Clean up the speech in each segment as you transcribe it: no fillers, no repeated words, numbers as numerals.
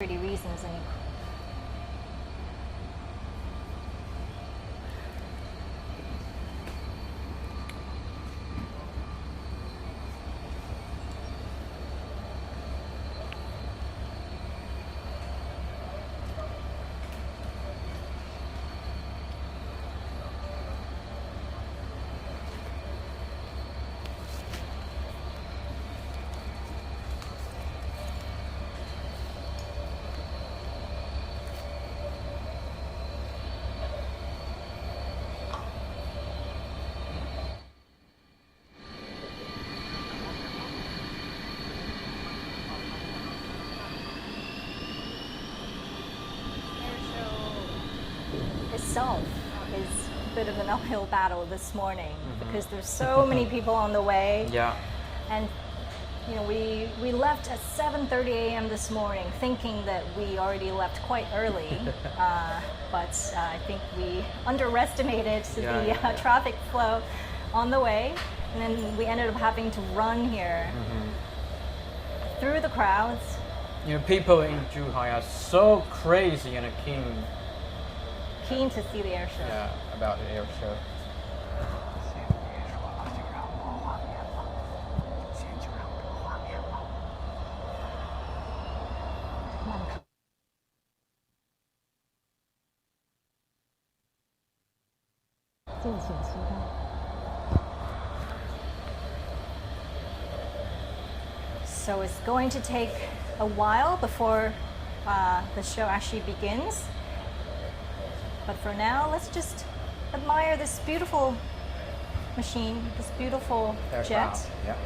security reasons. And itself is a bit of an uphill battle this morning because there's so many people on the way. Yeah. And we left at 7:30 a.m. this morning thinking that we already left quite early, but I think we underestimated the traffic flow on the way, and then we ended up having to run here through the crowds. People in Zhuhai are so crazy and Keen to see the air show. Yeah, about the air show. So it's going to take a while before the show actually begins. But for now, let's just admire this beautiful machine, this beautiful jet. Yeah.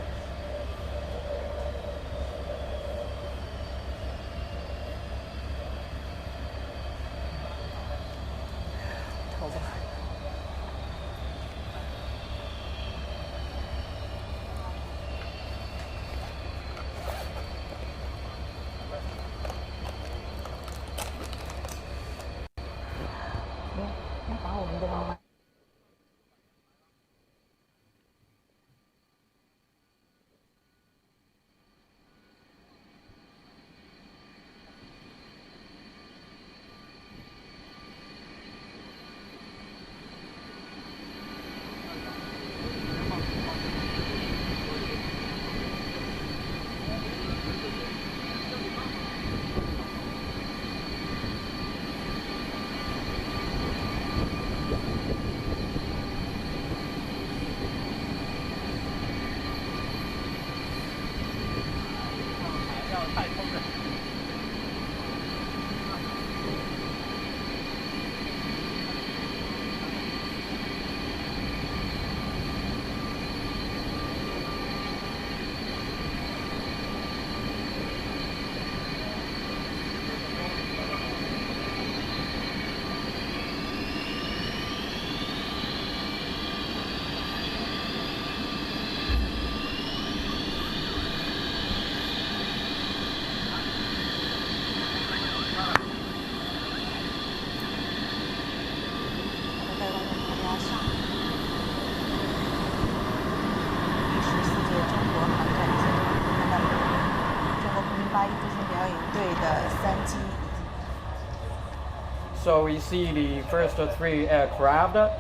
So we see the first 3 aircraft are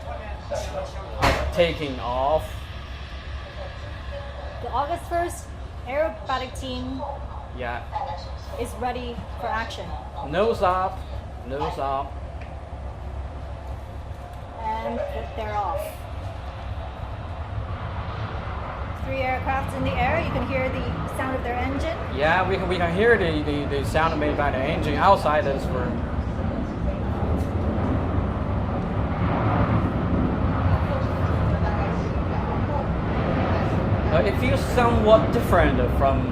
taking off. The August 1st aerobatic team is ready for action. Nose up. And they're off. 3 aircraft in the air. You can hear the sound of their engine. Yeah, we can hear the sound made by the engine outside this room. It feels somewhat different from,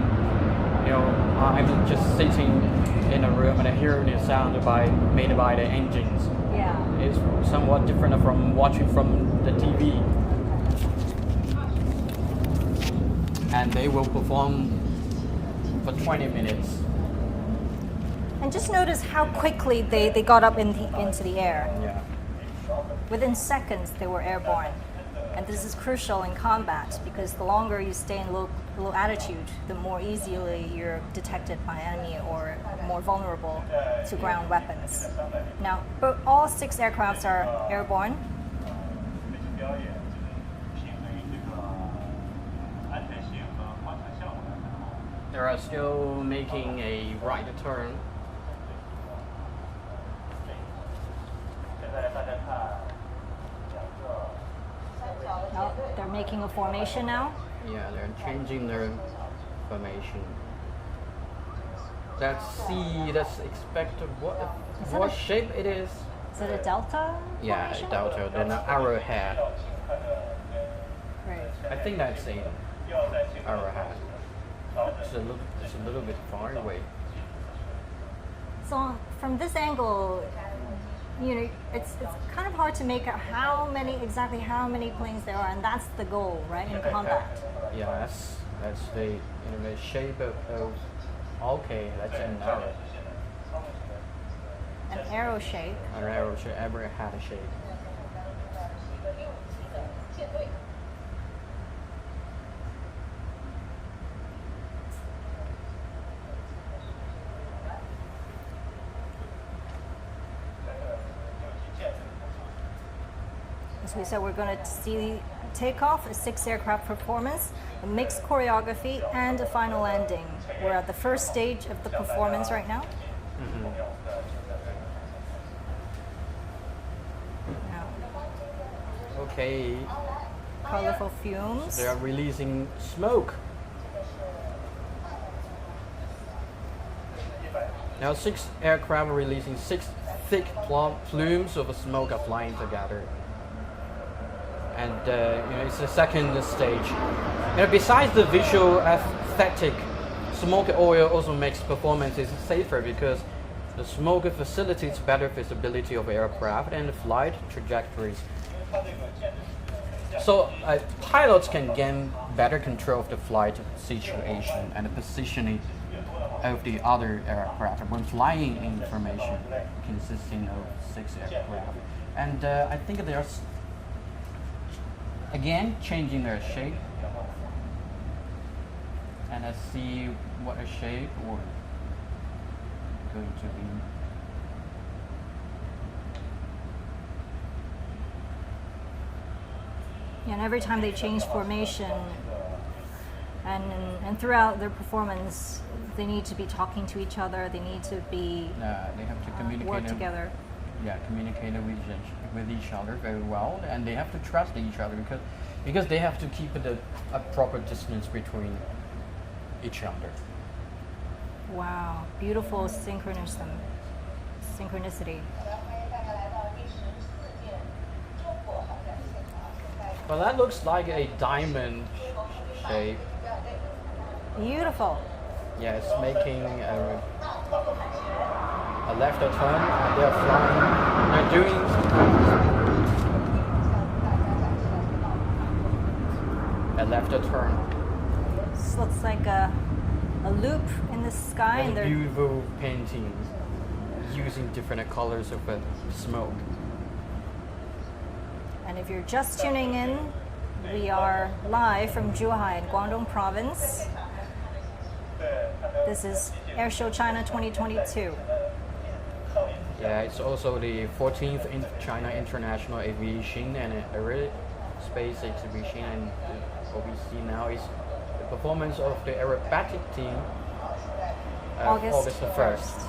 I'm just sitting in a room and I hear the sound made by the engines. Yeah. It's somewhat different from watching from the TV. And they will perform for 20 minutes. And just notice how quickly they got up into the air. Yeah. Within seconds, they were airborne. And this is crucial in combat because the longer you stay in low altitude, the more easily you're detected by enemy or more vulnerable to ground weapons. Now, all 6 aircrafts are airborne. They are still making a right turn. Oh, they're making a formation now. Yeah, they're changing their formation. Let's see, let's expect what shape it is. Is it a delta Yeah, formation? delta, then an arrowhead. Right. I think that's a arrowhead. It's a little bit far away. So from this angle, it's kind of hard to make out exactly how many planes there are, and that's the goal, right, in combat. Yeah, that's the the shape of okay, that's an arrow. An arrow shape. An arrow should ever have a shape. As we said, we're going to see takeoff, a 6 aircraft performance, a mixed choreography, and a final landing. We're at the first stage of the performance right now. Okay. Colorful fumes. They are releasing smoke. Now 6 aircraft are releasing 6 thick plumes of smoke are flying together. And it's the second stage. Besides the visual aesthetic, smoke oil also makes performances safer because the smoke facilitates better visibility of aircraft and flight trajectories. So pilots can gain better control of the flight situation and the positioning of the other aircraft when flying in formation consisting of 6 aircraft. And I think they are again changing their shape. And let's see what a shape or going to be. And every time they change formation and throughout their performance, they need to be talking to each other. They need to be They have to communicate work together. Yeah, communicate with each other very well, and they have to trust each other because they have to keep a proper distance between each other. Wow, beautiful synchronicity. Well, that looks like a diamond shape. Beautiful. Yeah, it's making a left turn, and they're flying. They're doing a left turn. This looks like a loop in the sky, and they're beautiful paintings using different colors of smoke. And if you're just tuning in, we are live from Zhuhai in Guangdong Province. This is Airshow China 2022. Yeah, it's also the 14th China International Aviation and Aerospace Exhibition, and what we see now is the performance of the aerobatic team August the 1st.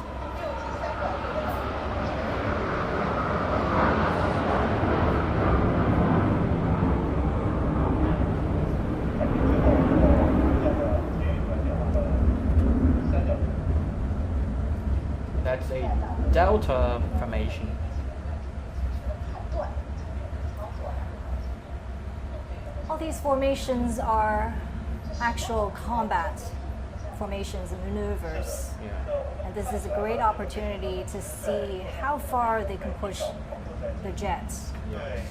That's a delta formation. All these formations are actual combat formations and maneuvers. Yeah. And this is a great opportunity to see how far they can push the jets. Yes.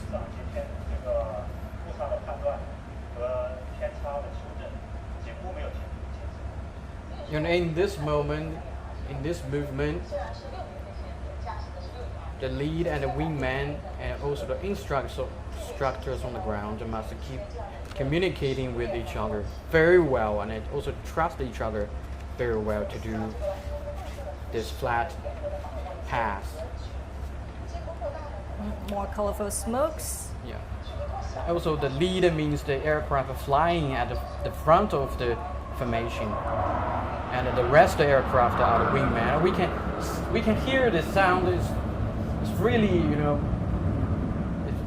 In this moment, in this movement, the lead and the wingman and also the instructors on the ground must keep communicating with each other very well, and it also trust each other very well to do this flat pass. More colorful smokes. Yeah. Also, the lead means the aircraft flying at the front of the formation, and the rest of the aircraft are the wingman. We can hear the sound. It's really, you know,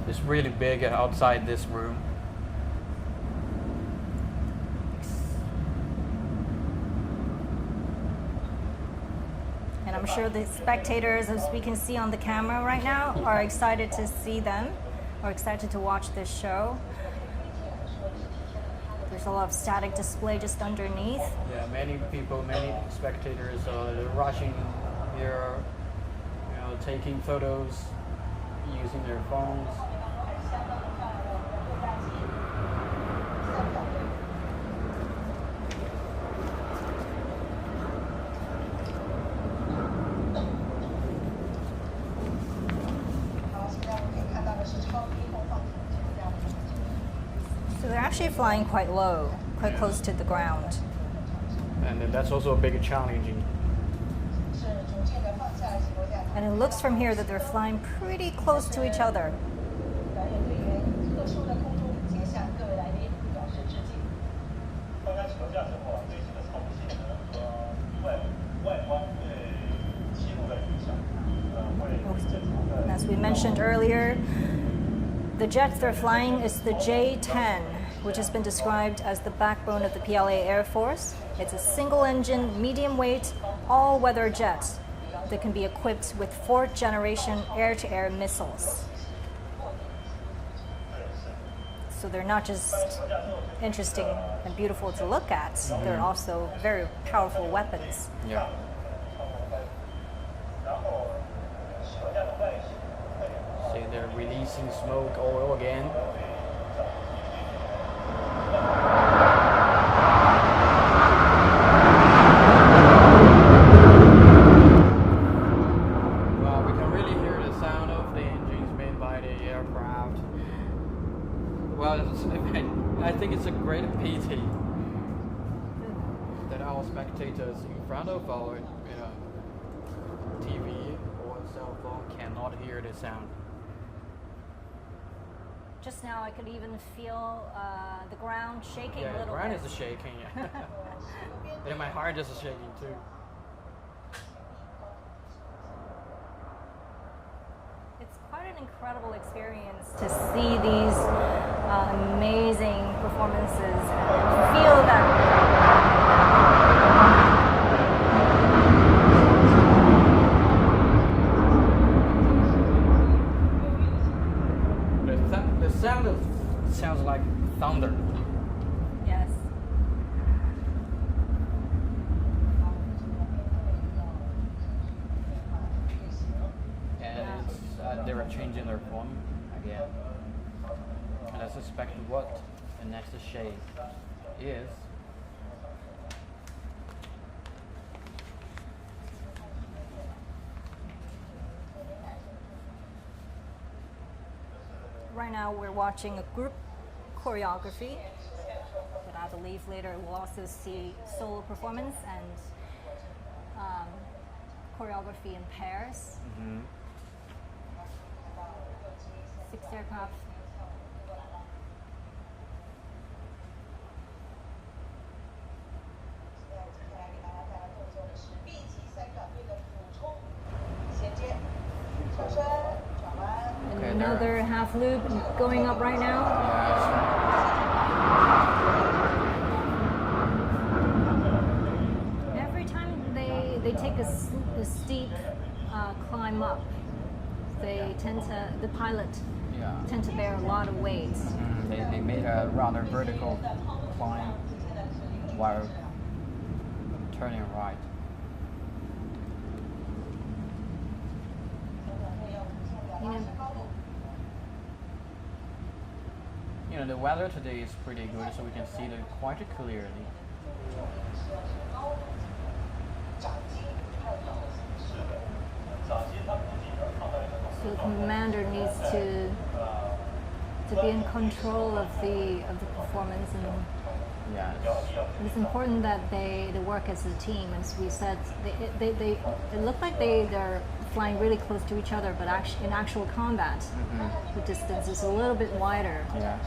it's really big outside this room. And I'm sure the spectators, as we can see on the camera right now, are excited to see them, or excited to watch this show. There's a lot of static display just underneath. Yeah, many people, many spectators are rushing here, you know, taking photos, using their phones. So they're actually flying quite low, quite close to the ground. And then that's also a big challenging. And it looks from here that they're flying pretty close to each other. And as we mentioned earlier, the jet they're flying is the J-10, which has been described as the backbone of the PLA Air Force. It's a single-engine, medium-weight, all-weather jet that can be equipped with fourth-generation air-to-air missiles. So they're not just interesting and beautiful to look at, they're also very powerful weapons. Yeah. See, they're releasing smoke oil again. Well, we can really hear the sound of the engines made by the aircraft. Well, I think it's a great pity that our spectators in front of our, you know, TV or cell phone cannot hear the sound. Just now I could even feel the ground shaking a Yeah, the little ground bit. is shaking. Yeah. And my heart is shaking too. It's quite an incredible experience to see these amazing performances and feel that. The sound sounds like thunder. Yes. And it's, they were changing their form again. And I suspect what the next shape is. Right now we're watching a group choreography, but I believe later we'll also see solo performance and choreography in pairs. 6 aircraft. And another half loop going up right now. Every time they take a steep climb up, the pilot tend to bear a lot of weight. They made a rather vertical climb while turning right. You know, the weather today is pretty good, so we can see them quite clearly. commander needs to be in control of the performance, and Yeah. it's important that they work as a team. As we said, it looked like they're flying really close to each other, but in actual combat, the distance is a little bit wider. Yeah.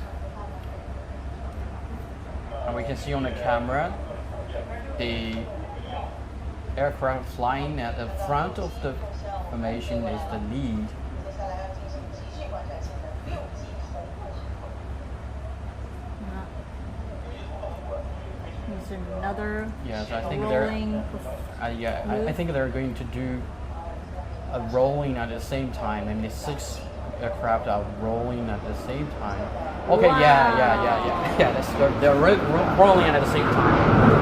And we can see on the camera the aircraft flying at the front of the formation is the lead. There's another Yes, I think rolling. I think they're going to do a rolling at the same time. I mean, 6 aircraft are rolling at the same time. Okay, Wow. yeah. They're rolling at the same time.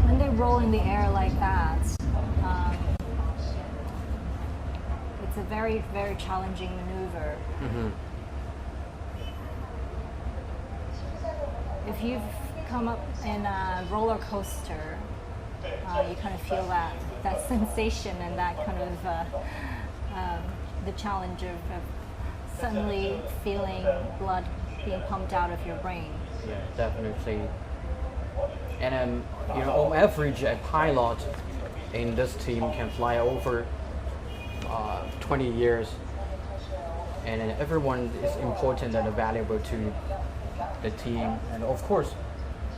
When they roll in the air like that, it's a very, very challenging maneuver. If you've come up in a roller coaster, you kind of feel that sensation and that kind of the challenge of suddenly feeling blood being pumped out of your brain. Yeah, definitely. And on average, a pilot in this team can fly over 20 years, and everyone is important and valuable to the team, and of course,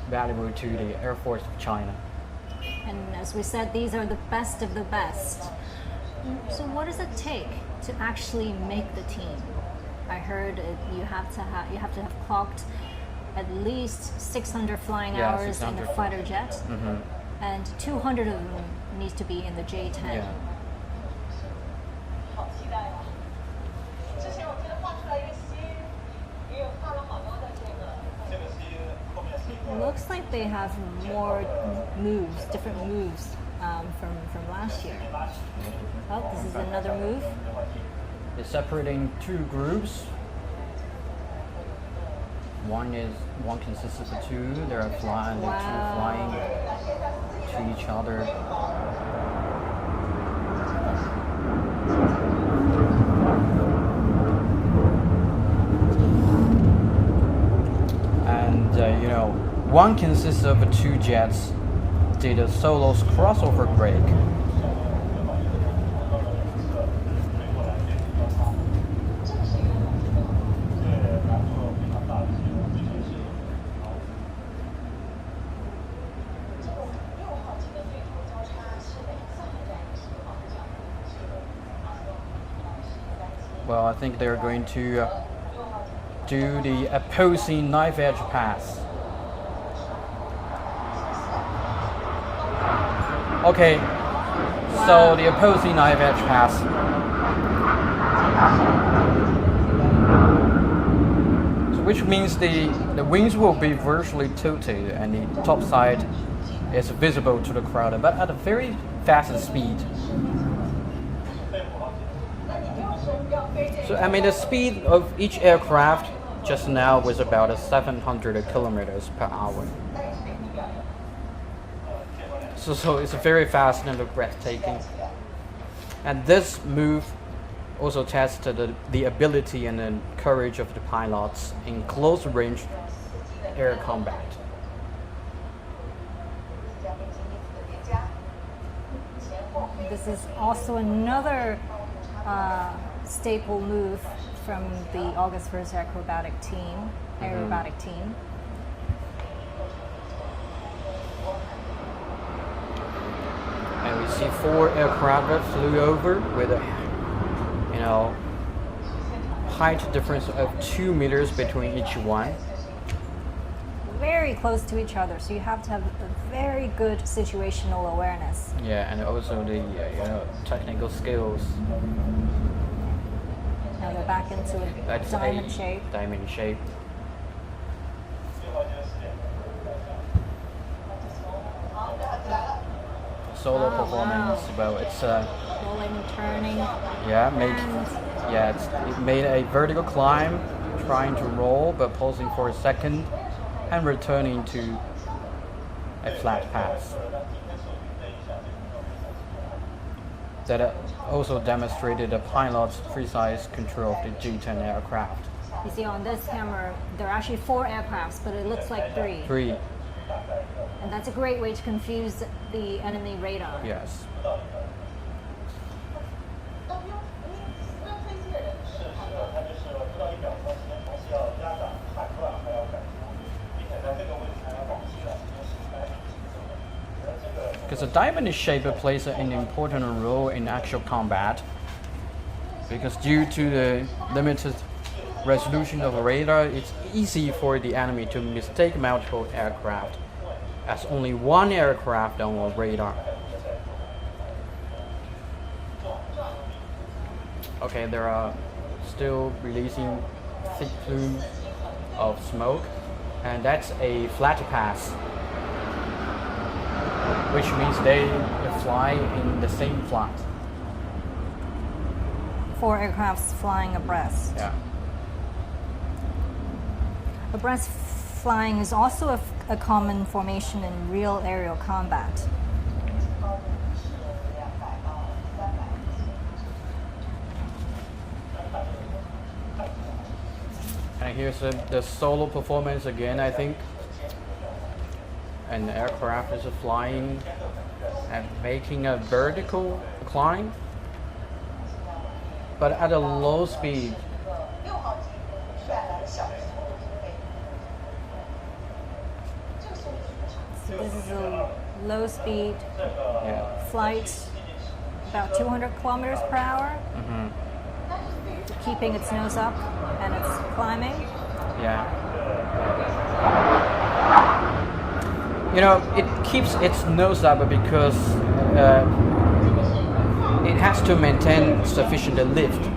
valuable to the Air Force of China. And as we said, these are the best of the best. So what does it take to actually make the team? I heard you have to have clocked at least 600 flying hours in the fighter jet, and 200 of them needs to be in the J-10. Yeah. Looks like they have more moves, different moves from last year. Oh, this is another move. They're separating 2 groups. One consists of 2. They're flying. Wow. The 2 flying to each other. And one consists of 2 jets. Did a solo crossover break. Well, I think they're going to do the opposing knife edge pass. Okay, so the opposing knife edge pass. So which means the wings will be virtually tilted and the top side is visible to the crowd, but at a very fast speed. So I mean the speed of each aircraft just now was about 700 kilometers per hour. So it's very fast and breathtaking. And this move also tested the ability and the courage of the pilots in close range air combat. This is also another staple move from the August 1st aerobatic team. And we see 4 aircraft that flew over with a height difference of 2 meters between each one. Very close to each other, so you have to have a very good situational awareness. Yeah, and also the technical skills. Now they're back into a diamond shape. Diamond shape. solo Oh, performance. wow. Well, it's Rolling, turning. it made a vertical climb, trying to roll but pausing for a second, and returning to a flat path. That also demonstrated the pilot's precise control of the G10 aircraft. You see on this camera, there are actually 4 aircrafts, but it looks like 3. 3, And that's a great way to confuse the enemy radar. yes. Because the diamond shape plays an important role in actual combat. Because due to the limited resolution of a radar, it's easy for the enemy to mistake multiple aircraft as only one aircraft on a radar. Okay, they are still releasing thick plume of smoke, and that's a flat pass, which means they fly in the same flight. 4 aircrafts flying abreast. Yeah. Abreast flying is also a common formation in real aerial combat. And here's the solo performance again, I think. An aircraft is flying and making a vertical climb, but at a low speed. So this is a low speed Yeah. flight, about 200 kilometers per hour, keeping its nose up and it's climbing. Yeah. You know, it keeps its nose up because it has to maintain sufficient lift.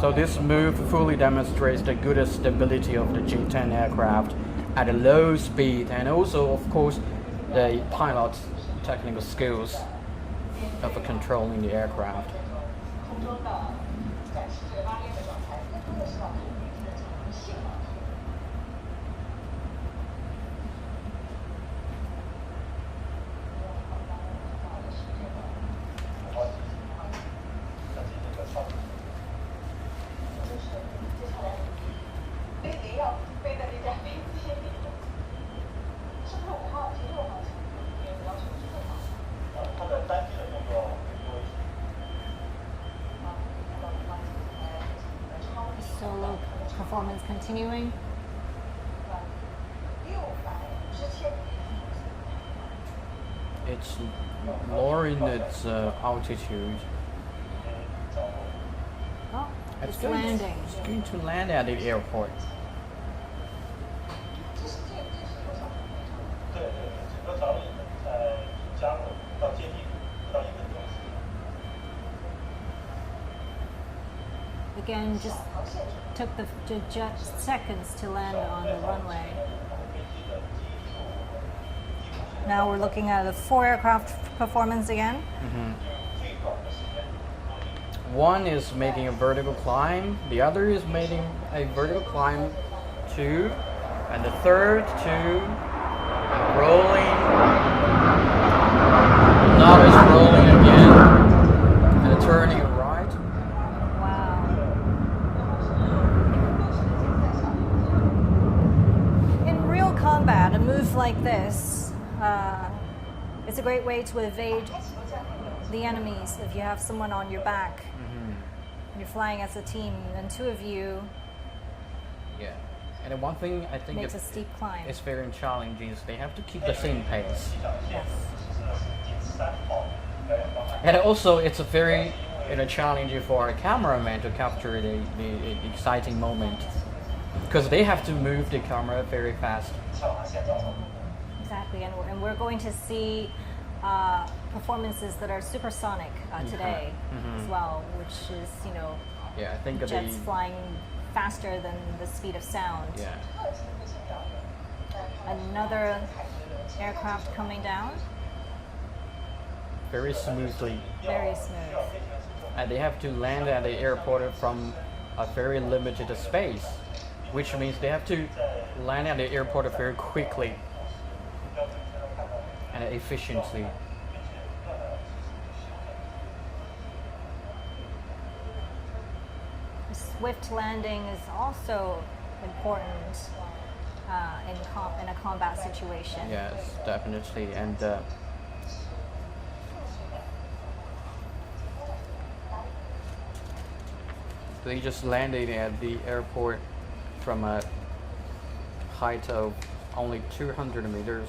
So this move fully demonstrates the good stability of the G10 aircraft at a low speed, and also, of course, the pilot's technical skills of controlling the aircraft. Solo performance continuing. It's lowering its altitude. Oh, it's going landing. It's going to land at the airport. Again, just took just seconds to land on the runway. Now we're looking at a 4 aircraft performance again. One is making a vertical climb, the other is making a vertical climb too, and the third too, rolling. Now it's rolling again, and turning right. Wow. In real combat, a move like this, it's a great way to evade the enemies. If you have someone on your back, and you're flying as a team, and 2 of you Yeah, and the one thing I think makes a steep climb. it's very challenging is they have to keep the same pace. Yes. And also, it's a very challenging for a cameraman to capture the exciting moment, because they have to move the camera very fast. Exactly, and we're going to see performances that are supersonic today as well, which is Yeah, I think jets flying faster than the speed of sound. Yeah. Another aircraft coming down. Very smoothly. Very smooth. And they have to land at the airport from a very limited space, which means they have to land at the airport very quickly and efficiently. A swift landing is also important in a combat situation. Yes, definitely. And they just landed at the airport from a height of only 200 meters.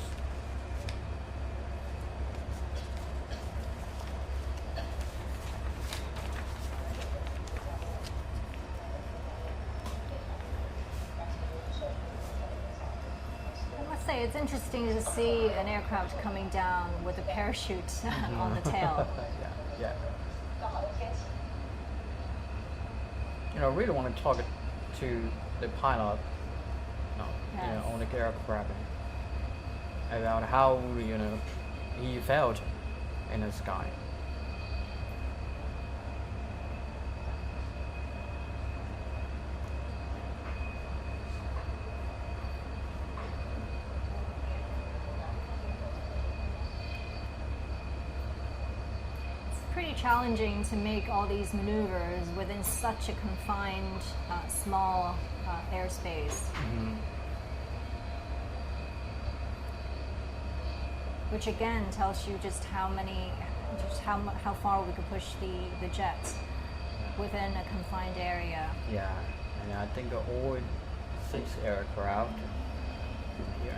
I must say, it's interesting to see an aircraft coming down with a parachute on the tail. Yeah. I really want to talk to the pilot, Yes. on the aircraft, about how he felt in the sky. Pretty challenging to make all these maneuvers within such a confined, small airspace. Which again tells you just how far we could push the jets within a confined area. Yeah, and I think all 6 aircraft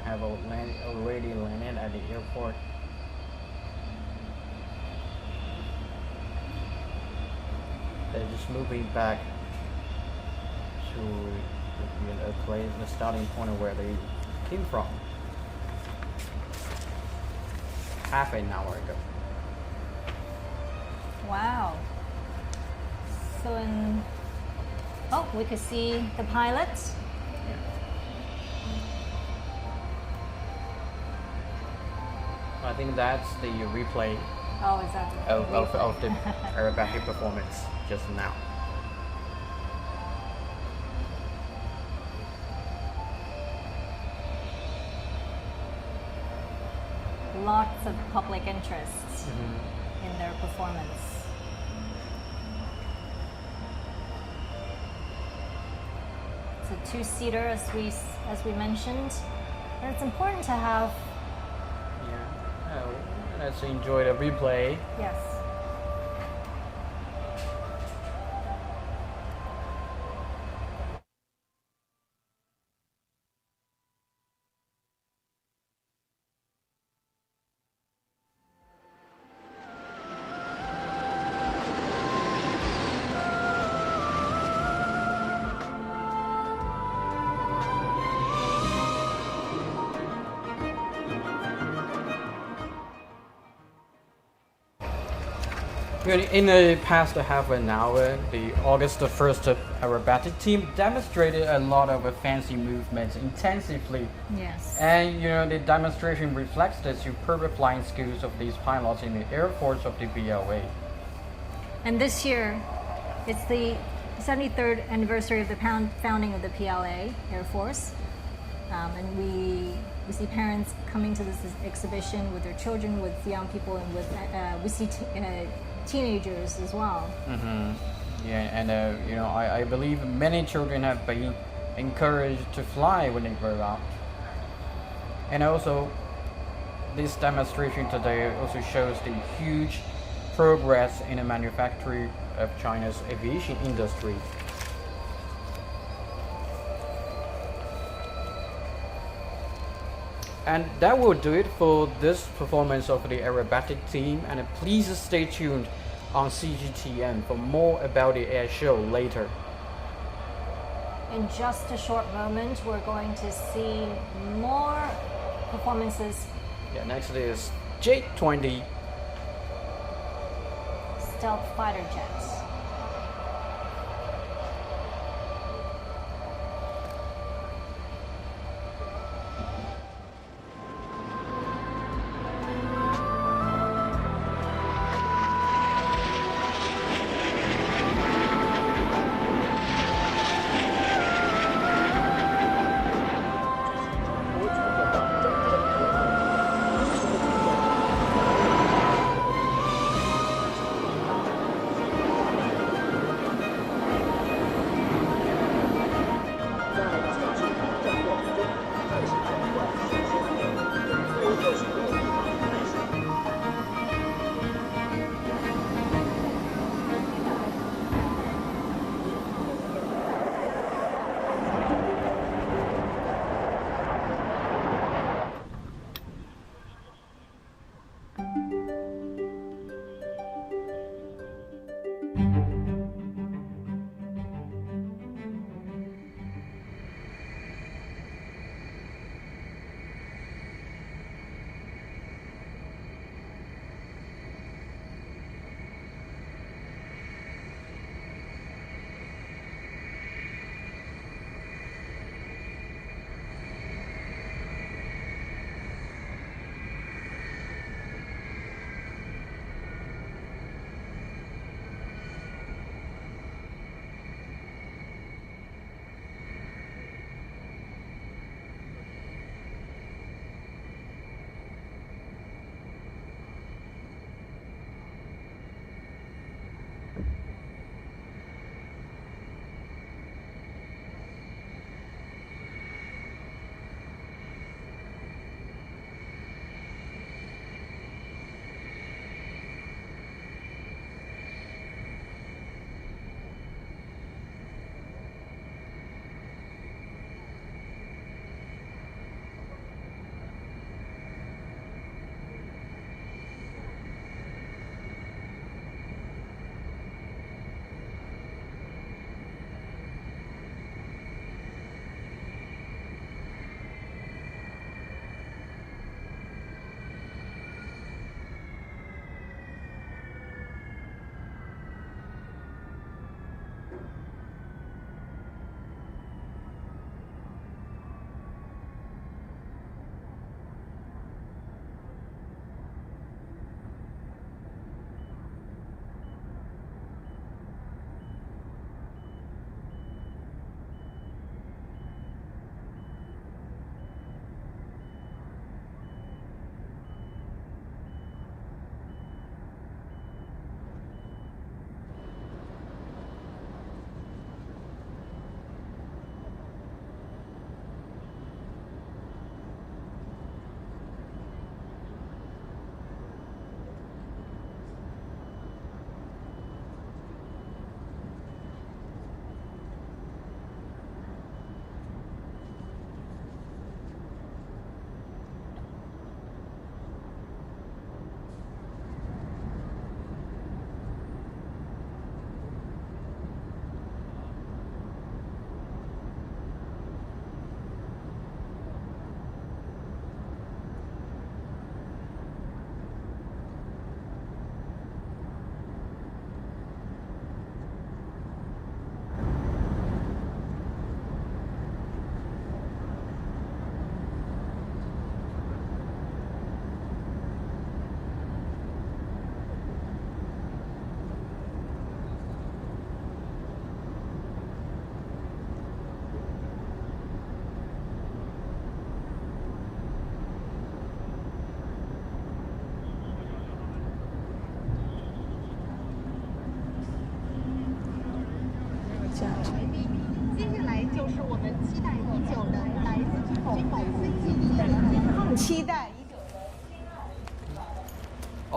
have already landed at the airport. They're just moving back to the starting point of where they came from half an hour ago. Wow. So we could see the pilot. I think that's the replay Oh, is that the of the aerobatic performance just now. Lots of public interest in their performance. It's a 2-seater, as we mentioned, and it's important to have. Yeah. Let's enjoy the replay. Yes. In the past half an hour, the August 1st aerobatic team demonstrated a lot of fancy movements intensively. Yes. And the demonstration reflects the superb flying skills of these pilots in the Air Force of the BLA. And this year, it's the 73rd anniversary of the founding of the PLA Air Force. And we see parents coming to this exhibition with their children, with young people, and we see teenagers as well. Yeah, and I believe many children have been encouraged to fly when they grow up. And also, this demonstration today also shows the huge progress in the manufacturing of China's aviation industry. And that will do it for this performance of the aerobatic team. And please stay tuned on CGTN for more about the air show later. In just a short moment, we're going to see more performances. Yeah, next is J-20 Stealth fighter jets.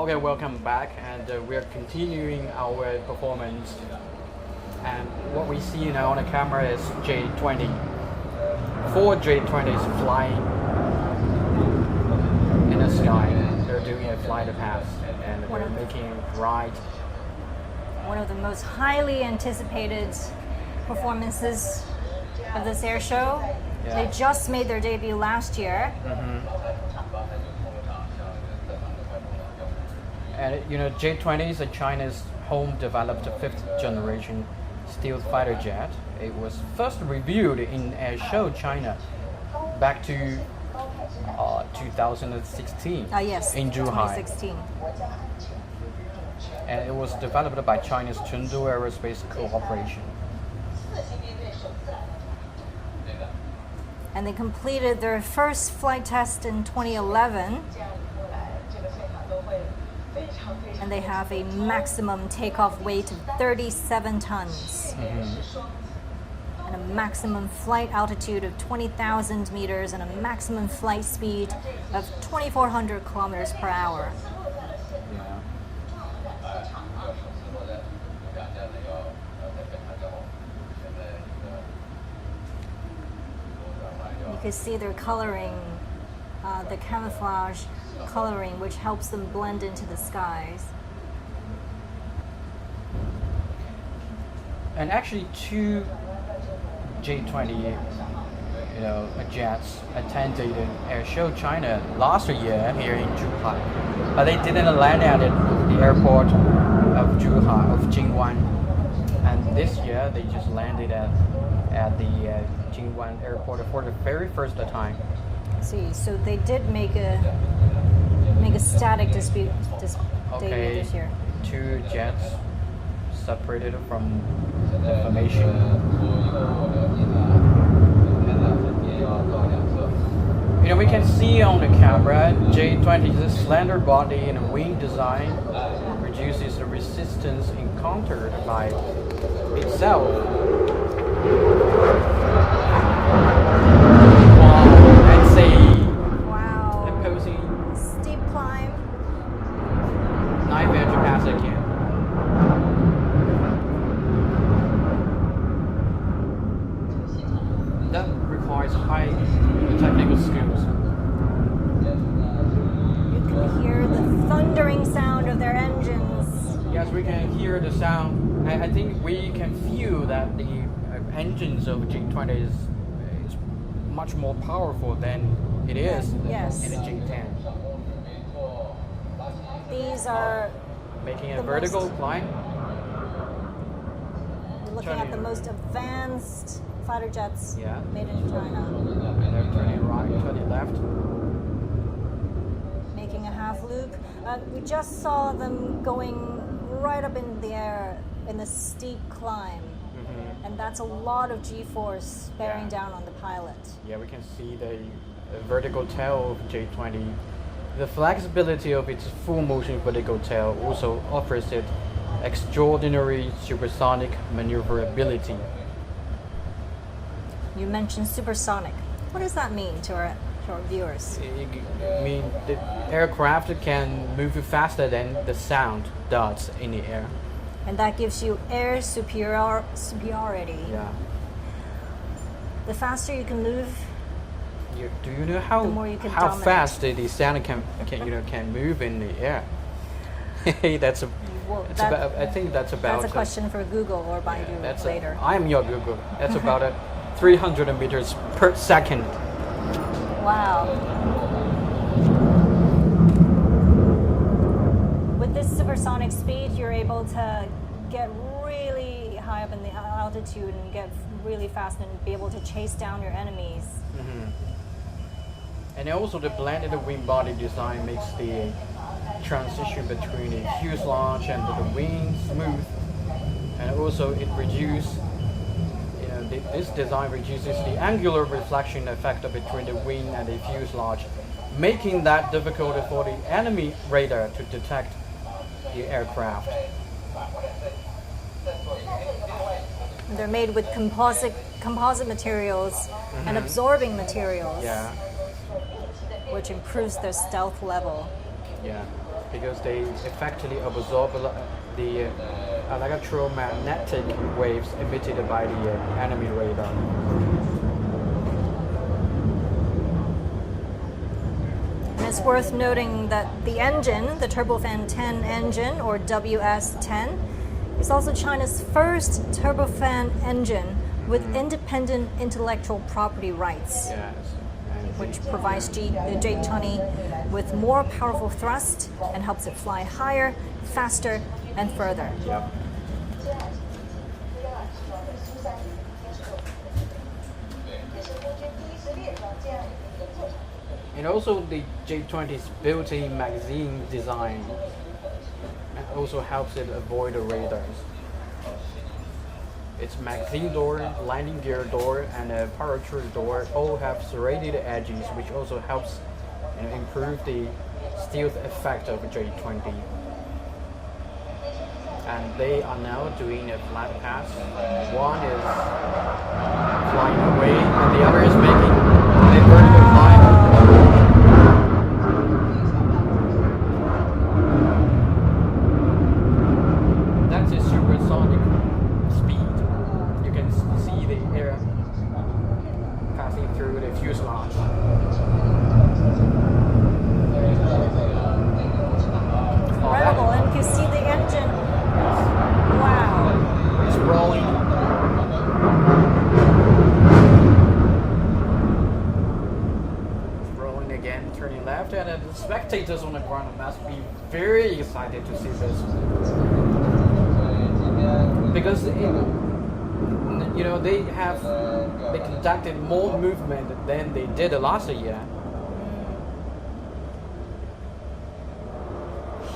Okay, welcome back, and we're continuing our performance. And what we see now on the camera is J20. 4 J20s flying in the sky. They're doing a flight pass, and they're making a ride. One of the most highly anticipated performances of this air show. Yeah. They just made their debut last year. And you know, J-20 is China's home-developed 5th generation stealth fighter jet. It was first reviewed in Airshow China back to 2016. Yes, in Zhuhai. 2016. And it was developed by China's Chengdu Aerospace Corporation. And they completed their first flight test in 2011. And they have a maximum takeoff weight of 37 tons. And a maximum flight altitude of 20,000 meters and a maximum flight speed of 2,400 kilometers per hour. Yeah. You can see they're coloring, the camouflage coloring, which helps them blend into the skies. And actually, 2 J-20, jets attended Airshow China last year here in Zhuhai, but they didn't land at the airport of Zhuhai, of Jingwan. And this year, they just landed at the Jingwan airport for the very first time. See, so they did make a static debut this year. 2 jets separated from the formation. You know, we can see on the camera J-20's slender body and wing design reduces the resistance encountered by itself. Let's see. Wow. Opposing Steep climb. 9 venture pass again. That requires high technical skills. You can hear the thundering sound of their engines. Yes, we can hear the sound. I think we can feel that the engines of J-20 is much more powerful than it is Yes. in a J-10. These are Making a The vertical most- climb. looking at the most advanced fighter jets Yeah. made in China. And they're turning right, turning left. Making a half loop. We just saw them going right up in the air in the steep climb. And that's a lot of G-force bearing down on the pilot. Yeah, we can see the vertical tail of J-20. The flexibility of its full motion vertical tail also offers it extraordinary supersonic maneuverability. You mentioned supersonic. What does that mean to our viewers? I mean, the aircraft can move faster than the sound does in the air. And that gives you air superiority. Yeah. The faster you can move, Do you know how The more you can how dominate. fast the sound can move in the air? That's a. well, It's that- about, I think that's about. that's a question for Google or Baidu later. I am your Google. That's about 300 meters per second. Wow. With this supersonic speed, you're able to get really high up in the altitude and get really fast and be able to chase down your enemies. And also the blended wing body design makes the transition between the fuselage and the wing smooth. And also it reduces, this design reduces the angular reflection effect between the wing and the fuselage, making that difficult for the enemy radar to detect the aircraft. They're made with composite materials and absorbing materials, Yeah, which improves their stealth level. yeah. because they effectively absorb the electromagnetic waves emitted by the enemy radar. And it's worth noting that the engine, the turbofan 10 engine, or WS10, is also China's first turbofan engine with independent intellectual property rights, Yes. which provides the J20 with more powerful thrust and helps it fly higher, faster, and further. Yep. And also the J20's built-in magazine design also helps it avoid the radars. Its magazine door, landing gear door, and a parachute door all have serrated edges, which also helps improve the stealth effect of J20. And they are now doing a flat pass. One is flying away, and the other is making a vertical climb. That's a supersonic speed. You can see the air passing through the fuselage. Incredible, and you see the engine. Wow. It's rolling. It's rolling again, turning left, and the spectators on the ground must be very excited to see this. Because they conducted more movement than they did last year.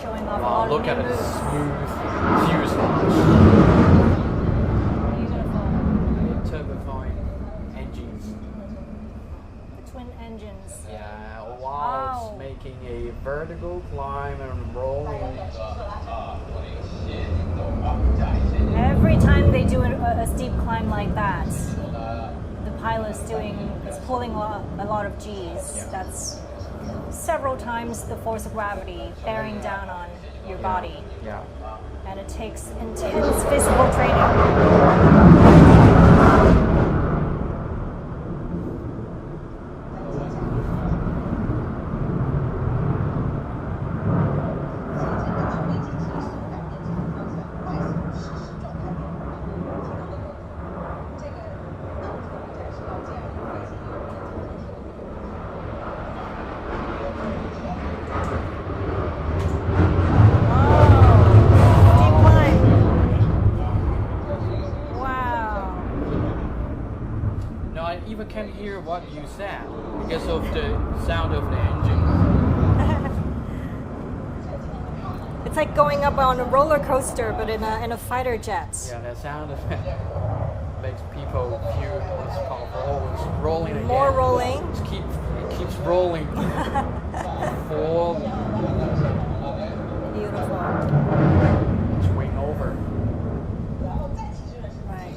Showing off a Wow, lot look of at new it, moves. smooth fuselage. Beautiful. Turbofan engines. The twin engines. Yeah, wow, Wow. it's making a vertical climb and rolling. Every time they do a steep climb like that, the pilot's pulling a lot of G's. Yeah. That's several times the force of gravity bearing down on your body. Yeah. And it takes intense physical training. Even can't hear what you said because of the sound of the engine. It's like going up on a roller coaster, but in a fighter jet. Yeah, that sound makes people feel it's powerful. Oh, it's rolling again. More rolling. It keeps rolling. Four. Beautiful. Swing over. Right.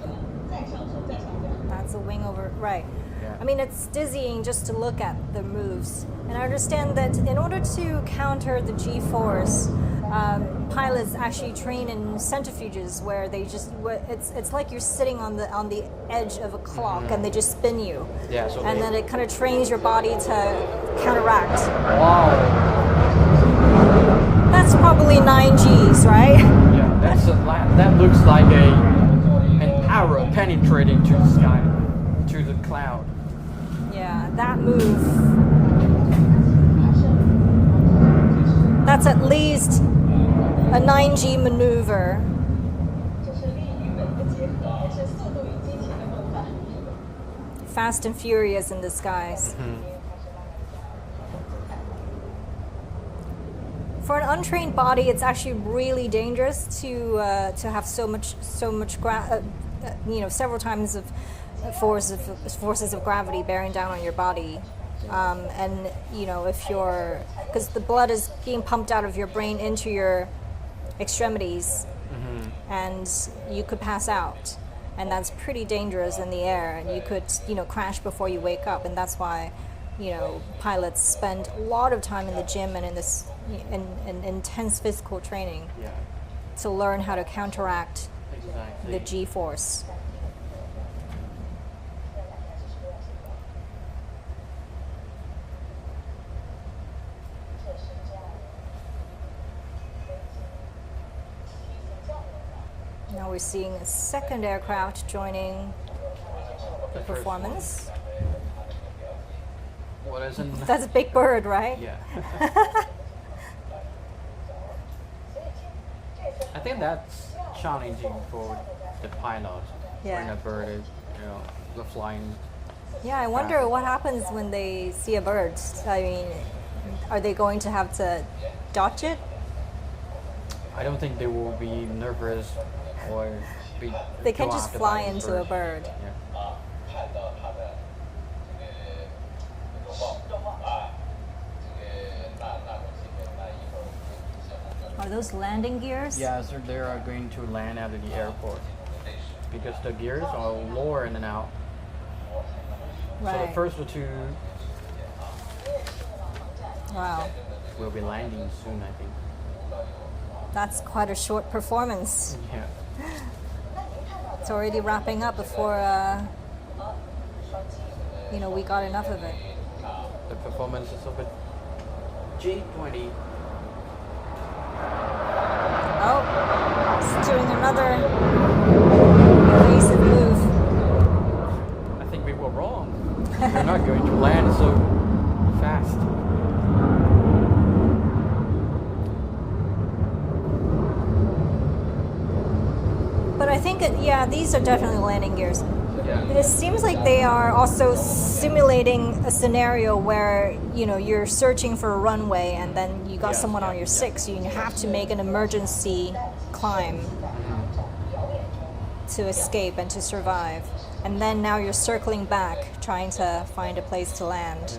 That's a wing over. Right. Yeah. I mean, it's dizzying just to look at the moves. And I understand that in order to counter the G-force, pilots actually train in centrifuges where they it's like you're sitting on the edge of a clock and they just spin you. Yeah. So And then it kind of trains your body to counteract. Wow. That's probably 9 Gs, right? Yeah, that looks like an arrow penetrating to the sky, to the cloud. Yeah, that move. That's at least a 9G maneuver. Fast and Furious in the skies. For an untrained body, it's actually really dangerous to have several times of forces of gravity bearing down on your body, and because the blood is being pumped out of your brain into your extremities, and you could pass out, and that's pretty dangerous in the air, and you could crash before you wake up, and that's why pilots spend a lot of time in the gym and in this an intense physical training Yeah, to learn how to counteract exactly. the G-force. Now we're seeing a second aircraft joining the first performance. What isn't? That's a big bird, right? Yeah. I think that's challenging for the pilot. Yeah. When a bird is, the flying. Yeah, I wonder what happens when they see a bird. I mean, are they going to have to dodge it? I don't think they will be nervous or be. They can just dropped fly by the into a bird. Yeah. Are those landing gears? Yeah, so they are going to land at the airport because the gears are lower in and out. Right. So the first two Wow. will be landing soon, I think. That's quite a short performance. Yeah. It's already wrapping up before, we got enough of it. The performance is of a G20. Oh, it's doing another evasive move. I think we were wrong. We're not going to land so fast. But I think, these are definitely landing gears. Yeah. It seems like they are also simulating a scenario where, you're searching for a runway and then you got Yes, someone on yeah, your yeah. six, so you have to make an emergency climb to escape and to survive. And then now you're circling back, trying to find a place to land.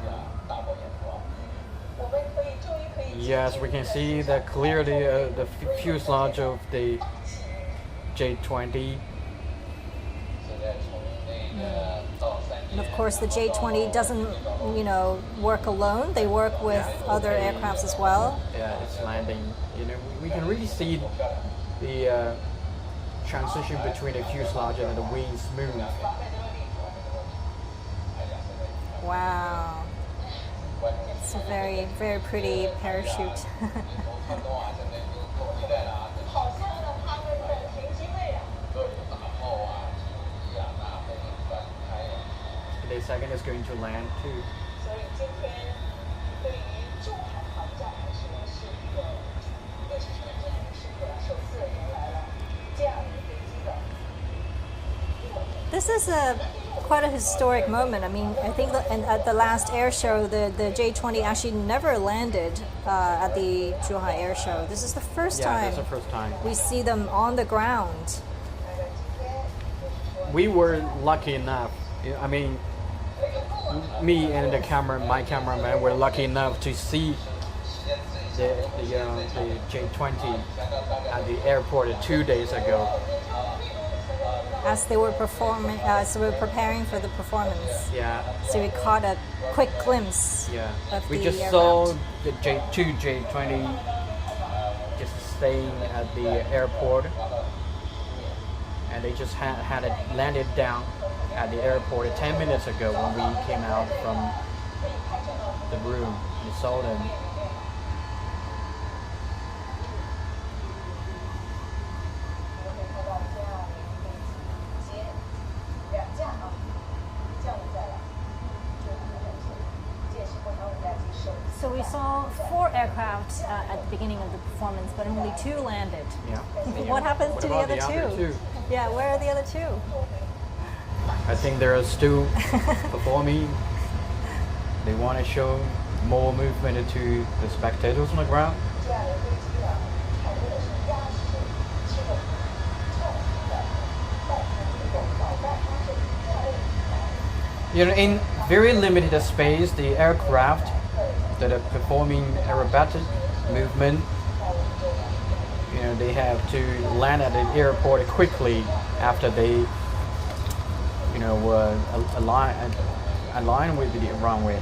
Yes, we can see that clearly the fuselage of the J20. And of course, the J20 doesn't, work alone. They work with other aircrafts as well. Yeah, it's landing. We can really see the transition between the fuselage and the wings move. Wow. It's a very, very pretty parachute. The second is going to land too. This is quite a historic moment. I mean, I think at the last air show, the J20 actually never landed at the Zhuhai air show. This is the first Yeah, time that's the first time. we see them on the ground. We were lucky enough. I mean, me and my cameraman were lucky enough to see the J20 at the airport 2 days ago. As they were performing, so we were preparing for the performance. Yeah, So we caught a quick glimpse yeah. of We the just aircraft. saw the J20 just staying at the airport, and they just had it landed down at the airport 10 minutes ago when we came out from the room. We saw them. So we saw 4 aircraft at the beginning of the performance, but only 2 landed. Yeah. What happened to the about other two? Yeah, where are the other 2? I think they're still performing. They want to show more movement to the spectators on the ground. In very limited space, the aircraft that are performing aerobatic movement, they have to land at the airport quickly after they, align with the runway.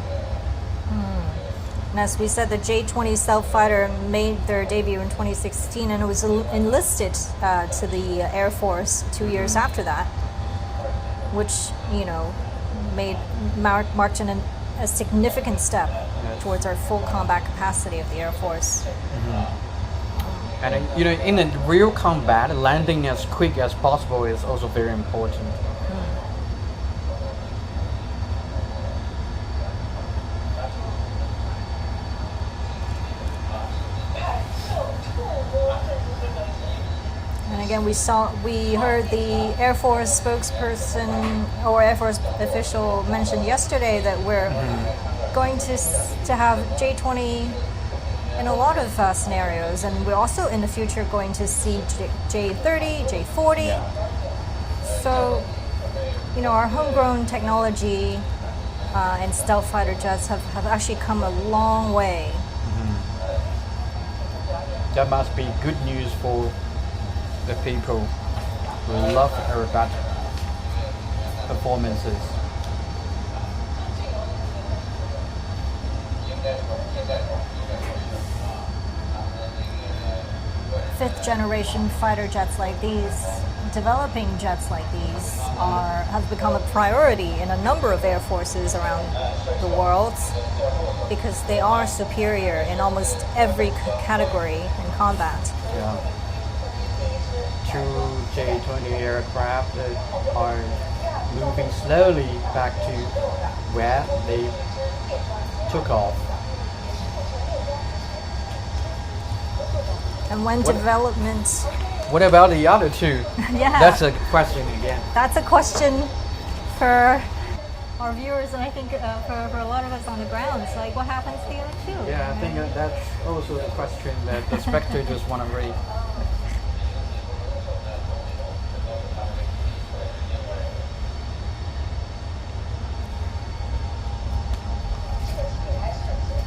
And as we said, the J-20 stealth fighter made their debut in 2016, and it was enlisted to the Air Force 2 years after that, which marked a significant step towards our full combat capacity of the Air Force. And in a real combat, landing as quick as possible is also very important. And again, we heard the Air Force spokesperson or Air Force official mention yesterday that we're going to have J-20 in a lot of scenarios, and we're also in the future going to see J-30, J-40. Yeah. So, our homegrown technology and stealth fighter jets have actually come a long way. That must be good news for the people who love aerobatic performances. Fifth generation fighter jets like these, developing jets like these have become a priority in a number of air forces around the world because they are superior in almost every category in combat. Yeah. 2 J-20 aircraft are moving slowly back to where they took off. And when development... What about the other two? Yeah. That's a question again. That's a question for our viewers, and I think for a lot of us on the ground. It's like, what happens to the other two? Yeah, I think that's also a question that the spectators want to raise.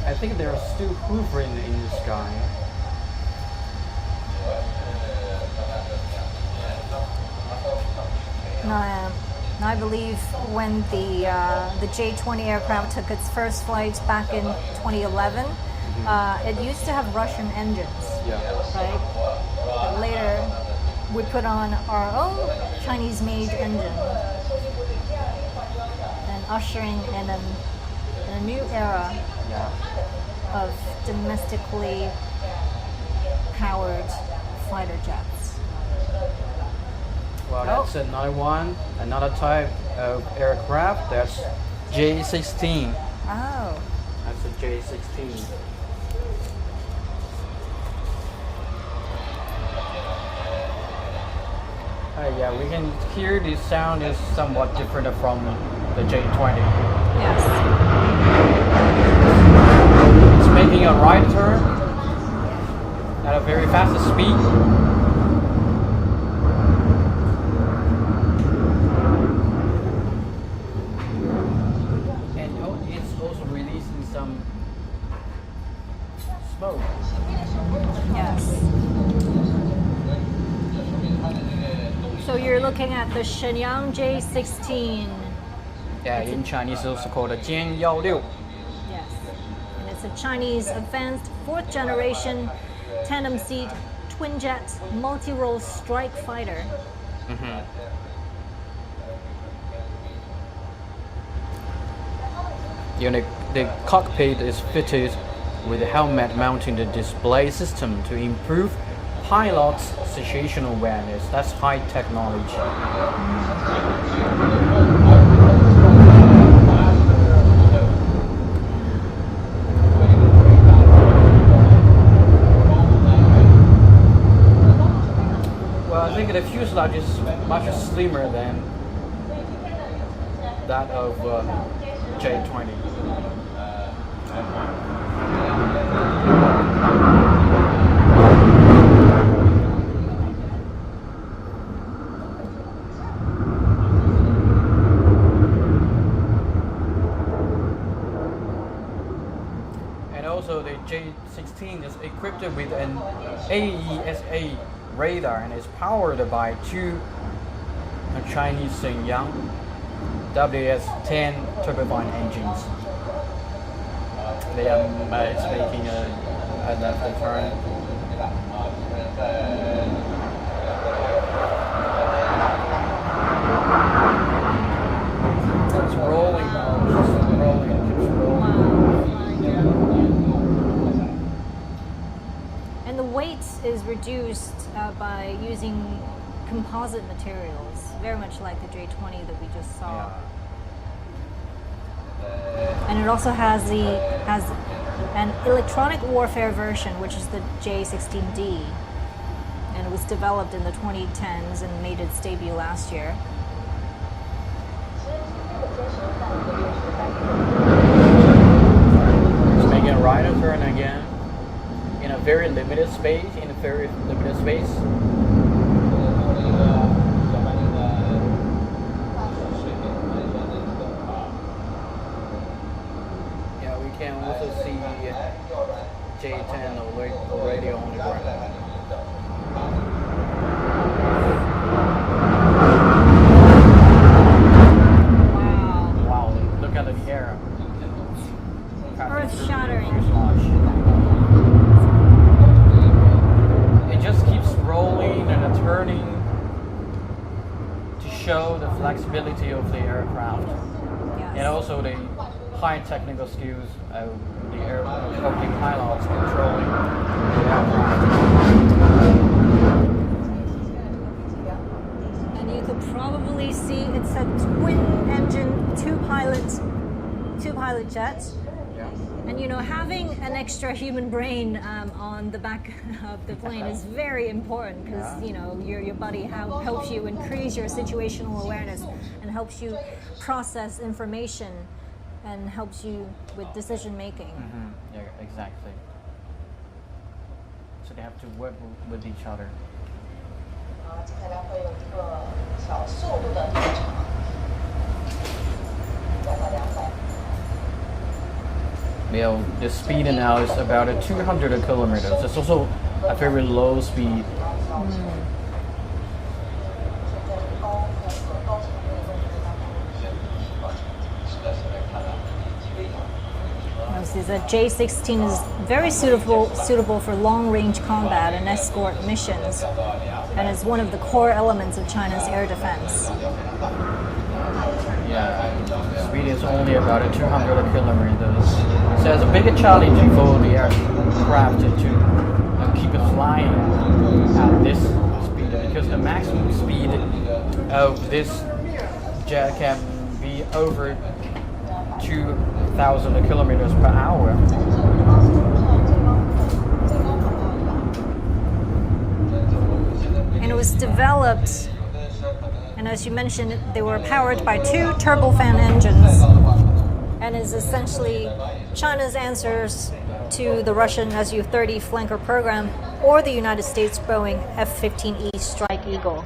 I think they're still hovering in the sky. I believe when the J-20 aircraft took its first flight back in 2011, it used to have Russian engines, right? But later, we put on our own Chinese-made engine, and ushering in a new era of domestically powered fighter jets. Well, that's another type of aircraft. That's J-16. Oh. That's a J-16. Yeah, we can hear the sound is somewhat different from the J-20. Yes. It's making a right turn at a very fast speed. Smoke. Yes. So you're looking at the Shenyang J-16. Yeah, in Chinese it's also called a 歼16. Yes. And it's a Chinese advanced 4th generation tandem seat twin jet multi-role strike fighter. The cockpit is fitted with a helmet mounting the display system to improve pilots' situational awareness. That's high technology. Well, I think the fuselage is much slimmer than that of J-20. And also the J-16 is equipped with an AESA radar and is powered by 2 Chinese Shenyang WS-10 turbofan engines. It's making a left turn. It's rolling now, just rolling, keeps rolling. And the weight is reduced by using composite materials, very much like the J20 that we just saw. Yeah. And it also has an electronic warfare version, which is the J16D, and it was developed in the 2010s and made its debut last year. It's making a right turn again in a very limited space. Yeah, we can also see J10 already on the ground. Wow, look at the air. Earth-shattering. It just keeps rolling and turning to show the flexibility of the aircraft. Yes. And also the high technical skills of the pilots controlling the aircraft. And you could probably see it's a twin-engine, two-pilot jet. Yeah. And you know, having an extra human brain on the back of the plane is very important because you know your body helps you increase your situational awareness and helps you process information and helps you with decision making. Mm-hmm. Yeah, exactly. So they have to work with each other. 接下来会有一个小速度的退场，100到200。 Well, the speed now is about 200 kilometers. It's also a very low speed. The J16 is very suitable for long-range combat and escort missions, and is one of the core elements of China's air defense. Yeah, the speed is only about 200 kilometers. So it's a big challenge for the aircraft to keep it flying at this speed because the maximum speed of this jet can be over 2,000 kilometers per hour. And it was developed, and as you mentioned, they were powered by 2 turbofan engines, and is essentially China's answers to the Russian Su-30 flanker program or the United States Boeing F-15E Strike Eagle.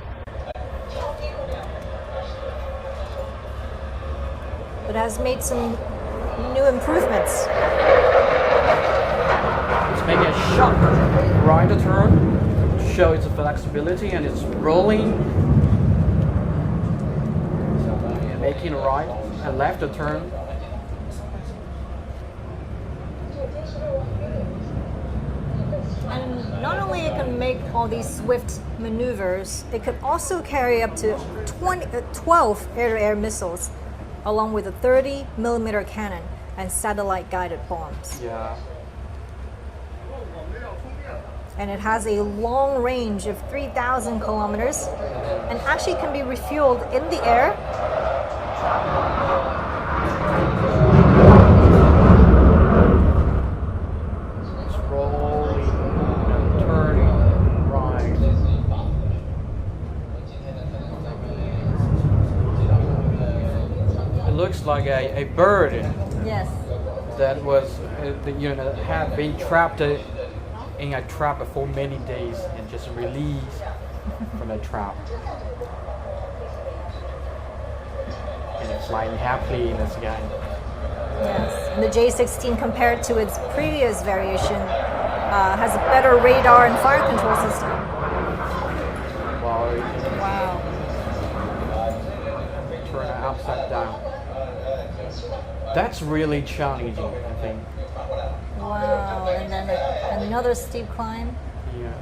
It has made some new improvements. It's making a sharp right turn to show its flexibility, and it's rolling, and making a right and left turn. And not only it can make all these swift maneuvers, it could also carry up to 12 air-to-air missiles, along with a 30mm cannon and satellite-guided bombs. Yeah. And it has a long range of 3,000 kilometers, and actually can be refueled in the air. It's rolling and turning right. It looks like a bird Yes. that was, had been trapped in a trap for many days and just released from the trap. And it's flying happily in the sky. Yes. And the J16, compared to its previous variation, has a better radar and fire control system. Wow. Wow. Turn it upside down. That's really challenging, I think. Wow, and then another steep climb. Yeah.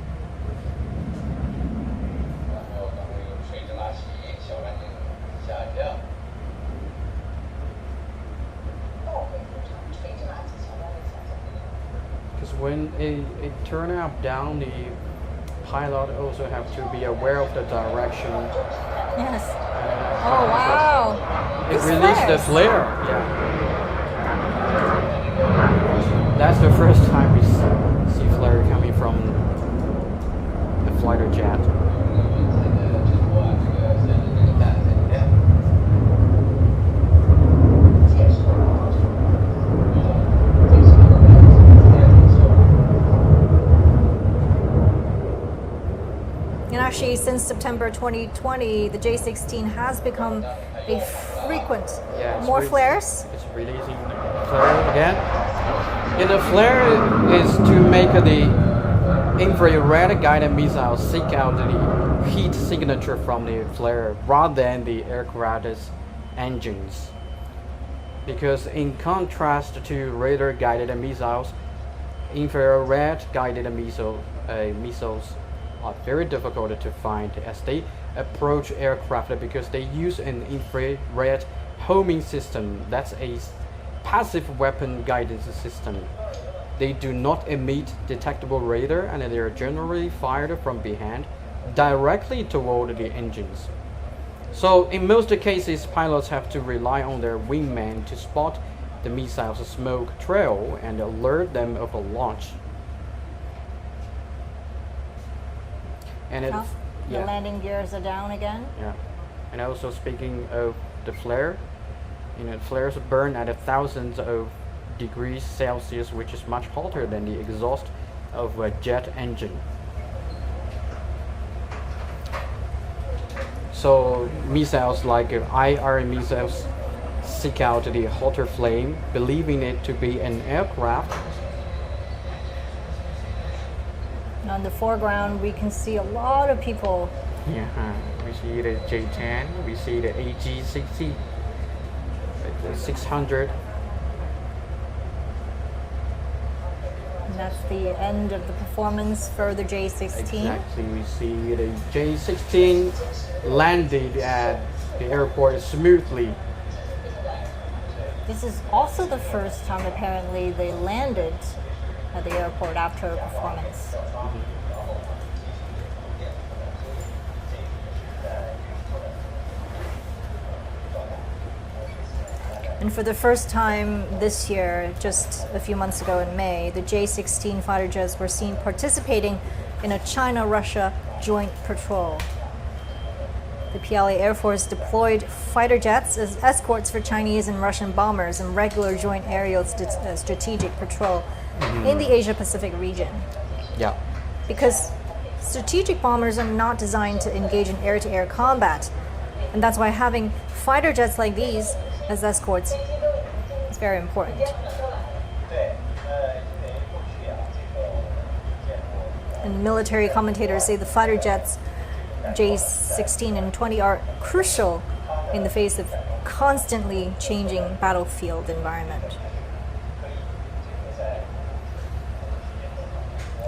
Because when it turn up down, the pilot also have to be aware of the direction. Yes. Oh, wow. It These released the flares. flare. Yeah. That's the first time we see flare coming from a fighter jet. And actually, since September 2020, the J16 has become a frequent. Yeah, More flares? It's releasing flare again. And the flare is to make the infrared guided missile seek out the heat signature from the flare rather than the aircraft's engines. Because in contrast to radar guided missiles, infrared guided missiles are very difficult to find as they approach aircraft because they use an infrared homing system that's a passive weapon guidance system. They do not emit detectable radar and they are generally fired from behind directly toward the engines. So in most cases, pilots have to rely on their wingmen to spot the missile's smoke trail and alert them of a launch. And it, The landing gears are down again. Yeah, and also speaking of the flare, flares burn at thousands of degrees Celsius, which is much hotter than the exhaust of a jet engine. So missiles like IR missiles seek out the hotter flame, believing it to be an aircraft. On the foreground, we can see a lot of people. Yeah, we see the J10, we see the AG60, the 600. And that's the end of the performance for the J16. Exactly, we see the J16 landed at the airport smoothly. This is also the first time apparently they landed at the airport after a performance. And for the first time this year, just a few months ago in May, the J-16 fighter jets were seen participating in a China-Russia joint patrol. The PLA Air Force deployed fighter jets as escorts for Chinese and Russian bombers in regular joint aerial strategic patrol in the Asia-Pacific region. Yeah. Because strategic bombers are not designed to engage in air-to-air combat. And that's why having fighter jets like these as escorts is very important. And military commentators say the fighter jets J-16 and 20 are crucial in the face of constantly changing battlefield environment.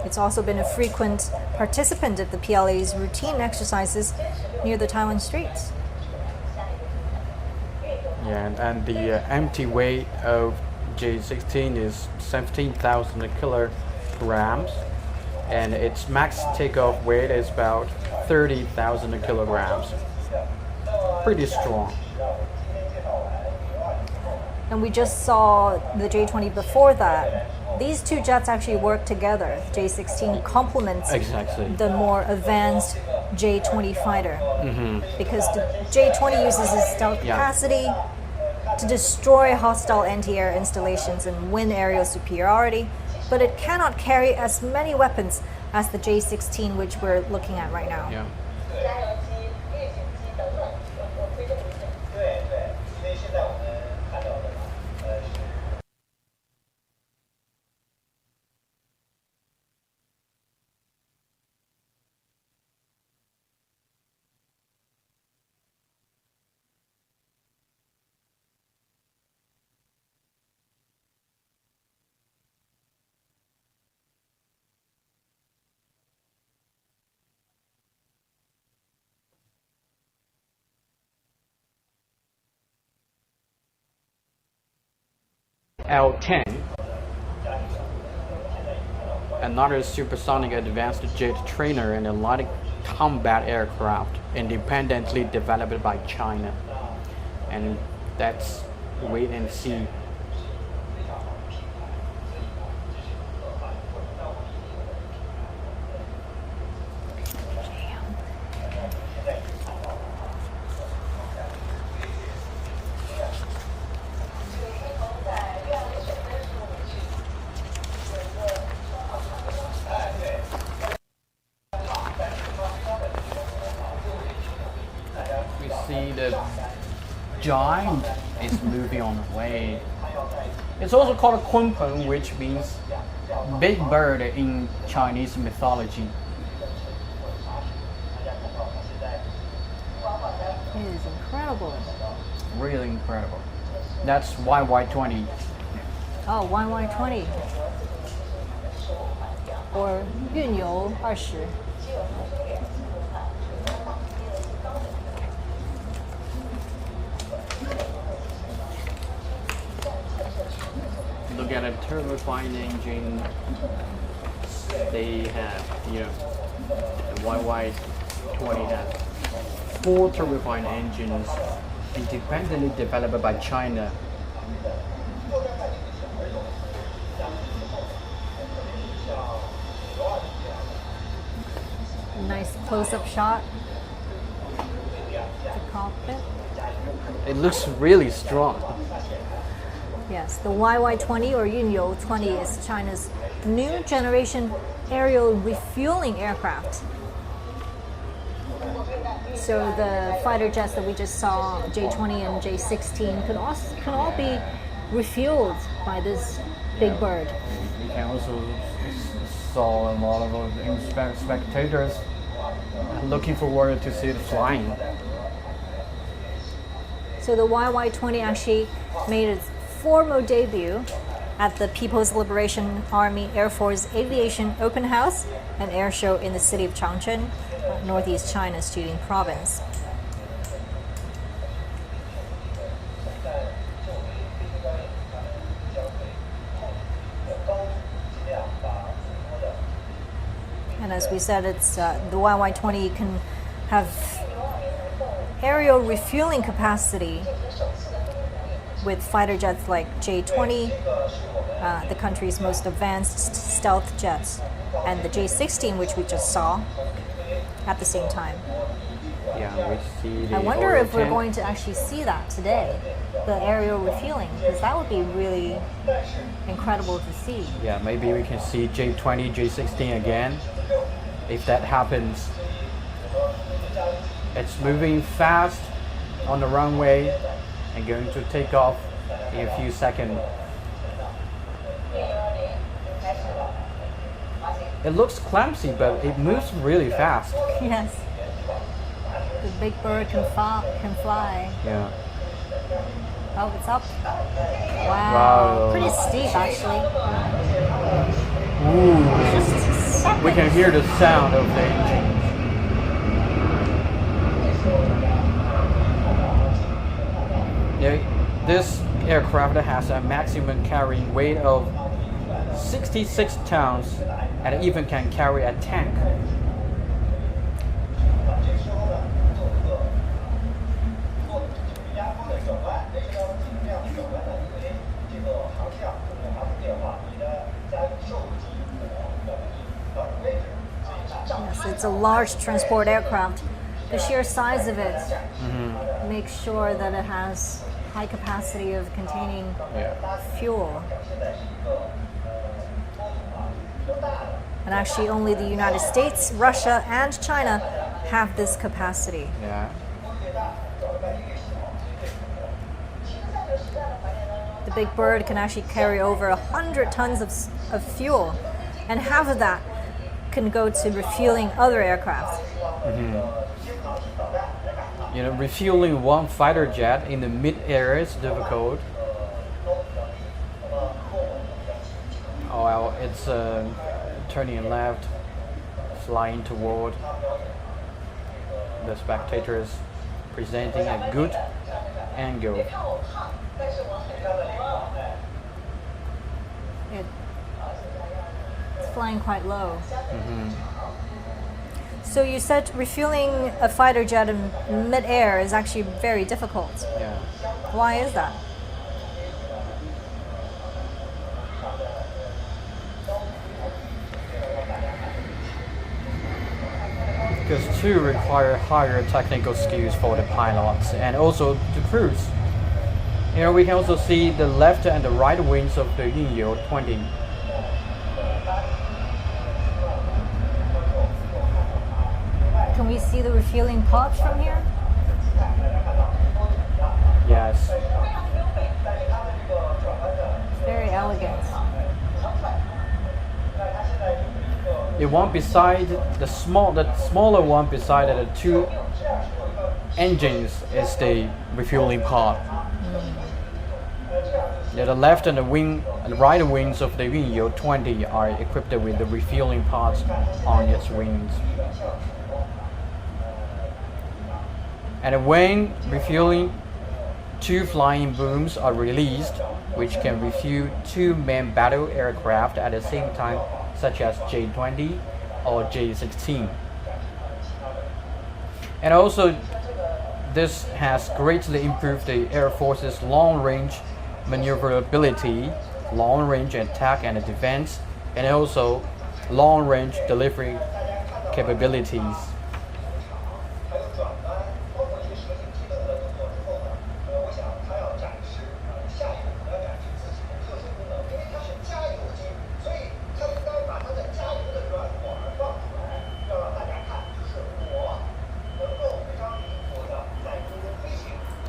It's also been a frequent participant at the PLA's routine exercises near the Taiwan Straits. Yeah, and the empty weight of J-16 is 17,000 kilograms, and its max takeoff weight is about 30,000 kilograms. Pretty strong. And we just saw the J-20 before that. These two jets actually work together. The J-16 complements the more advanced J-20 fighter. Because the J-20 uses its stealth capacity to destroy hostile anti-air installations and win aerial superiority, but it cannot carry as many weapons as the J-16, which we're looking at right now. Yeah. L-10, another supersonic advanced jet trainer and a light combat aircraft independently developed by China. And that's wait and see. We see the giant is moving on the way. It's also called a kunpeng, which means big bird in Chinese mythology. It is incredible. Really incredible. That's YY20. Oh, YY20. Or 运油20. Look at a turbofan engine they have here. The YY20 has 4 turbofan engines independently developed by China. Nice close-up shot. The cockpit. It looks really strong. Yes, the YY-20 or Yunyou 20 is China's new generation aerial refueling aircraft. So the fighter jets that we just saw, J-20 and J-16, can all be refueled by this big bird. We can also saw a lot of spectators looking forward to see it flying. So the YY-20 actually made its formal debut at the People's Liberation Army Air Force Aviation Open House and Air Show in the city of Changchun, northeast China's Jilin province. And as we said, it's the YY-20 can have aerial refueling capacity with fighter jets like J-20, the country's most advanced stealth jets, and the J-16, which we just saw at the same time. Yeah, we see the I wonder if we're Orion going to actually see that today, the aerial refueling, because that would be really incredible to see. Yeah, maybe we can see J-20, J-16 again. If that happens, it's moving fast on the runway and going to take off in a few seconds. It looks clumsy, but it moves really fast. Yes. The big bird can fly. Yeah. Oh, it's up. Wow. Wow. Pretty steep, actually. Ooh. Just seconds. We can hear the sound of the engine. Yeah, this aircraft has a maximum carrying weight of 66 tons and even can carry a tank. Yes, it's a large transport aircraft. The sheer size of it makes sure that it has high capacity of containing fuel. And actually only the United States, Russia, and China have this capacity. Yeah. The big bird can actually carry over 100 tons of fuel, and half of that can go to refueling other aircraft. You know, refueling one fighter jet in the mid-air is difficult. Oh well, it's turning left, flying toward the spectators, presenting a good angle. flying quite low. So you said refueling a fighter jet in mid-air is actually very difficult. Yeah. Why is that? Because two require higher technical skills for the pilots and also the crews. Here we can also see the left and the right wings of the Yunyu 20. Can we see the refueling pods from here? Yes. Very elegant. The one beside the smaller one beside the two engines is the refueling pod. Yeah, the left and the right wings of the Yunyu 20 are equipped with the refueling pods on its wings. And when refueling, two flying booms are released, which can refuel two main battle aircraft at the same time, such as J-20 or J-16. And also, this has greatly improved the Air Force's long-range maneuverability, long-range attack and defense, and also long-range delivery capabilities.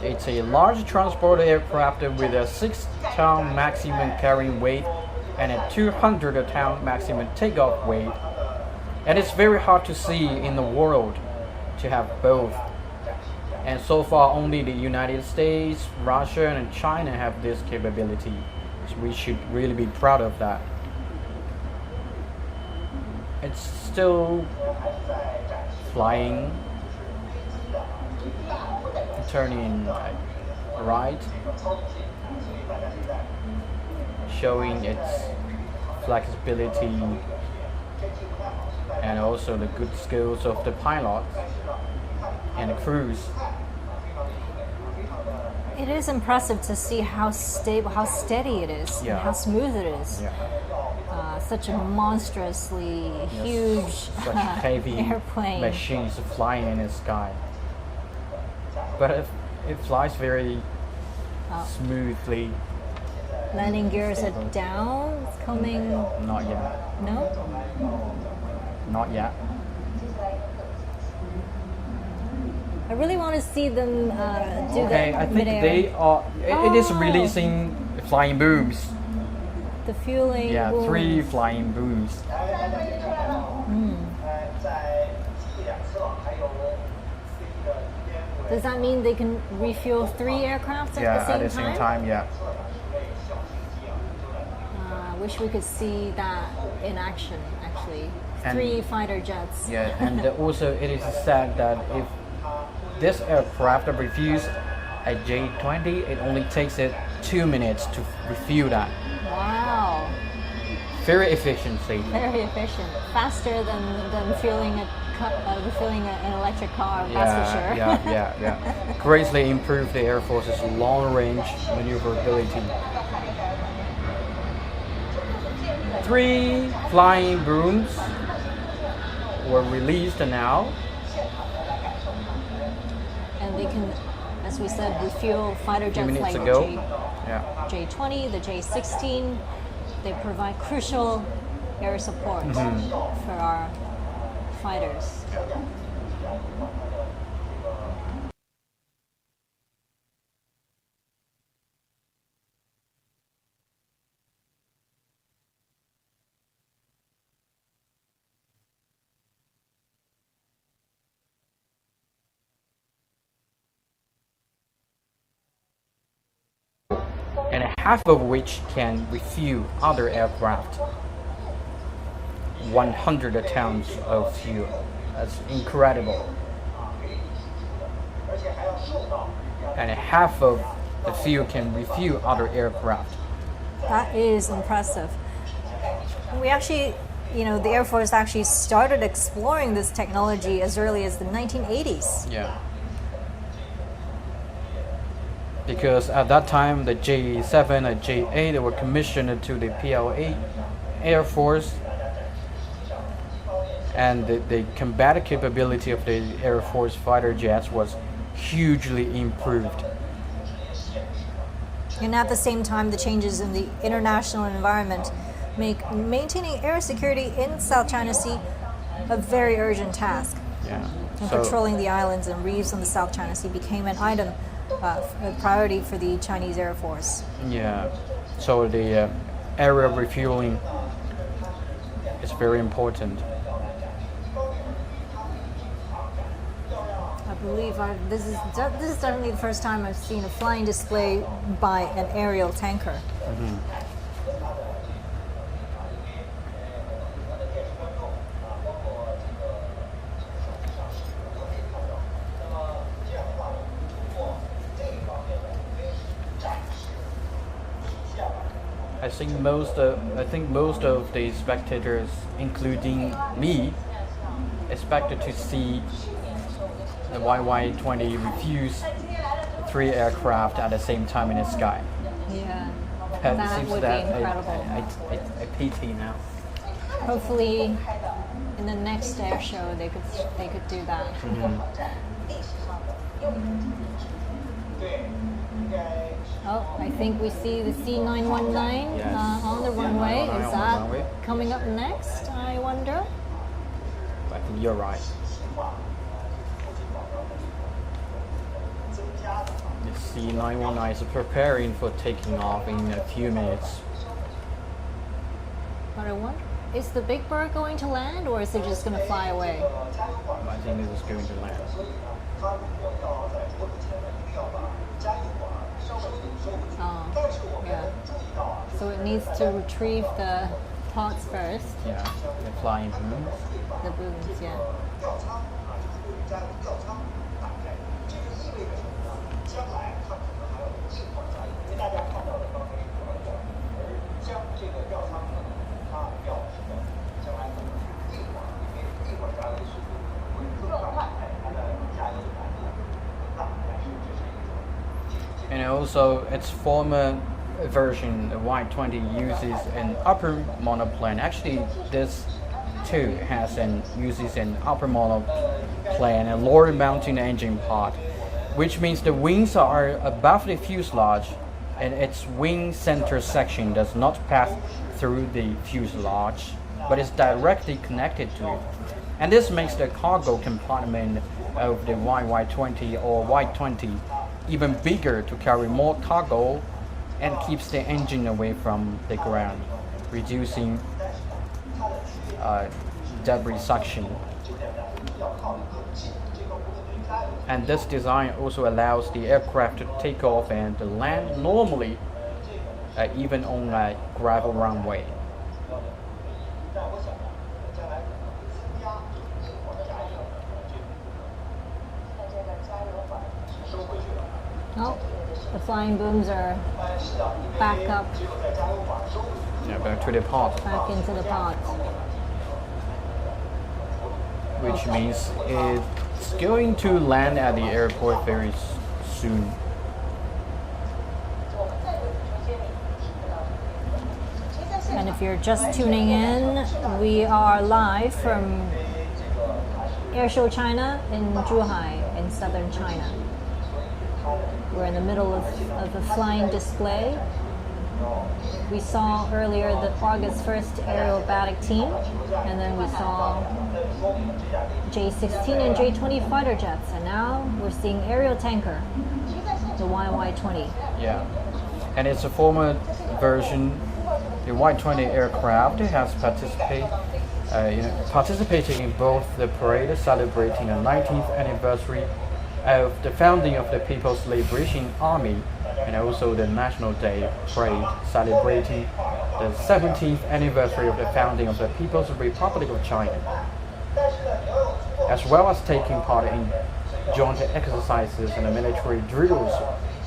It's a large transport aircraft with a 6-ton maximum carrying weight and a 200-ton maximum takeoff weight. And it's very hard to see in the world to have both. And so far only the United States, Russia and China have this capability. So we should really be proud of that. It's still flying, turning right, showing its flexibility and also the good skills of the pilot and the crews. It is impressive to see how stable, how steady it is, Yeah. and how smooth it is. Yeah. Such a monstrously huge Such heavy airplane. machines flying in the sky. But it flies very smoothly. Landing gears are down. It's coming. Not yet. No? Not yet. I really want to see them do Okay, that I think midair. they are. It is Oh. releasing flying booms. The fueling. Yeah, booms. 3 flying booms. Does that mean they can refuel 3 aircraft at Yeah, the same at the same time, yeah. Wish we could see that in action, actually. And- 3 fighter jets. Yeah, and also it is said that if this aircraft refuels a J-20, it only takes it 2 minutes to refuel that. Wow. Very efficiently. Very efficient. Faster than refueling an electric car, that's for sure. Yeah. Greatly improved the Air Force's long-range maneuverability. 3 flying booms were released now. And they can, as we said, refuel fighter A few jets minutes like ago. the Yeah. J-20, the J-16. They provide crucial air support for our fighters. And half of which can refuel other aircraft. 100 tons of fuel. That's incredible. And half of the fuel can refuel other aircraft. That is impressive. We actually the Air Force actually started exploring this technology as early as the 1980s. Yeah. Because at that time, the J7 and J8 were commissioned to the PLA Air Force, and the combat capability of the Air Force fighter jets was hugely improved. And at the same time, the changes in the international environment make maintaining air security in South China Sea a very urgent task. Yeah. And So, patrolling the islands and reefs on the South China Sea became an item, a priority for the Chinese Air Force. yeah. So the area refueling is very important. I believe this is definitely the first time I've seen a flying display by an aerial tanker. I think most of the spectators, including me, expected to see the YY-20 refuse 3 aircraft at the same time in the sky. Yeah, It that seems would that be incredible. I pity now. Hopefully, in the next air show, they could do that. Oh, I think we see the C919 Yes. on the runway. C919 Is on the that runway. coming up next? I wonder. I think you're right. The C919 is preparing for taking off in a few minutes. But I wonder, is the big bird going to land, or is it just going to fly away? I think it is going to land. Oh, yeah. So it needs to retrieve the pods first, Yeah, the flying booms. the booms, yeah. And also, its former version, the Y-20, uses an upper monoplane. Actually, this too uses an upper monoplane and lower mounting engine pod, which means the wings are above the fuselage, and its wing center section does not pass through the fuselage, but is directly connected to it. And this makes the cargo compartment of the YY-20 or Y-20 even bigger to carry more cargo, and keeps the engine away from the ground, reducing debris suction. And this design also allows the aircraft to take off and to land normally, even on a gravel runway. Oh, the flying booms are back up, Yeah, back to the pod, back into the pods. which means it's going to land at the airport very soon. And if you're just tuning in, we are live from Airshow China in Zhuhai in southern China. We're in the middle of a flying display. We saw earlier the August 1st aerobatic team, and then we saw J-16 and J-20 fighter jets, and now we're seeing aerial tanker, the YY-20. Yeah, and it's a former version. The Y-20 aircraft has participated in both the parade celebrating the 19th anniversary of the founding of the People's Liberation Army, and also the National Day parade celebrating the 17th anniversary of the founding of the People's Republic of China, as well as taking part in joint exercises and military drills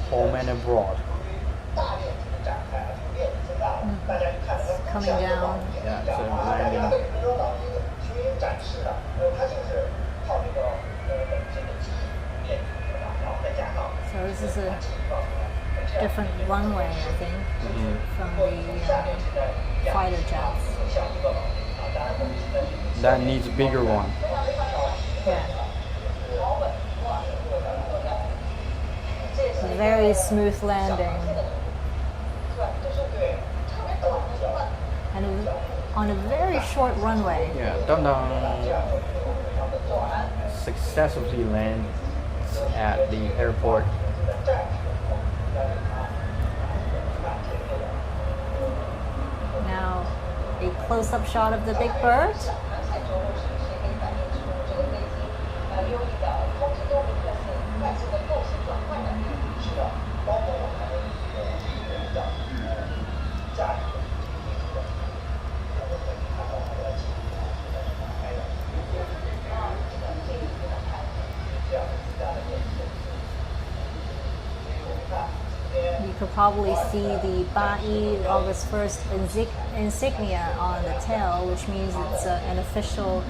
home and abroad. Coming down. Yeah, so landing So this is a different runway, I think, from the fighter jets. That needs a bigger one. Yeah. Very smooth landing. And on a very short runway. Yeah, Dundong successfully lands at the airport. Now, a close-up shot of the big bird. You could probably see the Ba-yi August 1st insignia on the tail, which means it's an official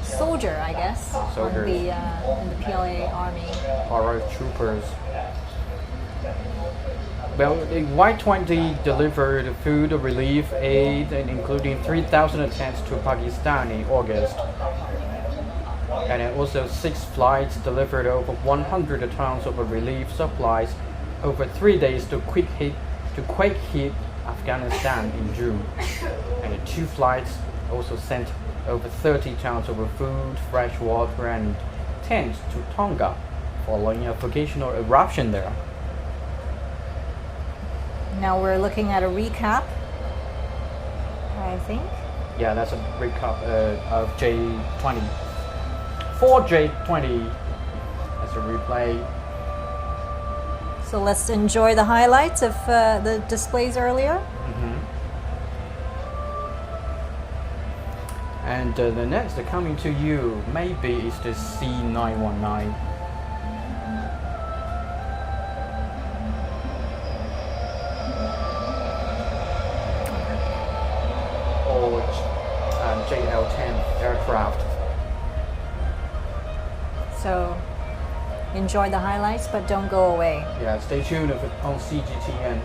soldier, I guess, Soldiers. in the PLA Army. Paratroopers. Well, the Y-20 delivered food relief aid, including 3,000 tents to Pakistan in August. And then also 6 flights delivered over 100 tons of relief supplies over 3 days to quake-hit Afghanistan in June. And 2 flights also sent over 30 tons of food, fresh water, and tents to Tonga following a volcano eruption there. Now we're looking at a recap, I think. Yeah, that's a recap of J20. For J20 as a replay. So let's enjoy the highlights of the displays earlier. And the next coming to you maybe is the C919. Or JL10 aircraft. So enjoy the highlights, but don't go away. Yeah, stay tuned on CGTN.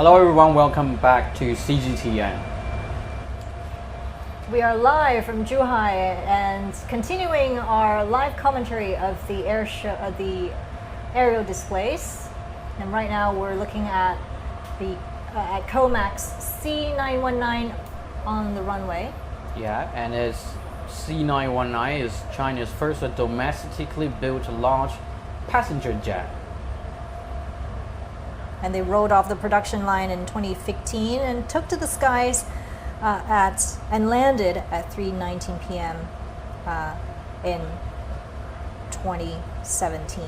Hello everyone, welcome back to CGTN. We are live from Zhuhai and continuing our live commentary of the air show, the aerial displays. And right now we're looking at the at Comax C919 on the runway. Yeah, and it's C919 is China's first domestically built large passenger jet. And they rolled off the production line in 2015 and took to the skies and landed at 3:19 p.m. In 2017.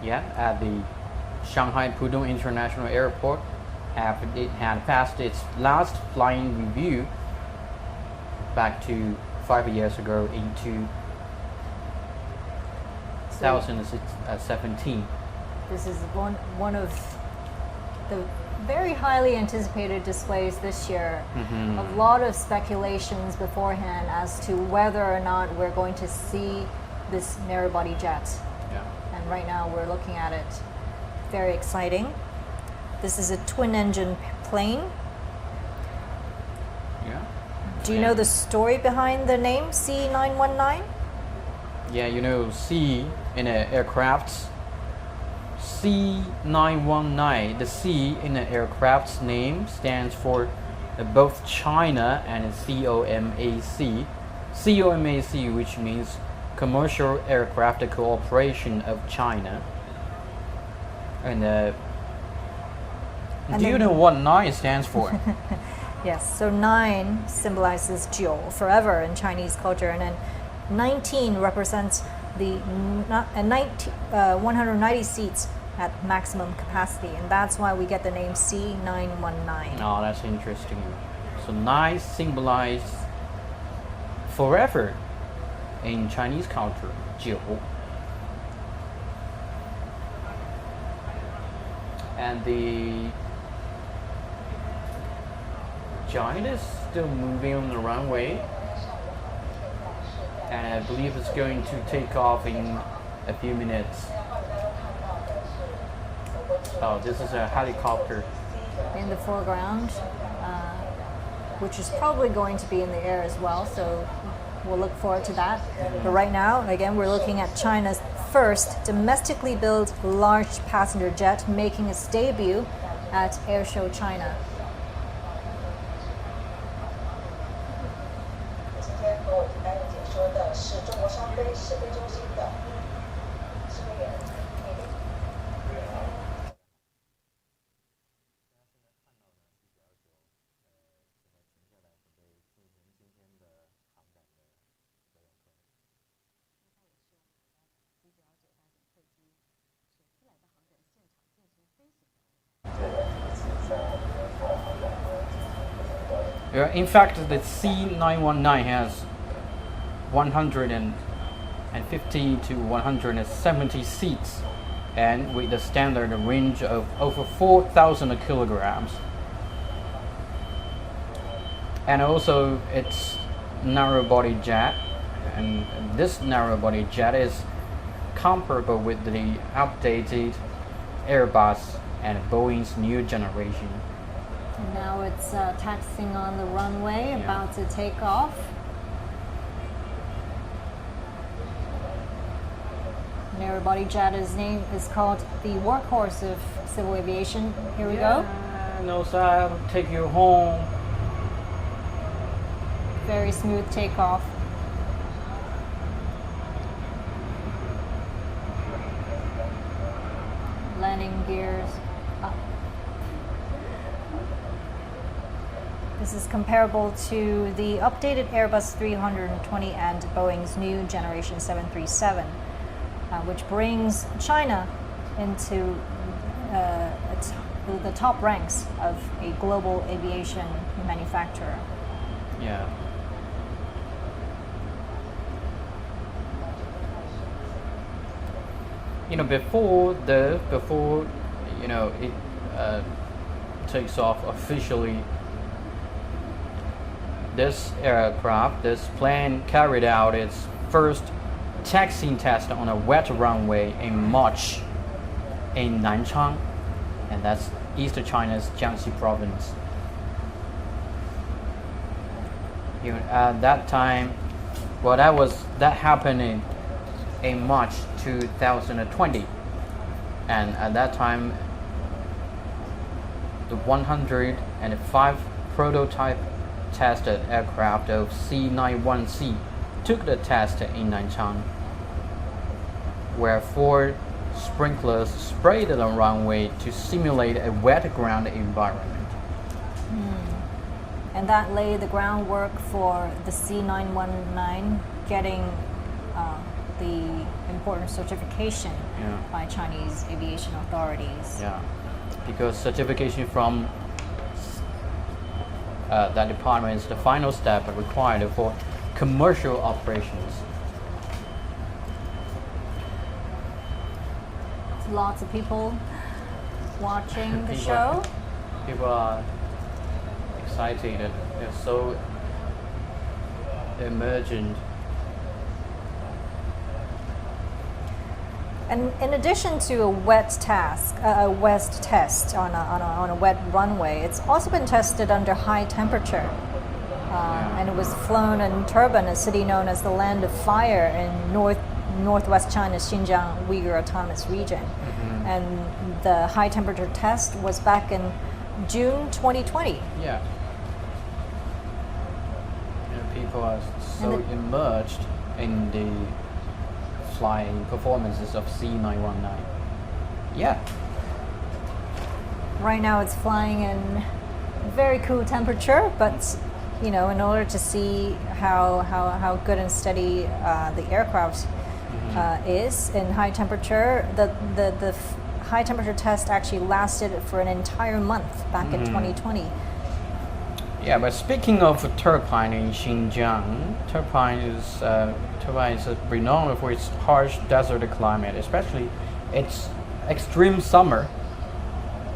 Yeah, at the Shanghai Pudong International Airport, after it had passed its last flying review back to 5 years ago into 2017. This is one of the very highly anticipated displays this year. Mm-hmm. A lot of speculations beforehand as to whether or not we're going to see this narrow body jet. Yeah. And right now we're looking at it. Very exciting. This is a twin engine plane. Yeah. Do you know the story behind the name C919? Yeah, you know, C in an aircraft, C919, the C in an aircraft's name stands for both China and COMAC. COMAC, which means Commercial Aircraft Corporation of China. And do you know what 9 stands for? Yes, so 9 symbolizes 9, forever in Chinese culture, and then 19 represents the 190 seats at maximum capacity, and that's why we get the name C919. Oh, that's interesting. So 9 symbolizes forever in Chinese culture, 9. And the giant is still moving on the runway, and I believe it's going to take off in a few minutes. Oh, this is a helicopter. In the foreground, which is probably going to be in the air as well, so we'll look forward to that. But right now, again, we're looking at China's first domestically built large passenger jet making its debut at Airshow China. 今天和我一起担任解说的是中国商飞试飞中心的试飞员丽丽。In fact, the C919 has 150 to 170 seats, and with a standard range of over 4,000 kilograms. And also, it's narrow-body jet, and this narrow-body jet is comparable with the updated Airbus and Boeing's new generation. And now it's taxiing on the runway, Yeah. about to take off. Narrow body jet is called the workhorse of civil aviation. Here we go. No, sir, I'll take you home. Very smooth takeoff. Landing gears up. This is comparable to the updated Airbus 320 and Boeing's new generation 737, which brings China into the top ranks of a global aviation manufacturer. Yeah. You know, before it takes off officially, this plane carried out its first taxiing test on a wet runway in March in Nanchang, and that's Eastern China's Jiangxi province. At that time, well, that happened in March 2020, and at that time, the 105 prototype tested aircraft of C91C took the test in Nanchang, where 4 sprinklers sprayed the runway to simulate a wet ground environment. And that laid the groundwork for the C919 getting the important certification by Chinese aviation authorities. Yeah, because certification from that department is the final step required for commercial operations. Lots of people watching the show. People are excited. They're so emergent. And in addition to a wet test on a wet runway, it's also been tested under high temperature. And it was flown in Turban, a city known as the Land of Fire in northwest China's Xinjiang Uyghur Autonomous Region. And the high temperature test was back in June 2020. Yeah. People are so immersed in the flying performances of C919. Yeah. Right now it's flying in very cool temperature, but in order to see how good and steady the aircraft is in high temperature, the high temperature test actually lasted for an entire month back in 2020. Yeah, but speaking of Turpan in Xinjiang, Turpan is renowned for its harsh desert climate, especially its extreme summer.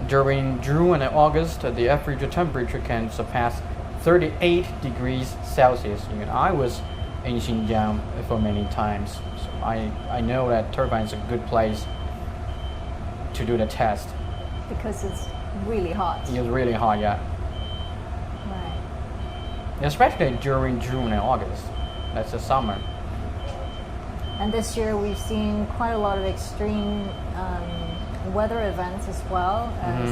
During June and August, the average temperature can surpass 38 degrees Celsius. I was in Xinjiang for many times, so I know that Turpan is a good place to do the test. Because it's really hot. It's really hot, yeah. Right. Especially during June and August. That's the summer. And this year we've seen quite a lot of extreme weather events as well as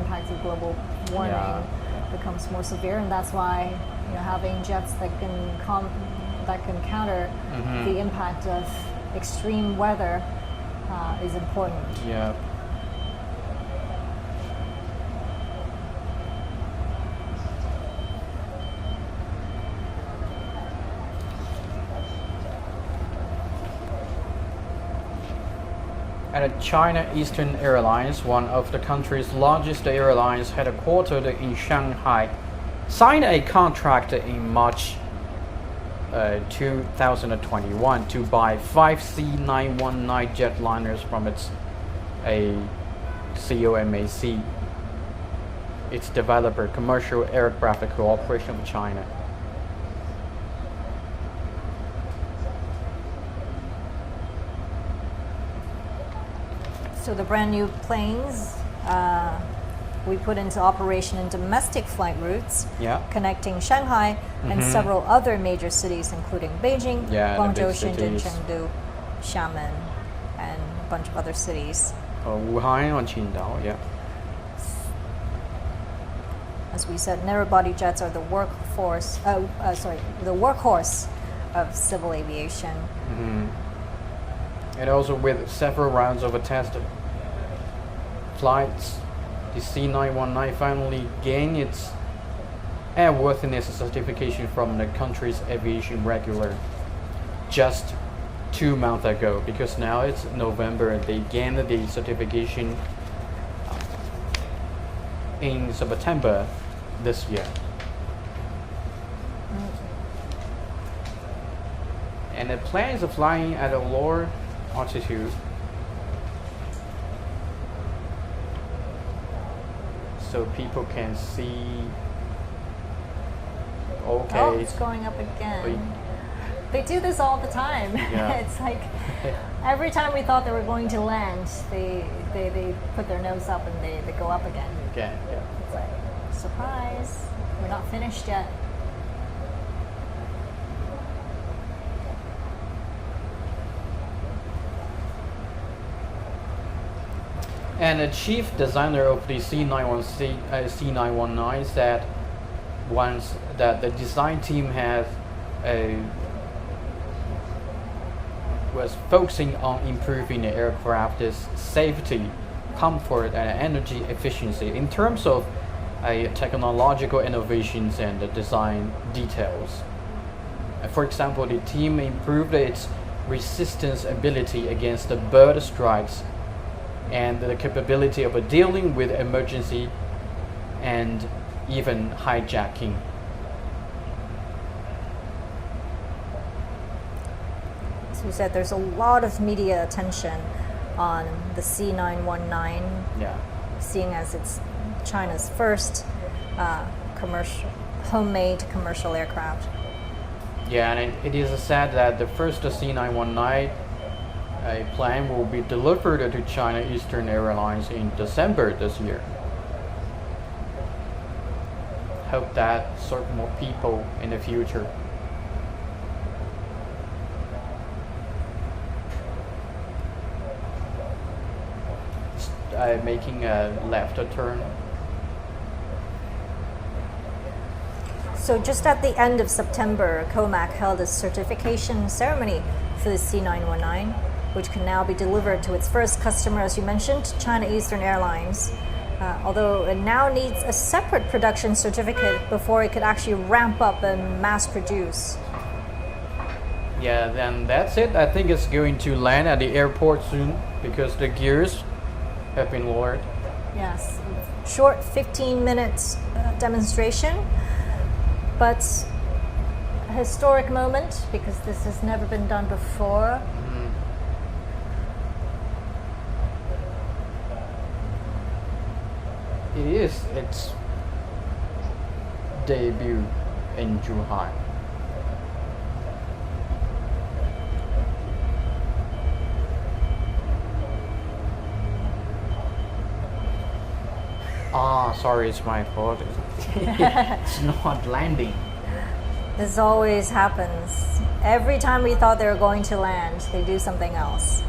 impacts of global warming becomes more severe, and that's why having jets that can counter the impact of extreme weather is important. Yeah. At China Eastern Airlines, one of the country's largest airlines headquartered in Shanghai, signed a contract in March 2021 to buy 5 C919 jetliners from its COMAC, its developer, Commercial Aircraft Corporation of China. So the brand new planes we put into operation in domestic flight routes, connecting Shanghai and several other major cities, including Beijing, Guangzhou, Shenzhen, Chengdu, Xiamen, and a bunch of other cities. Zhuhai on Qingdao, yeah. As we said, narrow-body jets are the workhorse of civil aviation. And also with several rounds of tested flights, the C919 finally gained its airworthiness certification from the country's aviation regulator just 2 months ago, because now it's November and they gained the certification in September this year. And the planes are flying at a lower altitude, so people can see. Okay. Oh, it's going up again. They do this all the time. Yeah. It's like every time we thought they were going to land, they put their nose up and they go up again. Okay, yeah. It's like, surprise, we're not finished yet. And the chief designer of the C919 said once that the design team was focusing on improving the aircraft's safety, comfort, and energy efficiency in terms of technological innovations and the design details. For example, the team improved its resistance ability against the bird strikes and the capability of dealing with emergency and even hijacking. As we said, there's a lot of media attention on the C919, Yeah. seeing as it's China's first homemade commercial aircraft. Yeah, and it is said that the first C919 plane will be delivered to China Eastern Airlines in December this year. Hope that serves more people in the future. Making a left turn. So just at the end of September, COMAC held a certification ceremony for the C919, which can now be delivered to its first customer, as you mentioned, China Eastern Airlines. Although it now needs a separate production certificate before it could actually ramp up and mass produce. Yeah, then that's it. I think it's going to land at the airport soon because the gears have been lowered. Yes, short 15 minutes demonstration, but a historic moment because this has never been done before. It is its debut in Zhuhai. Sorry, it's my fault. It's not landing. This always happens. Every time we thought they were going to land, they do something else.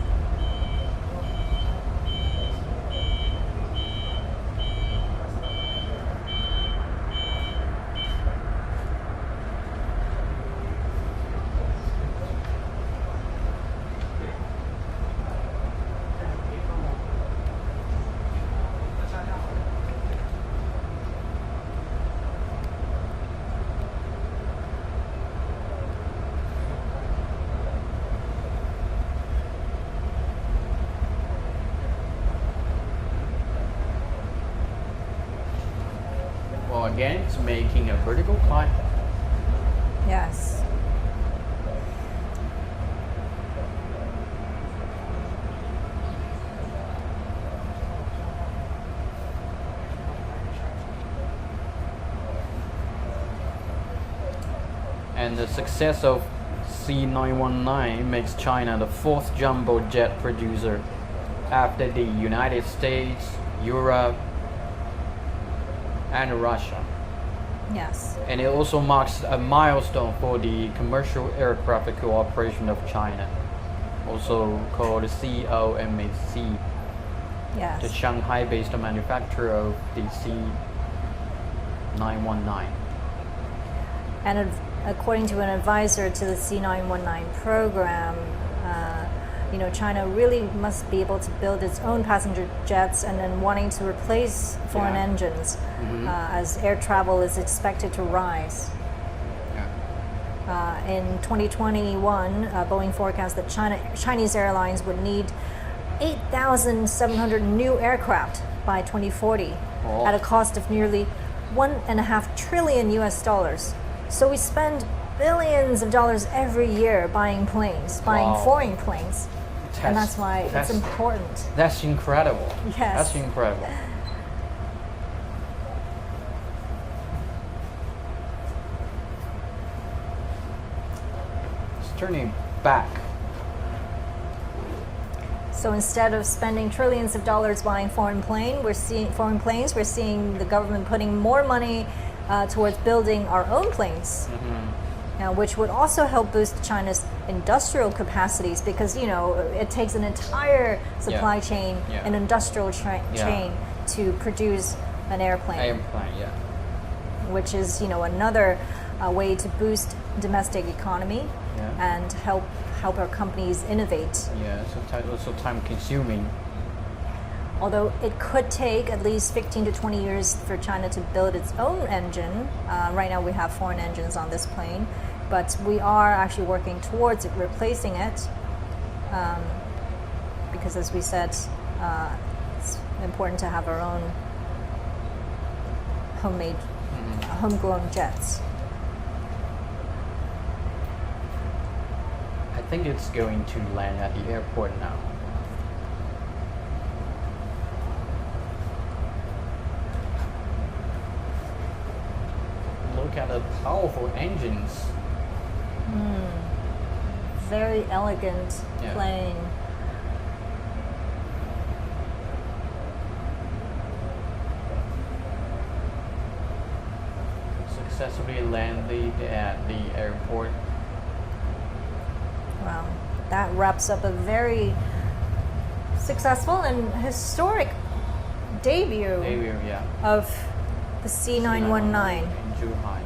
Well, again, it's making a vertical climb. Yes. And the success of C919 makes China the fourth jumbo jet producer after the United States, Europe, and Russia. Yes. And it also marks a milestone for the commercial aircraft cooperation of China, also called COMAC, Yes. the Shanghai-based manufacturer of the C919. And according to an advisor to the C919 program, China really must be able to build its own passenger jets and then wanting to replace foreign engines as air travel is expected to rise. Yeah. In 2021, Boeing forecast that Chinese airlines would need 8,700 new aircraft by 2040 at a cost of nearly $1.5 trillion US. So we spend billions of dollars every year buying planes, buying foreign planes. And that's why it's important. That's incredible. Yes. That's incredible. turning back. So instead of spending trillions of dollars buying foreign planes, we're seeing the government putting more money towards building our own planes. Now, which would also help boost China's industrial capacities because it takes an entire supply chain, an industrial chain to produce an airplane. Which is another way to boost domestic economy and help our companies innovate. Yeah, so also time consuming. Although it could take at least 15 to 20 years for China to build its own engine. Right now we have foreign engines on this plane, but we are actually working towards replacing it because, as we said, it's important to have our own homemade, homegrown jets. I think it's going to land at the airport now. Look at the powerful engines. Very elegant plane. Successfully landed at the airport. Wow, that wraps up a very successful and historic debut of the C919 in Zhuhai.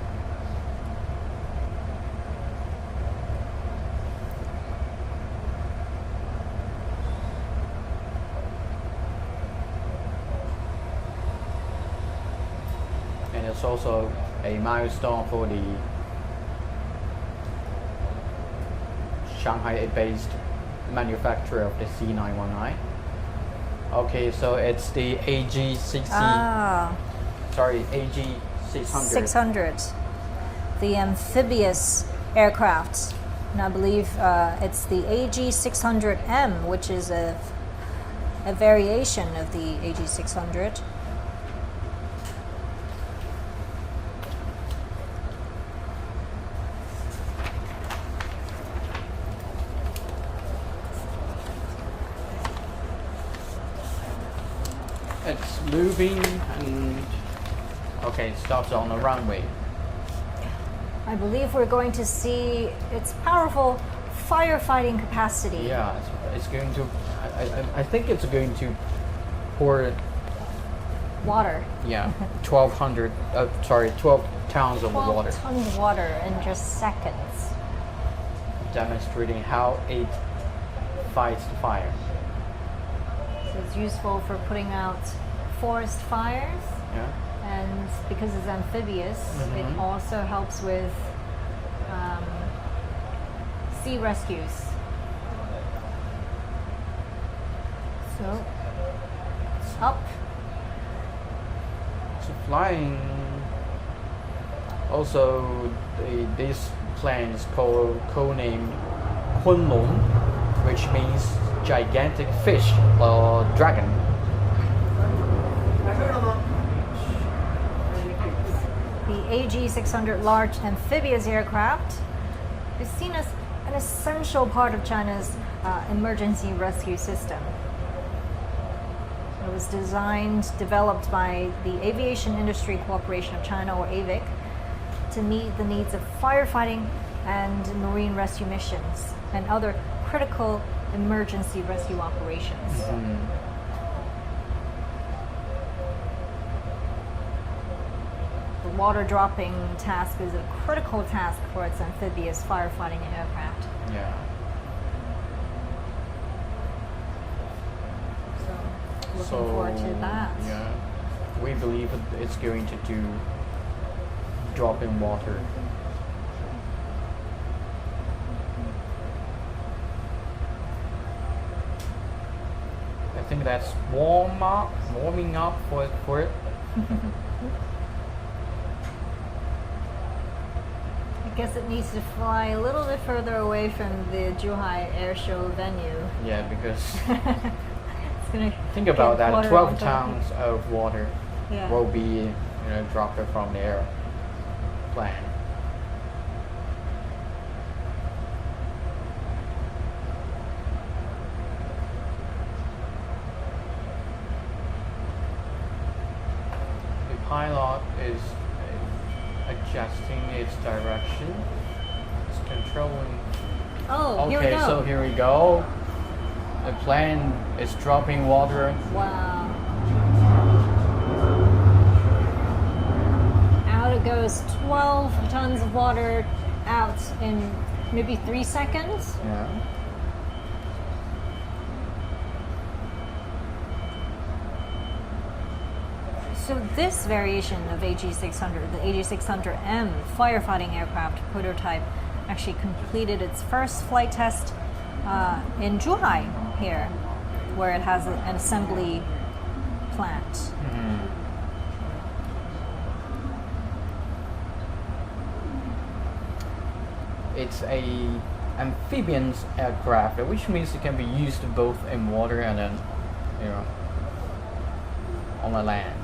And it's also a milestone for the Shanghai-based manufacturer of the C919. Okay, so it's the AG600. 600, the amphibious aircraft. And I believe it's the AG600M, which is a variation of the AG600. It's moving and stops on the runway. I believe we're going to see its powerful firefighting capacity. Yeah, it's going to. I think it's going to pour water. Yeah, 12 tons of water. 12 tons of water in just seconds. Demonstrating how it fights the fire. So it's useful for putting out forest fires. Yeah. And because it's amphibious, it also helps with sea rescues. So it's up. So flying. Also, this plane is codenamed Homegrown, which means gigantic fish or dragon. The AG600 large amphibious aircraft is seen as an essential part of China's emergency rescue system. It was developed by the Aviation Industry Corporation of China, or AVIC, to meet the needs of firefighting and marine rescue missions and other critical emergency rescue operations. The water dropping task is a critical task for its amphibious firefighting aircraft. Yeah. So looking forward to that. Yeah. We believe it's going to do drop in water. I think that's warming up for it. I guess it needs to fly a little bit further away from the Zhuhai Airshow venue. Yeah, because it's gonna think about get that. water 12 onto it. tons of water will be dropped from the airplane. pilot is adjusting its direction. It's controlling. Oh, here we Okay, go. so here we go. The plane is dropping water. Wow. Out it goes. 12 tons of water out in maybe 3 seconds. Yeah. So this variation of AG600, the AG600M firefighting aircraft prototype, actually completed its first flight test in Zhuhai here, where it has an assembly plant. It's a amphibious aircraft, which means it can be used both in water and then, on the land.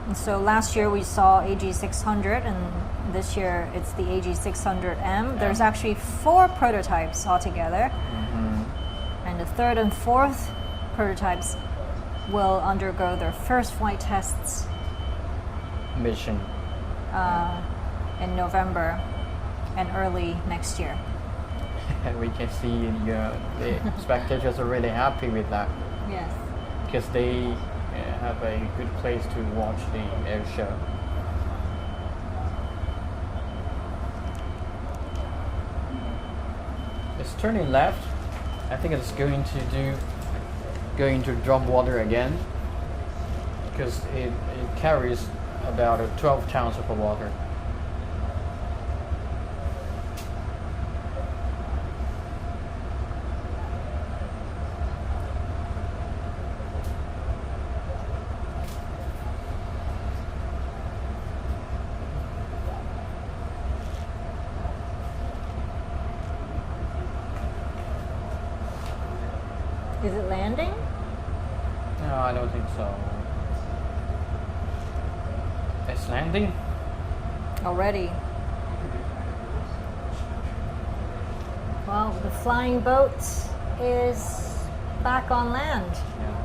And so last year we saw AG600, and this year it's the AG600M. There's actually 4 prototypes altogether, and the 3rd and 4th prototypes will undergo their first flight tests Mission. in November and early next year. We can see the spectators are really happy with that Yes. because they have a good place to watch the air show. It's turning left. I think it's going to drop water again because it carries about 12 tons of water. Is it landing? No, I don't think so. It's landing. Already. Well, the flying boat is back on land. Yeah.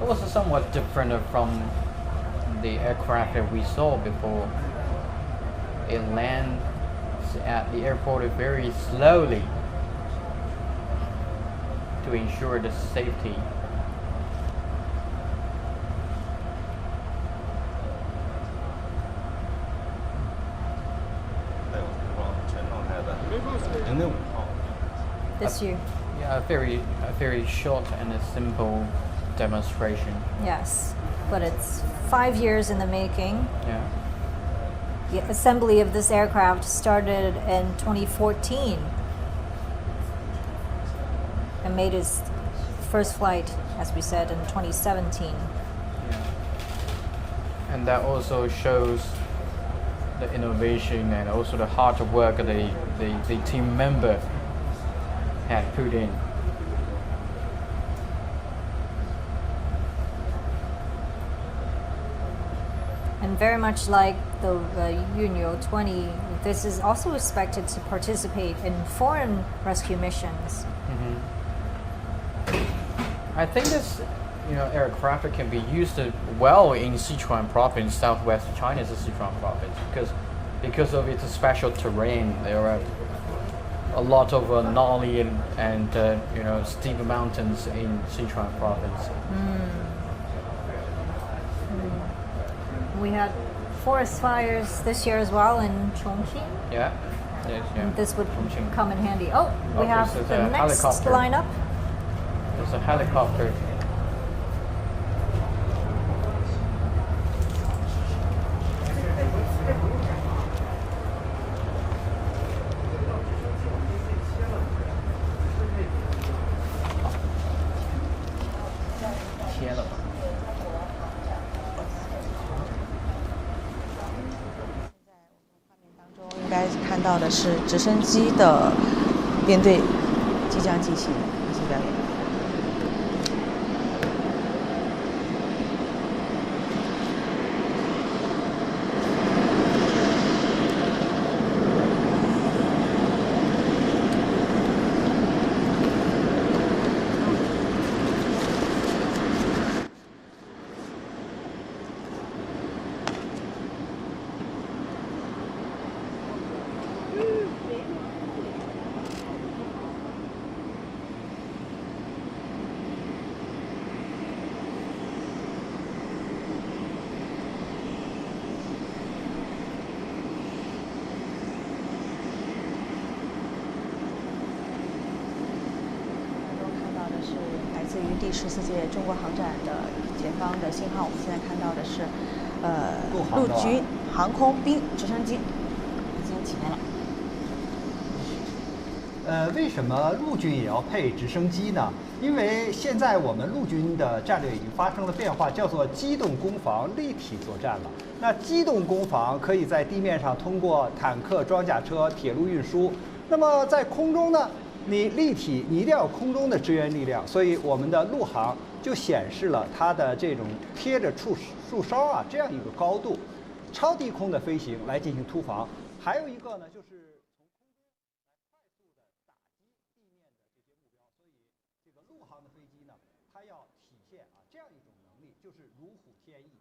It was somewhat different from the aircraft that we saw before. It lands at the airport very slowly to ensure the safety. This year. Yeah, a very short and a simple demonstration. Yes. But it's 5 years in the making. Yeah. The assembly of this aircraft started in 2014 and made its first flight, as we said, in 2017. Yeah. And that also shows the innovation and also the hard work the team member had put in. And very much like the Yunyo 20, this is also expected to participate in foreign rescue missions. I think this aircraft can be used well in Sichuan province, southwest China's Sichuan province, because of its special terrain. There are a lot of gnarly and steep mountains in Sichuan province. We had forest fires this year as well in Chongqing. Yeah. Yes, yeah. And this would Chongqing. come in handy. Oh, we Okay, have so it's the a next helicopter. lineup. There's a helicopter. Tianle. 应该看到的是直升机的编队即将进行表演。自于第14届中国航展的前方的信号。我们现在看到的是，陆军航空兵直升机已经起来了。为什么陆军也要配直升机呢？因为现在我们陆军的战略已经发生了变化，叫做机动攻防立体作战了。那机动攻防可以在地面上通过坦克、装甲车、铁路运输，那么在空中呢，你立体你一定要有空中的支援力量，所以我们的陆航就显示了它的这种贴着树梢啊这样一个高度，超低空的飞行来进行突防。还有一个呢，就是陆航的飞机呢，它要体现这样一种能力，就是如虎添翼。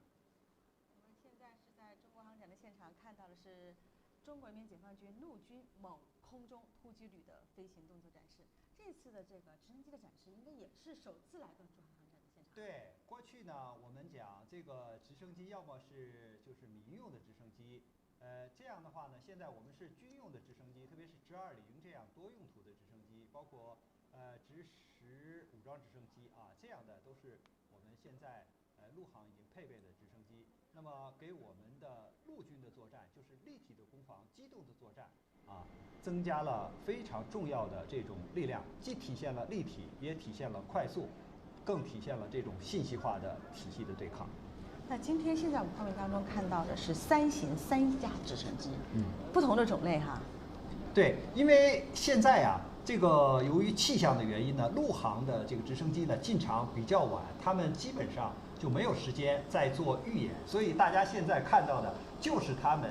我们现在是在中国航展的现场看到的是中国人民解放军陆军某空中突击旅的飞行动作展示。这次的这个直升机的展示，应该也是首次来到中国航展的现场。对，过去呢，我们讲这个直升机要么是就是民用的直升机，这样的话呢，现在我们是军用的直升机，特别是直20这样多用途的直升机，包括直10武装直升机这样的都是我们现在陆航已经配备的直升机。那么给我们的陆军的作战，就是立体的攻防、机动的作战增加了非常重要的这种力量，既体现了立体，也体现了快速，更体现了这种信息化的体系的对抗。那今天现在我们画面当中看到的是3型3架直升机，不同的种类哈。对，因为现在这个由于气象的原因呢，陆航的这个直升机呢进场比较晚，他们基本上就没有时间再做预演，所以大家现在看到的就是他们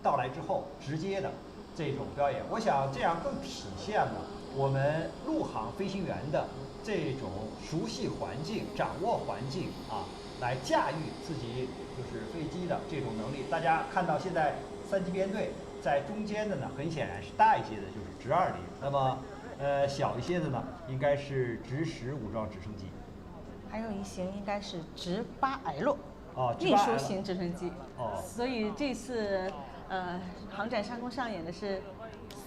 到来之后直接的这种表演。我想这样更体现了我们陆航飞行员的这种熟悉环境、掌握环境来驾驭自己就是飞机的这种能力。大家看到现在3级编队在中间的呢，很显然是大一些的，就是直20，那么小一些的呢，应该是直10武装直升机。还有一型应该是直8L 运输型直升机。所以这次航展上空上演的是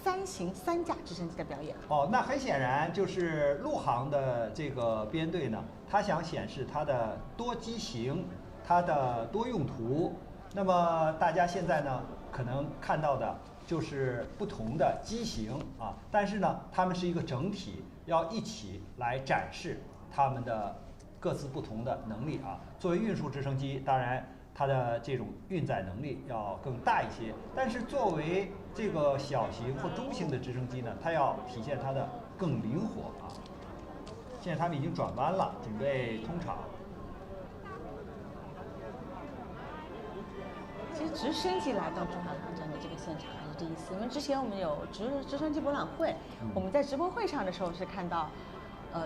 3型3架直升机的表演。那很显然就是陆航的这个编队呢，它想显示它的多机型，它的多用途。那么大家现在呢，可能看到的就是不同的机型但是呢，它们是一个整体，要一起来展示它们的各自不同的能力作为运输直升机，当然它的这种运载能力要更大一些，但是作为这个小型或中型的直升机呢，它要体现它的更灵活现在它们已经转弯了，准备通场。其实直升机来到中航航展的这个现场还是第一次，因为之前我们有直升机博览会，我们在直播会上的时候是看到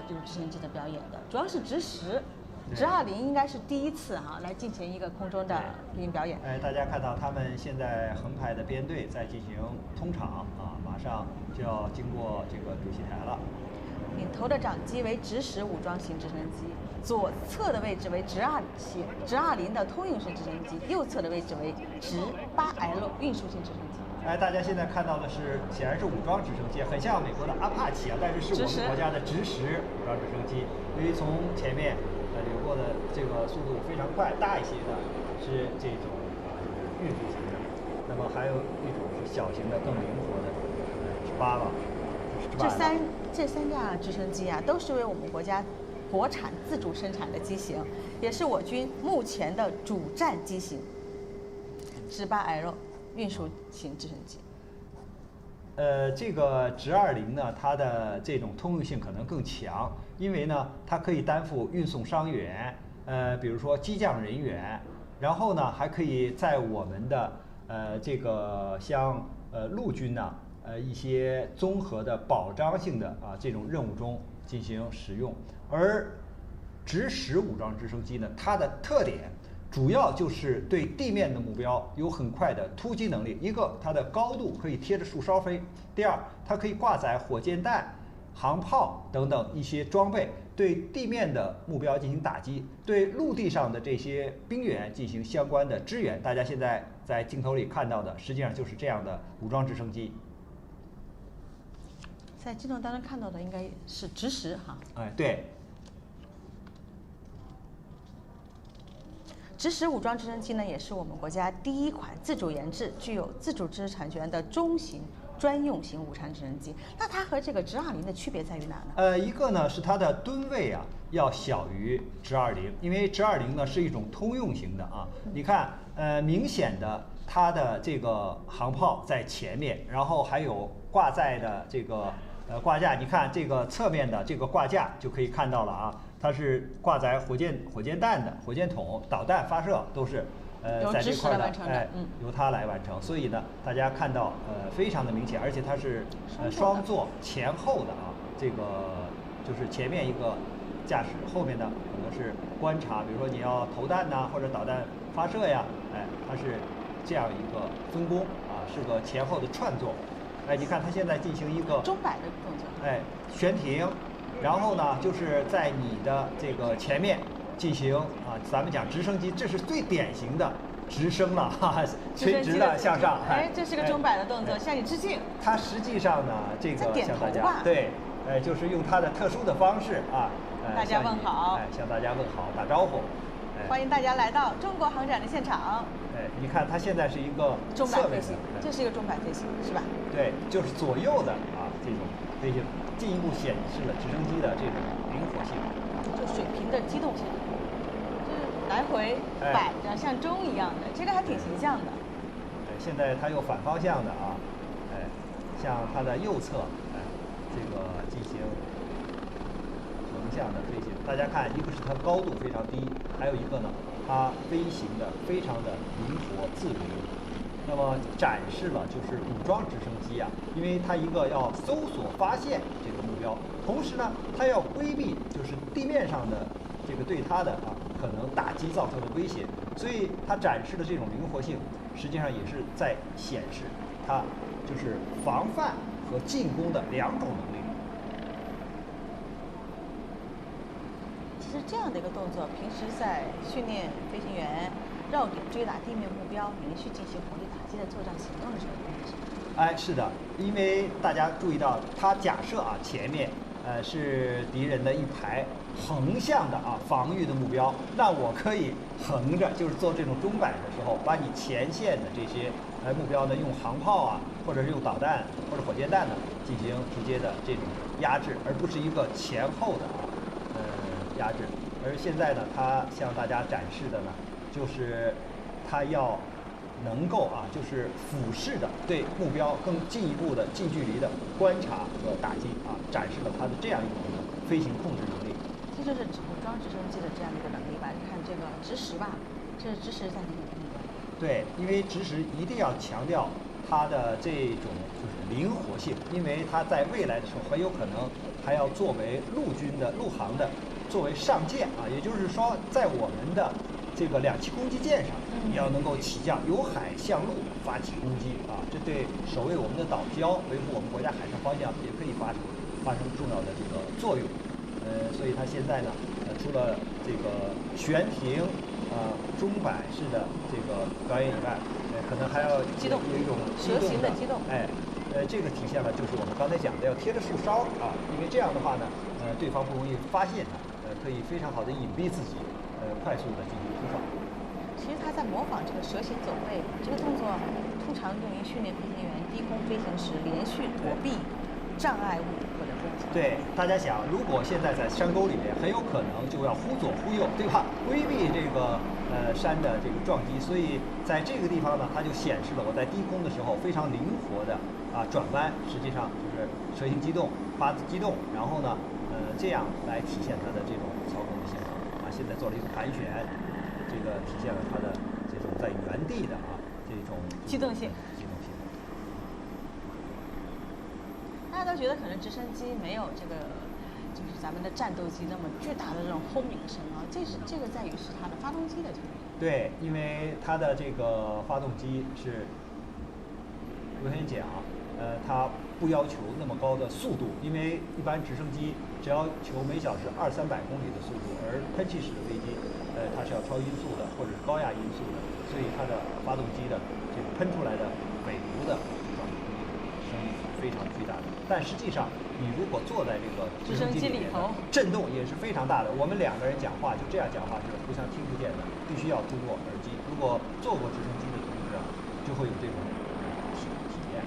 这种直升机的表演的，主要是直10、直20应该是第一次来进行一个空中的飞行表演。大家看到他们现在横排的编队在进行通场马上就要经过这个主席台了。领头的长机为直10武装型直升机，左侧的位置为直20的通用式直升机，右侧的位置为直8L 运输型直升机。大家现在看到的是显然是武装直升机，很像美国的阿帕奇但是是我们国家的直10武装直升机。由于从前面流过的这个速度非常快，大一些的是这种运输型的，那么还有一种是小型的更灵活的18吧。这3架直升机都是为我们国家国产自主生产的机型，也是我军目前的主战机型，直8L 运输型直升机。这个直20呢，它的这种通用性可能更强，因为呢，它可以担负运送伤员，比如说机降人员，然后呢，还可以在我们的这个像陆军呢。一些综合的保障性的这种任务中进行使用，而直10武装直升机呢，它的特点主要就是对地面的目标有很快的突击能力。一个，它的高度可以贴着树梢飞；第二，它可以挂载火箭弹、航炮等等一些装备，对地面的目标进行打击，对陆地上的这些兵员进行相关的支援。大家现在在镜头里看到的，实际上就是这样的武装直升机。在镜头当中看到的应该是直10哈。对。直十武装直升机呢，也是我们国家第一款自主研制、具有自主知识产权的中型专用型无产直升机。那它和这个直20的区别在于哪呢？一个呢是它的吨位啊要小于直20，因为直20呢是一种通用型的啊。你看，明显的它的这个航炮在前面，然后还有挂载的这个挂架，你看这个侧面的这个挂架就可以看到了啊，它是挂载火箭弹的火箭筒、导弹发射都是在这块的，由它来完成。所以呢，大家看到非常的明显，而且它是双座前后的啊，这个就是前面一个驾驶，后面呢可能是观察，比如说你要投弹呐、或者导弹发射呀，它是这样一个分工啊，是个前后的串座。你看它现在进行一个钟摆的动作，悬停，然后呢就是在你的这个前面进行啊，咱们讲直升机，这是最典型的直升了哈，垂直的向上。这是个钟摆的动作，向你致敬。它实际上呢，这个向大家对，就是用它的特殊的方式啊，大家问好，向大家问好，打招呼。欢迎大家来到中国航展的现场。你看它现在是一个钟摆飞行，这是一个钟摆飞行，是吧？对，就是左右的啊这种飞行，进一步显示了直升机的这种灵活性，就水平的机动性，就是来回摆着像钟一样的，这个还挺形象的。现在它又反方向的啊，向它的右侧，这个进行横向的飞行。大家看，一个是它高度非常低，还有一个呢，它飞行的非常的灵活自如。那么展示了就是武装直升机啊，因为它一个要搜索发现这个目标，同时呢，它要规避就是地面上的这个对它的可能打击造成的威胁，所以它展示的这种灵活性，实际上也是在显示它就是防范和进攻的两种能力。其实这样的一个动作，平时在训练飞行员绕点追打地面目标，连续进行火力打击的作战行动的时候用的是。是的，因为大家注意到，它假设前面是敌人的一排横向的防御的目标，那我可以横着，就是做这种钟摆的时候，把你前线的这些目标呢，用航炮或者是用导弹或者火箭弹呢，进行直接的这种压制，而不是一个前后的压制。而现在呢，它向大家展示的呢，就是它要能够就是俯视的对目标更进一步的近距离的观察和打击展示了它的这样一种飞行控制能力。这就是武装直升机的这样的一个能力吧？你看这个直十吧，这是直十在哪里？对，因为直十一定要强调它的这种就是灵活性，因为它在未来的时候很有可能还要作为陆军的陆航的作为上舰也就是说在我们的这个2栖攻击舰上，也要能够起降，由海向陆发起攻击这对守卫我们的岛礁、维护我们国家海上方向也可以发生重要的这个作用。所以它现在呢，除了这个悬停钟摆式的这个表演以外，可能还要有一种蛇形的机动。这个体现了就是我们刚才讲的要贴着树梢因为这样的话呢，对方不容易发现它，可以非常好的隐蔽自己。快速的进行突防。其实他在模仿这个蛇形走位，这个动作通常用于训练飞行员低空飞行时连续躲避障碍物或者攻击。对，大家想，如果现在在山沟里面，很有可能就要忽左忽右，对吧？规避这个山的这个撞击，所以在这个地方呢，它就显示了我在低空的时候非常灵活的转弯，实际上就是蛇形机动、八字机动，然后呢，这样来体现它的这种操控的性能。现在做了一个盘旋，这个体现了它的这种在原地的这种机动性。大家都觉得可能直升机没有这个就是咱们的战斗机那么巨大的这种轰鸣声这个在于是它的发动机的这个。对，因为它的这个发动机是，我先讲，它不要求那么高的速度，因为一般直升机只要求每小时200-300公里的速度，而喷气式的飞机，它是要超音速的或者是高压音速的，所以它的发动机的这个喷出来的尾部的声音非非常巨大的。但实际上，你如果坐在这个直升机里面，震动也是非常大的。我们2个人讲话就这样讲话是互相听不见的，必须要通过耳机。如果坐过直升机的同志啊，就会有这种体验。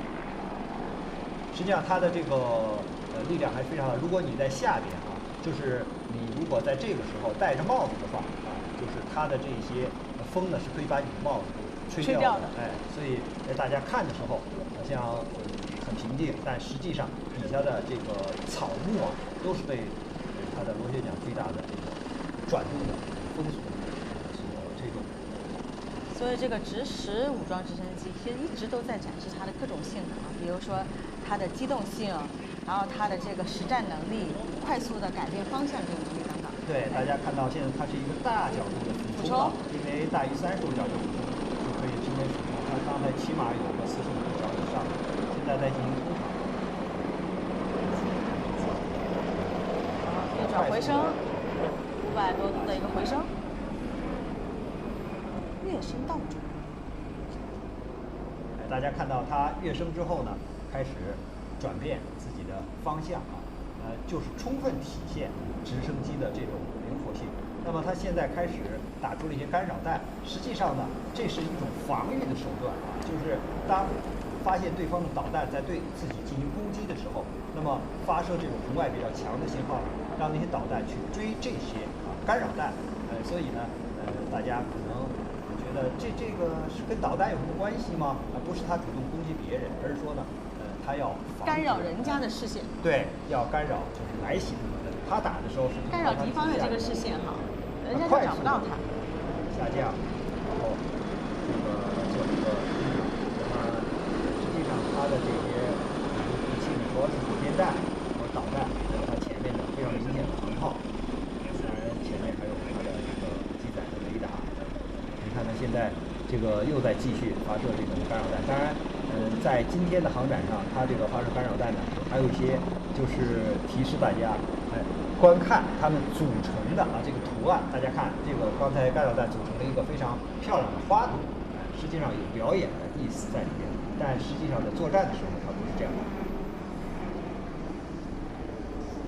实际上它的这个力量还非常大。如果你在下边啊，就是你如果在这个时候戴着帽子的话啊，就是它的这些风呢是可以把你的帽子吹掉的。哎，所以大家看的时候好像很平静，但实际上底下的这个草木啊都是被它的螺旋桨最大的这个转动的风速所吹动。所以这个直十武装直升机其实一直都在展示它的各种性能，比如说它的机动性，然后它的这个实战能力，快速的改变方向这种能力等等。对，大家看到现在它是一个大角度的俯冲，因为大于30度角度俯冲就可以直接俯冲。它刚才起码有个45度角以上，现在在进行通航。运转回升，500多度的一个回升，跃升倒转。大家看到它跃升之后呢，开始转变自己的方向啊，就是充分体现直升机的这种灵活性。那么它现在开始打出了一些干扰弹，实际上呢，这是一种防御的手段啊，就是当发现对方的导弹在对自己进行攻击的时候，那么发射这种红外比较强的信号，让那些导弹去追这些干扰弹。所以呢，大家可能觉得这个是跟导弹有什么关系吗？不是他主动攻击别人，而是说呢，他要干扰人家的视线。对，要干扰就是来袭的人。他打的时候是干扰敌方的这个视线哈，人家就找不到他。下降，然后这个做一个实际上它的这些武器呢，主要是火箭弹和导弹，还有它前面的非常明显的航炮，当然前面还有它的这个机载的雷达。你看它现在这个又在继续发射这种干扰弹。当然，在今天的航展上，它这个发射干扰弹呢，还有一些就是提示大家，观看它们组成的这个图案。大家看这个刚才干扰弹组成了一个非常漂亮的花朵，实际上有表演的意思在里面，但实际上在作战的时候它不是这样的。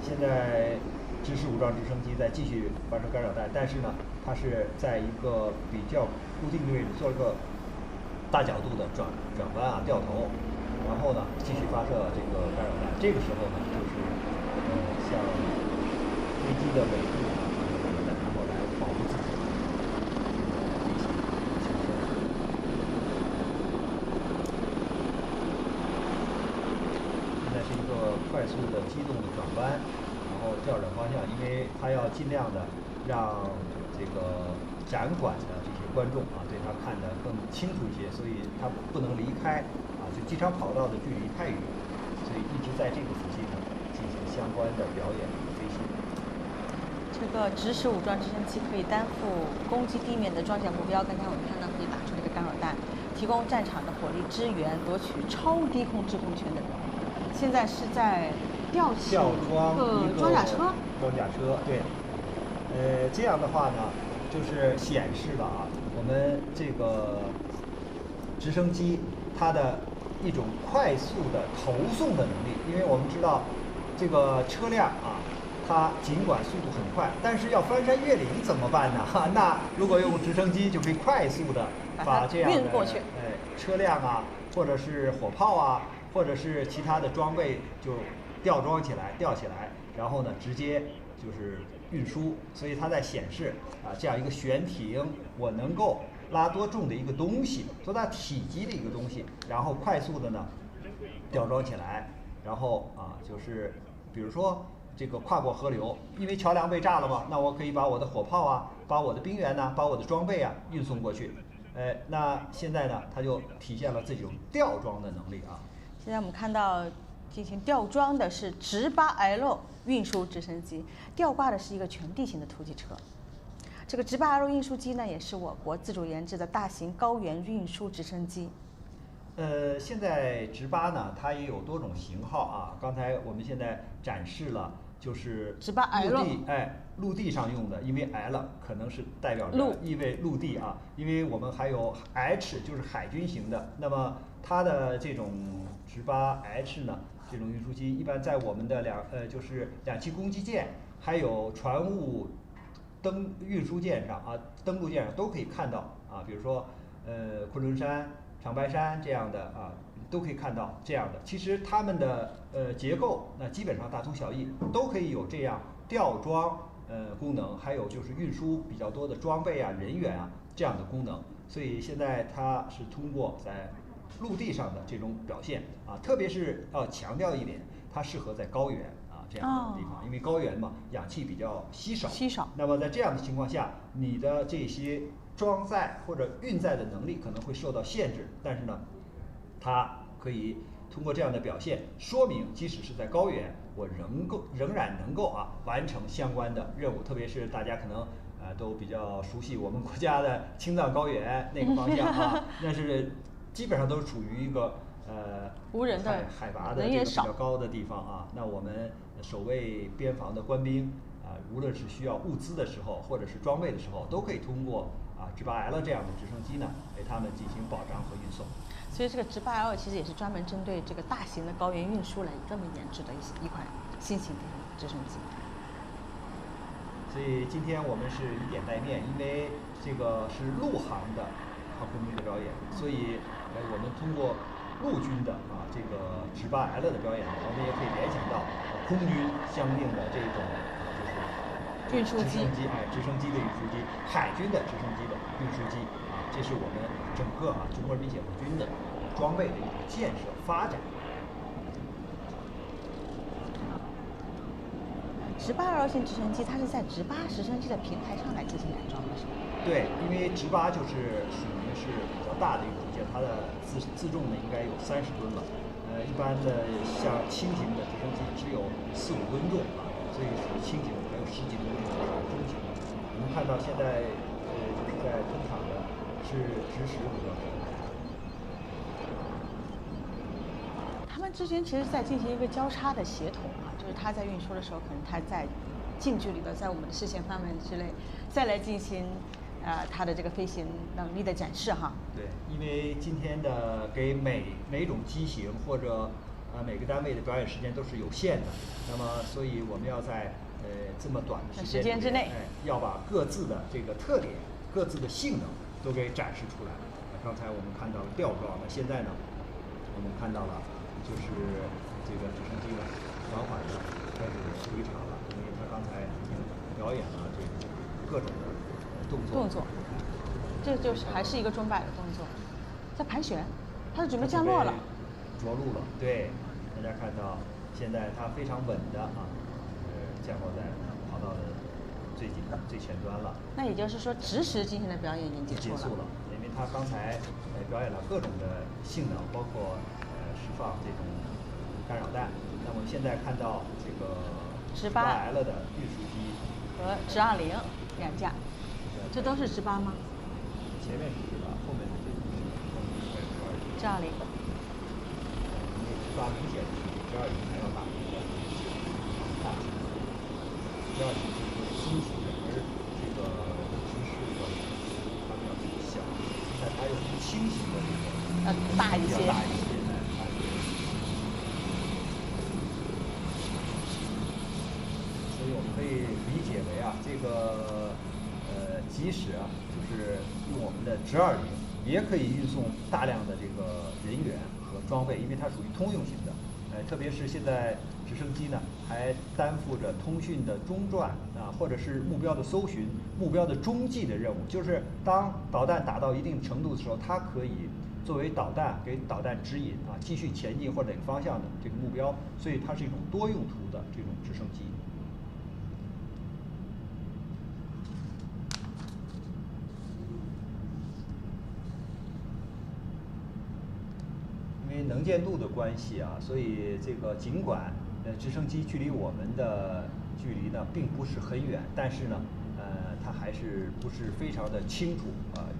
现在直十武装直升机在继续发射干扰弹，但是呢，它是在一个比较固定的位置做了个大角度的转弯啊，掉头，然后呢继续发射这个干扰弹。这个时候呢，就是像飞机的尾部啊，然后来保护自己。现在是一个快速的机动的转弯，然后调整方向，因为它要尽量的让这个展馆的这些观众啊，对它看得更清楚一些，所以它不能离开啊，就机场跑道的距离太远，所以一直在这个附近呢进行相关的表演飞行。这个直十武装直升机可以担负攻击地面的装甲目标，刚才我们看到可以打出这个干扰弹，提供战场的火力支援，夺取超低空制空权等。现在是在吊起一个装甲车。装甲车，对。这样的话呢，就是显示了啊，我们这个直升机它的一种快速的投送的能力。因为我们知道这个车辆啊，它尽管速度很快，但是要翻山越岭怎么办呢？那如果用直升机就可以快速的把这样的车辆啊，或者是火炮啊，或者是其他的装备就吊起来，然后呢直接就是运输。所以它在显示啊，这样一个悬停，我能够拉多重的一个东西，多大体积的一个东西，然后快速的呢吊装起来，然后啊就是比如说这个跨过河流，因为桥梁被炸了嘛，那我可以把我的火炮啊，把我的兵员呢，把我的装备啊运送过去。那现在呢，它就体现了这种吊装的能力啊。现在我们看到进行吊装的是直8L 运输直升机，吊挂的是一个全地形的突击车。这个直8L 运输机呢，也是我国自主研制的大型高原运输直升机。现在直8呢，它也有多种型号啊。刚才我们现在展示了，就是直8L，陆地上用的，因为 L 可能是代表着意味陆地啊，因为我们还有 H 就是海军型的，那么它的这种直八 H 呢，这种运输机一般在我们的就是两栖攻击舰，还有船坞运输舰上啊，登陆舰上都可以看到啊，比如说昆仑山、长白山这样的啊，都可以看到这样的。其实它们的结构那基本上大同小异，都可以有这样吊装功能，还有就是运输比较多的装备啊、人员啊这样的功能。所以现在它是通过在陆地上的这种表现啊，特别是要强调一点，它适合在高原啊这样的地方，因为高原嘛，氧气比较稀少。那么在这样的情况下，你的这些装载或者运载的能力可能会受到限制，但是呢，它可以通过这样的表现，说明即使是在高原，我仍然能够完成相关的任务，特别是大家可能都比较熟悉我们国家的青藏高原那个方向啊，那是基本上都是处于一个无人的海拔的这个比较高的地方啊。那我们守卫边防的官兵无论是需要物资的时候，或者是装备的时候，都可以通过直八 L 这样的直升机呢，为他们进行保障和运送。所以这个直八 L 其实也是专门针对这个大型的高原运输来专门研制的一款新型的直升机。所以今天我们是以点带面，因为这个是陆航的航空兵的表演，所以我们通过陆军的这个直八 L 的表演，我们也可以联想到空军相应的这种就是运输机，直升机的运输机，海军的直升机的运输机这是我们整个中国人民解放军的装备的一种建设发展。直八 L 型直升机，它是在直八直升机的平台上来进行改装的，是吗？对，因为直八就是属于是比较大的一个组件，它的自重呢应该有30吨了。一般的像轻型的直升机只有4、5吨重所以是轻型的，还有10几吨重的中型的。我们看到现在就是在通场的是直10武装车。他们之间其实在进行一个交叉的协同就是他在运输的时候，可能他在近距离的在我们的视线范围之内，再来进行它的这个飞行能力的展示哈。对，因为今天的给每种机型或者每个单位的表演时间都是有限的，那么所以我们要在这么短的时间之内，要把各自的这个特点、各自的性能都给展示出来。刚才我们看到了吊装，那现在呢，我们看到了就是这个直升机呢缓缓的开始回场了，因为它刚才已经表演了这个各种的动作，这就是还是一个中摆的动作，在盘旋，它是准备降落了，着陆了。对，大家看到现在它非常稳的降落在跑道的最前端了。那也就是说，直10进行的表演已经结束了，因为它刚才表演了各种的性能，包括释放这种干扰弹。那么现在看到这个直八 L 的运输机和直20两架，这都是直8吗？前面是直8，后面是直20。因为直8明显是比直20还要大，直20是中型的，而这个直10的它比较小，但它又是轻型的这个大一些。所以我们可以理解为这个即使就是用我们的直20也可以运送大量的这个人员和装备，因为它属于通用型的。特别是现在直升机呢还担负着通讯的中转或者是目标的搜寻、目标的中继的任务，就是当导弹打到一定程度的时候，它可以作为导弹给导弹指引继续前进或者哪个方向的这个目标，所以它是一种多用途的这种直升机。因为能见度的关系所以这个尽管直升机距离我们的距离呢并不是很远，但是呢它还是不是非常的清楚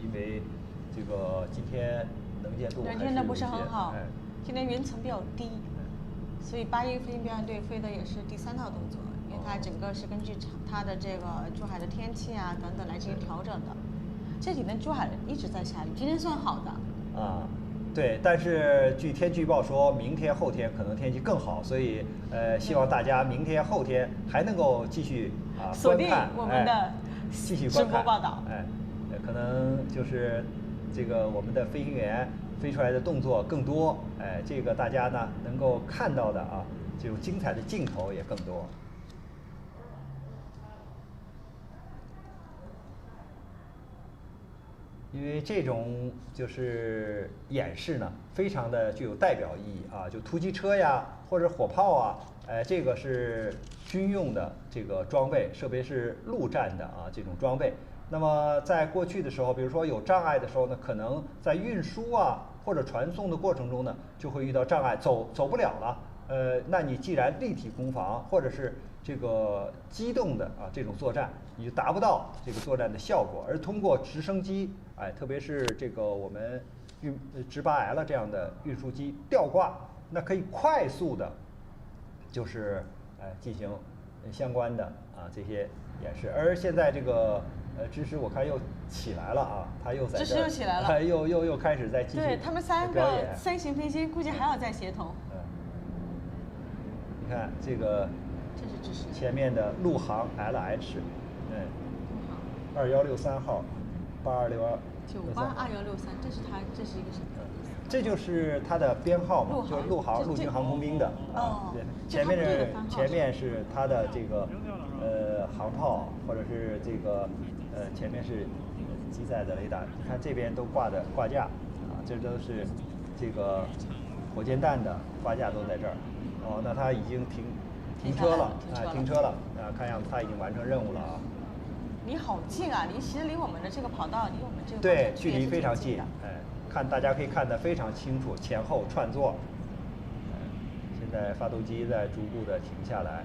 因为这个今天能见度不是很好，今天云层比较低，所以81飞行表演队飞的也是第3套动作，因为它整个是根据它的这个珠海的天气等等来进行调整的。这几天珠海一直在下雨，今天算好的。对，但是据天气预报说，明天后天可能天气更好，所以希望大家明天后天还能够继续锁定观看我们的继续观看直播报道。可能就是这个我们的飞行员飞出来的动作更多，这个大家呢能够看到的这种精彩的镜头也更多。因为这种就是演示呢，非常的具有代表意义就突击车呀，或者火炮这个是军用的这个装备，特别是陆战的这种装备。那么在过去的时候，比如说有障碍的时候呢，可能在运输或者传送的过程中呢，就会遇到障碍，走不了了。那你既然立体攻防或者是这个机动的这种作战，你就达不到这个作战的效果。而通过直升机，特别是这个我们直8L 这样的运输机吊挂，那可以快速的，就是进行相关的这些演示。而现在这个知识我看又起来了他又在这儿，知识又起来了，又开始在继续对他们三型飞机估计还要再协同。你看这个，这是知识前面的陆航 LH， 2163号，8262。982163，这是一个什么？这就是它的编号嘛，就是陆军航空兵的对，前面是它的这个航炮，或者是这个前面是机载的雷达。你看这边都挂架这都是这个火箭弹的挂架都在这儿。那它已经停车了，看样子它已经完成任务了离好近其实离我们的这个跑道，离我们这个对距离非常近，看大家可以看得非常清楚，前后串座。现在发动机在逐步的停下来。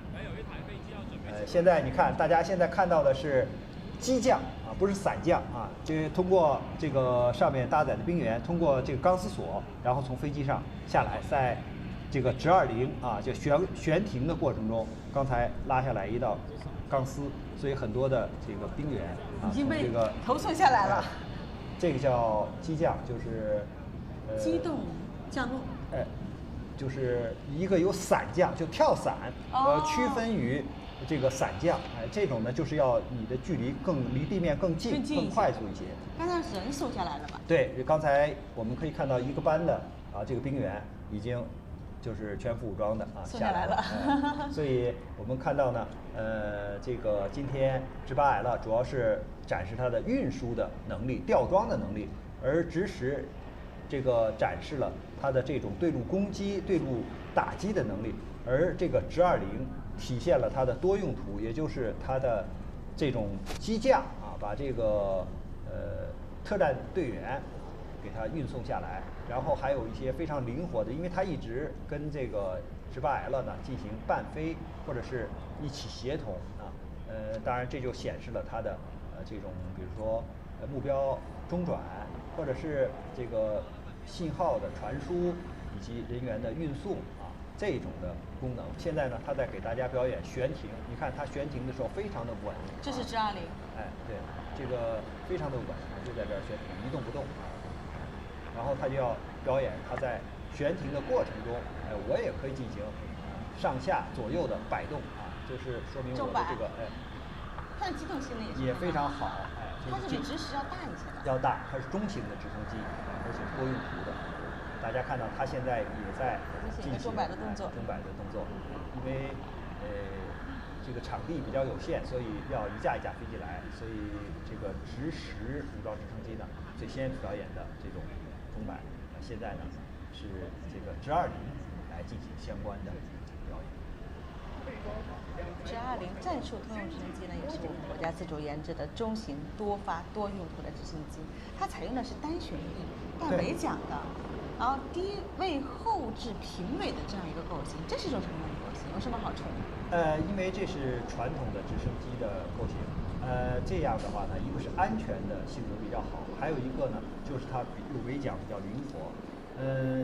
现在你看，大家现在看到的是机降不是伞降就是通过这个上面搭载的兵员，通过这个钢丝索，然后从飞机上下来，在这个直20就悬停的过程中，刚才拉下来一道钢丝，所以很多的这个兵员已经被这个投送下来了。这个叫机降，就是机动降落。就是一个有伞降，就跳伞，区分于这个伞降。这种呢就是要你的距离离地面更近，更快速一些。刚才人送下来了吧？对，刚才我们可以看到一个班的这个兵员已经就是全副武装的下来了。所以我们看到呢，这个今天直8L主要是展示它的运输的能力、吊装的能力，而直10这个展示了它的这种对陆攻击、对陆打击的能力，而这个直20体现了它的多用途，也就是它的这种机架把这个特战队员给它运送下来，然后还有一些非常灵活的，因为它一直跟这个直8L呢进行伴飞或者是一起协同当然这就显示了它的这种比如说目标中转或者是这个信号的传输以及人员的运送这种的功能。现在呢，它在给大家表演悬停，你看它悬停的时候非常的稳。这是直20。对，这个非常的稳就在这儿悬停，一动不动然后它就要表演它在悬停的过程中，我也可以进行上下左右的摆动就是说明我的这个它的机动性能也非常好它是比直10要大一些的。要大，它是中型的直升机，而且多用途的。大家看到它现在也在进行钟摆的动作。因为这个场地比较有限，所以要一架一架飞机来，所以这个直10武装直升机呢最先表演的这种钟摆，现在呢是这个直20来进行相关的表演。直20战术通用直升机呢，也是我们国家自主研制的中型多发多用途的直升机。它采用的是单旋翼、带尾桨的，然后低位后置平尾的这样一个构型。这是一种什么样的构型？有什么好处呢？因为这是传统的直升机的构型。这样的话呢，一个是安全的性能比较好，还有一个呢就是它有尾桨比较灵活。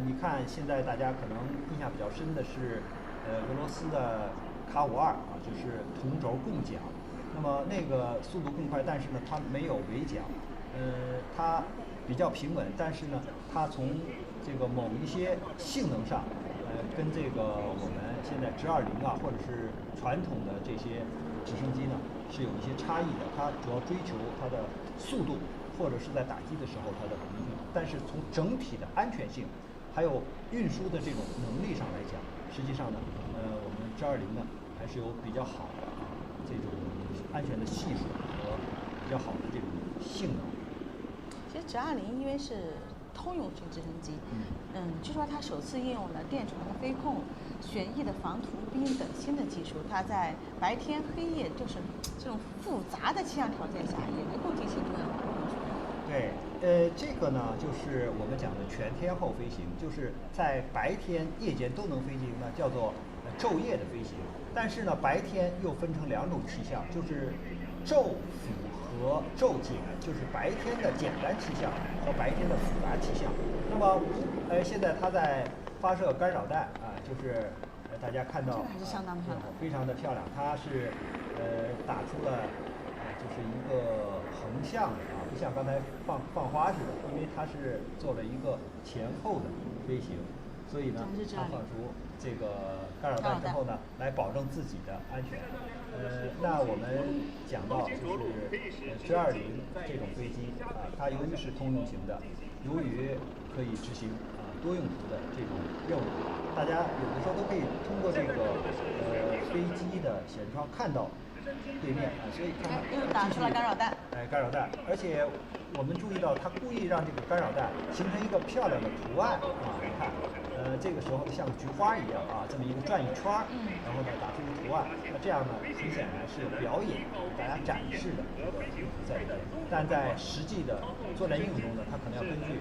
你看现在大家可能印象比较深的是，俄罗斯的卡52就是同轴共桨，那么那个速度更快，但是呢它没有尾桨，它比较平稳，但是呢它从这个某一些性能上，跟这个我们现在直20啊，或者是传统的这些直升机呢，是有一些差异的。它主要追求它的速度，或者是在打击的时候它的稳定性。但是从整体的安全性，还有运输的这种能力上来讲，实际上呢，我们直20呢还是有比较好的这种安全的系数和比较好的这种性能。其实直20因为是通用型直升机，据说它首次应用了电传的飞控、旋翼的防图兵等新的技术。它在白天黑夜就是这种复杂的气象条件下，也能够进行这样的运输。对，这个呢就是我们讲的全天候飞行，就是在白天、夜间都能飞行呢，叫做昼夜的飞行。但是呢，白天又分成2种气象，就是昼辅和昼简，就是白天的简单气象和白天的复杂气象。那么，现在它在发射干扰弹啊，就是大家看到这个还是相当漂亮，非常的漂亮。它是打出了就是一个横向的啊，不像刚才放花似的，因为它是做了一个前后的飞行，所以呢，它放出这个干扰弹之后呢，来保证自己的安全。那我们讲到就是直20这种飞机啊，它由于是通用型的，由于可以执行多用途的这种任务，大家有的时候都可以通过这个飞机的舷窗看到对面啊，所以看又打出了干扰弹。干扰弹，而且我们注意到它故意让这个干扰弹形成一个漂亮的图案啊，你看，这个时候像菊花一样啊，这么一个转一圈儿，然后呢打出一个图案，那这样呢很显然是表演给大家展示的这个意图在里面，但在实际的作战应用中呢，它可能要根据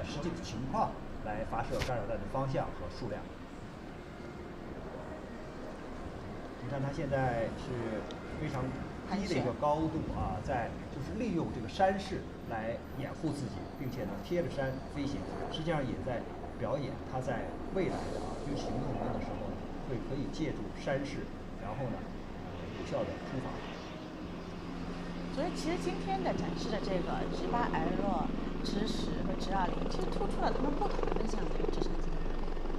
实际的情况来发射干扰弹的方向和数量。你看它现在是非常低的一个高度啊，就是利用这个山势来掩护自己，并且呢贴着山飞行，实际上也在表演它在未来的军事行动中的时候呢，可以借助山势，然后呢有效的出防。所以其实今天的展示的这个直8L、直10和直20，其实突出了他们不同的这样的一个直升机。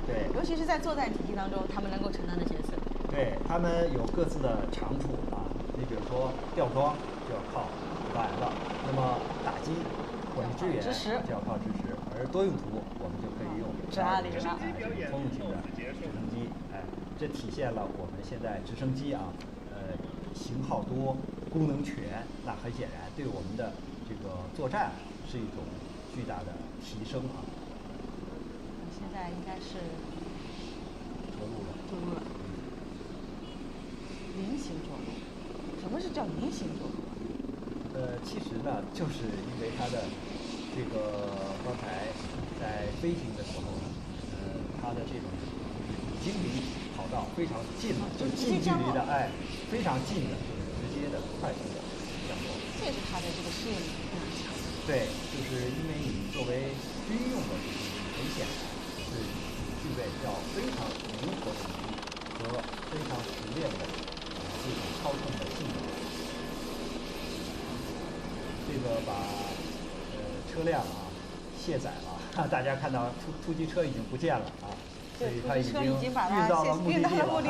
对，尤其是在作战体系当中，他们能够承担的角色。对，他们有各自的长处啊。你比如说吊装就要靠8L，那么打击火力支援就要靠直10，而多用途我们就可以用直20了，通用型的直升机。这体现了我们现在直升机型号多、功能全，那很显然对我们的这个作战是一种巨大的提升啊。现在应该是着陆了。菱形着陆。什么是叫菱形着陆？其实呢，就是因为它的这个刚才在飞行的时候呢，它的这种已经离跑道非常近了，就近距离的，非常近的，直接的、快速的降落。这也是它的这个适应力非常强。对，就是因为你作为军用的直升机，很显然是具备要非常灵活的能力和非常熟练的这种操控的技能。这个把车辆卸载了，大家看到突击车已经不见了啊，所以它已经运到了目的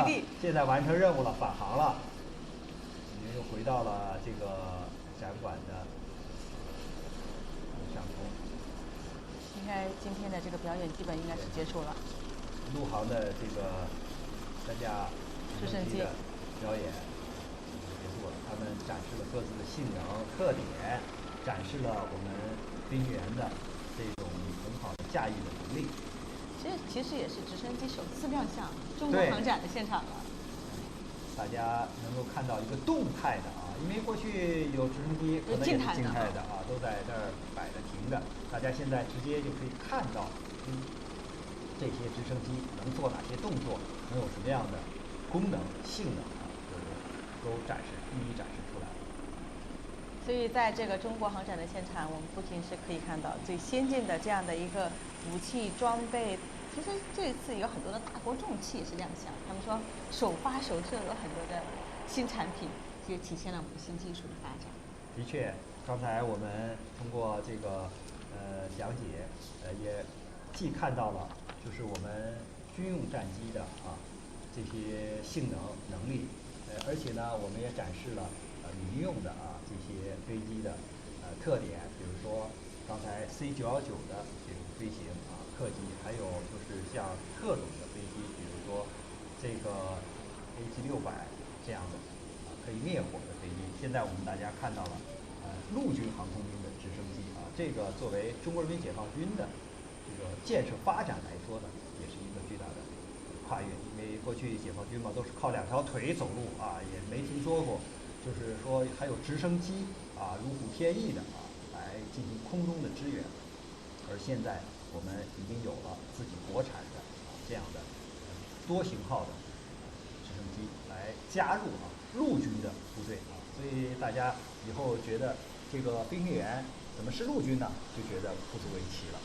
地了，现在完成任务了，返航了，我们又回到了这个展馆的上空。应该今天的这个表演基本应该是结束了。陆航的这个3架直升机的表演结束了，他们展示了各自的性能特点，展示了我们兵员的这种很好的驾驭的能力。这其实也是直升机首次亮相中国航展的现场了。大家能够看到一个动态的因为过去有直升机可能也是静态的都在这儿摆着停着，大家现在直接就可以看到，这些直升机能做哪些动作，能有什么样的功能性能都一一展示出来。所以在这个中国航展的现场，我们不仅是可以看到最先进的这样的一个武器装备，其实这次有很多的大国重器也是亮相。他们说首发首设有很多的新产品，也体现了我们新技术的发展。的确，刚才我们通过这个讲解，也既看到了就是我们军用战机的这些性能力，而且呢我们也展示了民用的这些飞机的特点，比如说刚才 C919的这种飞行客机，还有就是像特种的飞机，比如说这个 AG600这样的可以灭火的飞机。现在我们大家看到了陆军航空兵的直升机这个作为中国人民解放军的这个建设发展来说呢，也是一个巨大的跨越。因为过去解放军嘛都是靠2条腿走路也没听说过，就是说还有直升机如虎添翼的来进行空中的支援。而现在我们已经有了自己国产的这样的多型号的直升机来加入陆军的部队所以大家以后觉得这个飞行员怎么是陆军呢，就觉得不足为奇了。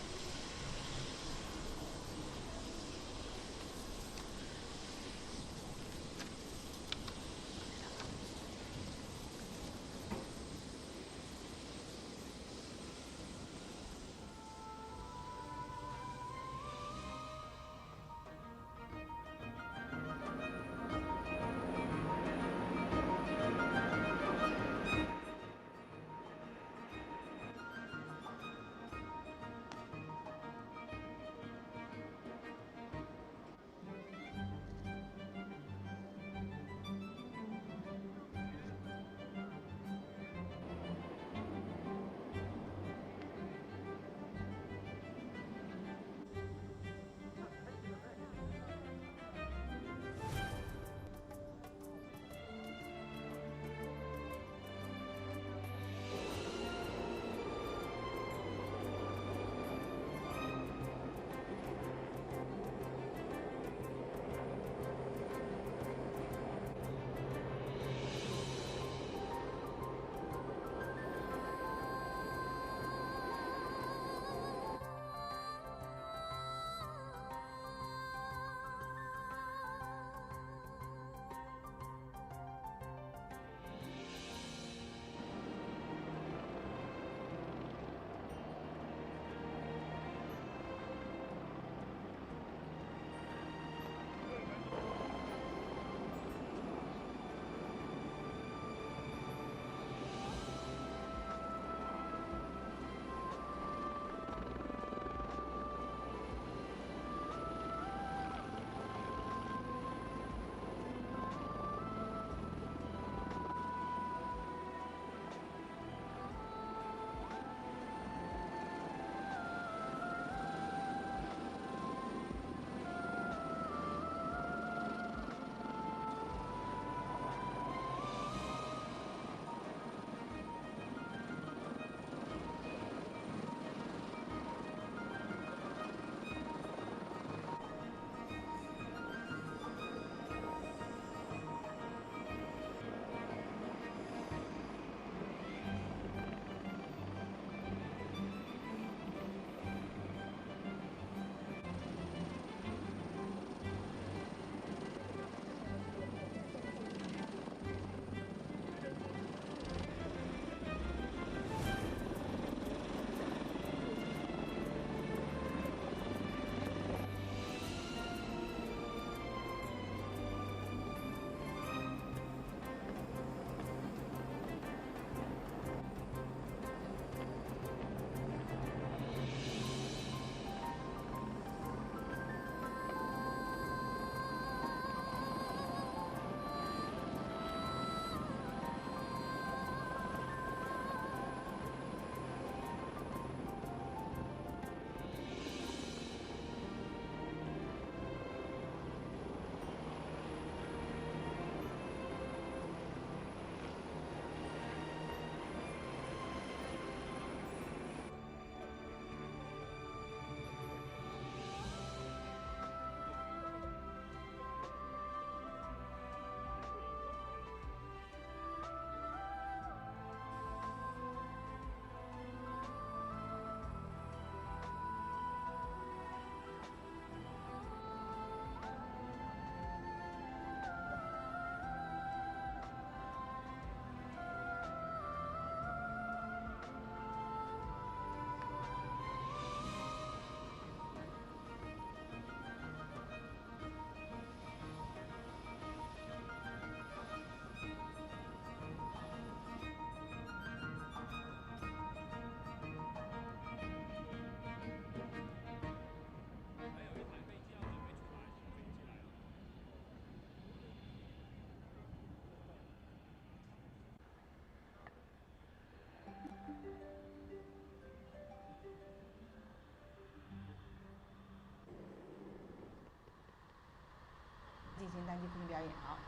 行单机飞行表演啊。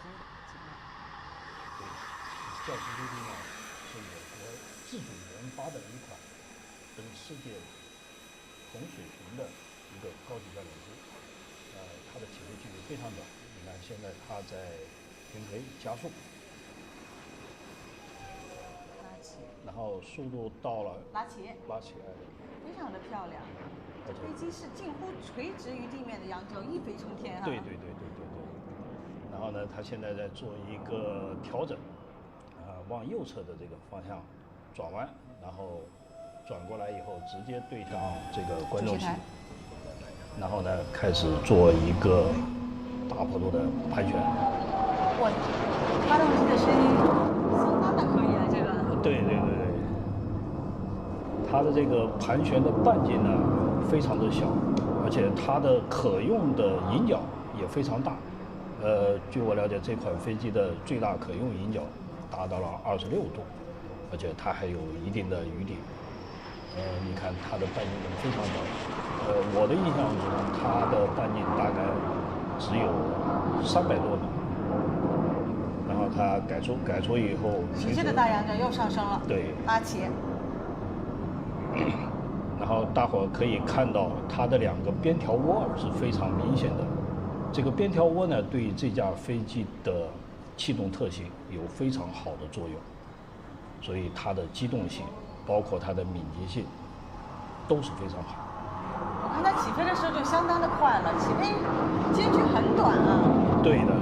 对，教师飞机呢是我国自主研发的一款跟世界同水平的一个高级教练机。它的起飞距离非常短，你看现在它在平飞加速，拉起，然后速度到了拉起，非常的漂亮。这飞机是近乎垂直于地面的扬州，一飞冲天啊！对。然后呢，它现在在做一个调整，往右侧的这个方向转弯，然后转过来以后直接对向这个观众席。然后呢，开始做一个大坡度的盘旋。哇，发动机的声音相当的可以啊，这个。对。它的这个盘旋的半径呢非常的小，而且它的可用的引角也非常大。据我了解，这款飞机的最大可用引角达到了26度，而且它还有一定的余地。你看它的半径非常小。我的印象中，它的半径大概只有300多米。然后它改出以后，直接的大扬角又上升了。对，拉起。然后大伙可以看到它的2个边条涡是非常明显的。这个边条涡呢，对这架飞机的气动特性有非常好的作用，所以它的机动性，包括它的敏捷性，都是非常好。我看它起飞的时候就相当的快了，起飞间距很短啊。对的，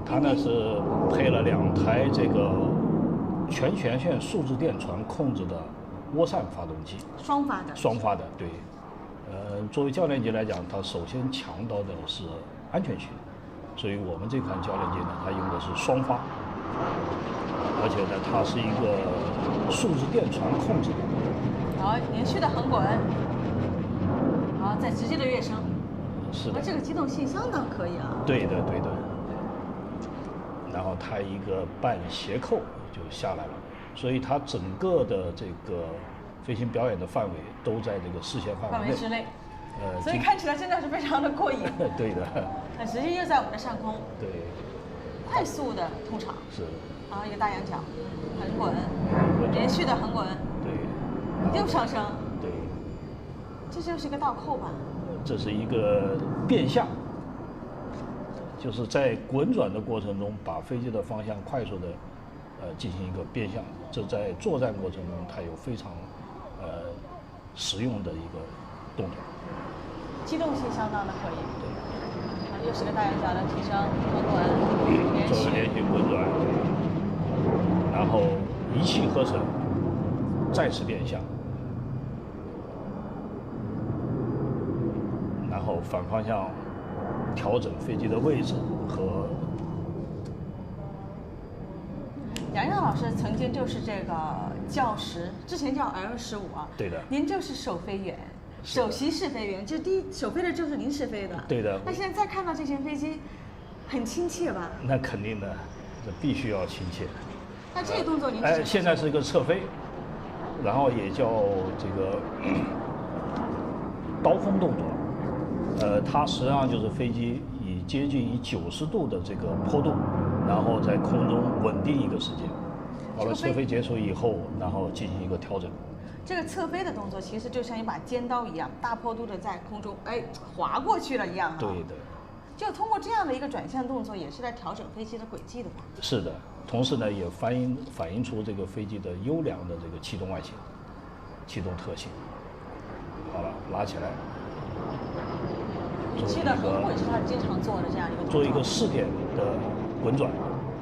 它呢是配了2台这个全旋线数字电传控制的涡扇发动机。双发的，对。作为教练机来讲，它首先强调的是安全性，所以我们这款教练机呢，它用的是双发，而且呢，它是一个数字电传控制的。好，连续的横滚，好，再直接的跃升。是的。这个机动性相当可以啊。对的。然后它一个半斜扣就下来了，所以它整个的这个飞行表演的范围都在这个视线范围之内。所以看起来真的是非常的过瘾。对的。那直接就在我们的上空。对。快速的通场。是。然后一个大仰角，横滚，连续的横滚。对。又上升。对。这就是一个倒扣吧？这是一个变向，就是在滚转的过程中，把飞机的方向快速的进行一个变向。这在作战过程中，它有非常实用的一个动作。机动性相当的可以。对。又是个大仰角的提升，横滚，做连续滚转，然后一气呵成，再次变向，然后反方向调整飞机的位置和。杨洋老师曾经就是这个教师，之前叫 L15啊。对的。您就是首飞员。首席试飞员，这首飞的就是您试飞的。对的。那现在再看到这型飞机，很亲切吧？那肯定的，这必须要亲切。那这个动作您现在是一个侧飞，然后也叫这个刀锋动作。它实际上就是飞机以接近于90度的这个坡度，然后在空中稳定一个时间。好了，侧飞结束以后，然后进行一个调整。这个侧飞的动作其实就像一把尖刀一样，大坡度的在空中划过去了一样。对的。就通过这样的一个转向动作，也是在调整飞机的轨迹的吧？是的，同时呢也反映出这个飞机的优良的这个气动外形、气动特性。好了，拉起来。气的横滚是他经常做的这样一个动作。做一个4点的滚转，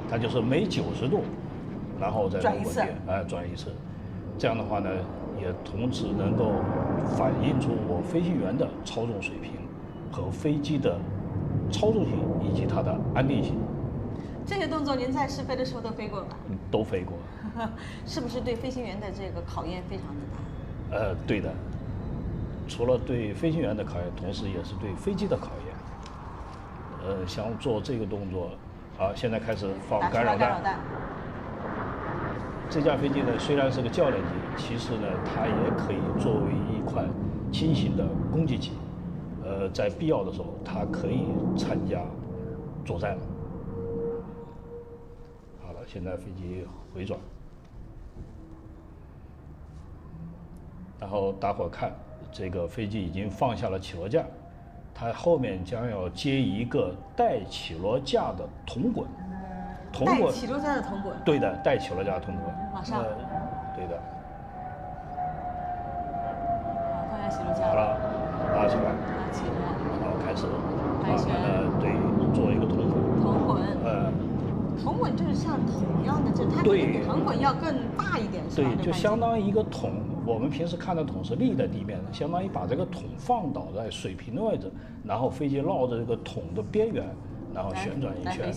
它就是每90度，然后再转一次。转一次。这样的话呢，也同时能够反映出我飞行员的操纵水平和飞机的操纵性以及它的安定性。这些动作您在试飞的时候都飞过吧？都飞过。是不是对飞行员的这个考验非常的大？对的。除了对飞行员的考验，同时也是对飞机的考验。像做这个动作，现在开始放干扰弹。这架飞机呢，虽然是个教练机，其实呢，它也可以作为一款轻型的攻击机。在必要的时候，它可以参加作战。好了，现在飞机回转，然后大伙儿看，这个飞机已经放下了起落架，它后面将要接一个带起落架的铜滚。带起落架的铜滚。对的，带起落架的铜滚。马上。对的。好，放下起落架。好了，拉起来。拉起来。然后开始。盘旋。对，做一个铜滚。铜滚。铜滚就是像桶一样的，就它比铜滚要更大一点，是吧？对，就相当于一个桶。我们平时看的桶是立在地面的，相当于把这个桶放倒在水平的位置，然后飞机绕着这个桶的边缘，然后旋转一圈。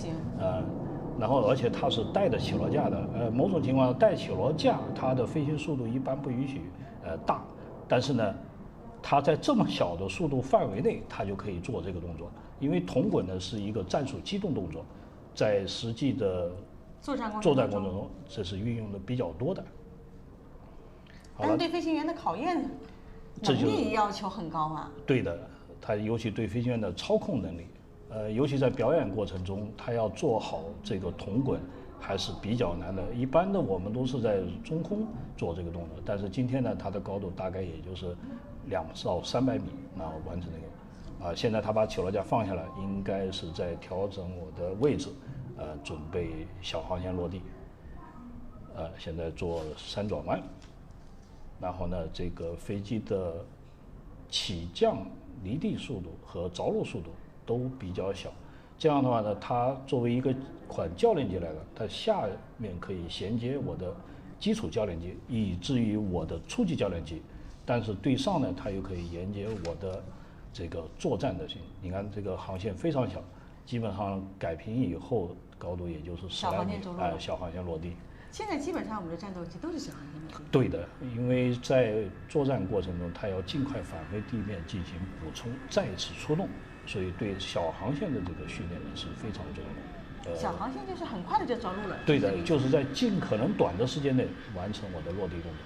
然后而且它是带着起落架的，某种情况下带起落架，它的飞行速度一般不允许大，但是呢，它在这么小的速度范围内，它就可以做这个动作，因为铜滚呢是一个战术机动动作，在实际的作战过程中，这是运用的比较多的。但是对飞行员的考验能力要求很高啊。对的，它尤其对飞行员的操控能力。尤其在表演过程中，他要做好这个铜滚还是比较难的。一般的我们都是在中空做这个动作，但是今天呢，它的高度大概也就是200到300米，然后完成那个。现在他把起落架放下来，应该是在调整我的位置，准备小航线落地。现在做3转弯，然后呢，这个飞机的起降离地速度和着陆速度都比较小，这样的话呢，它作为一款教练机来了，它下面可以衔接我的基础教练机，以至于我的初级教练机，但是对上呢，它又可以连接我的这个作战的型。你看这个航线非常小，基本上改平以后高度也就是10来米，小航线落地。现在基本上我们的战斗机都是小航线落地。对的，因为在作战过程中，它要尽快返回地面进行补充，再次出动。所以对小航线的这个训练是非常重要的。小航线就是很快的就着陆了。对的，就是在尽可能短的时间内完成我的落地动作。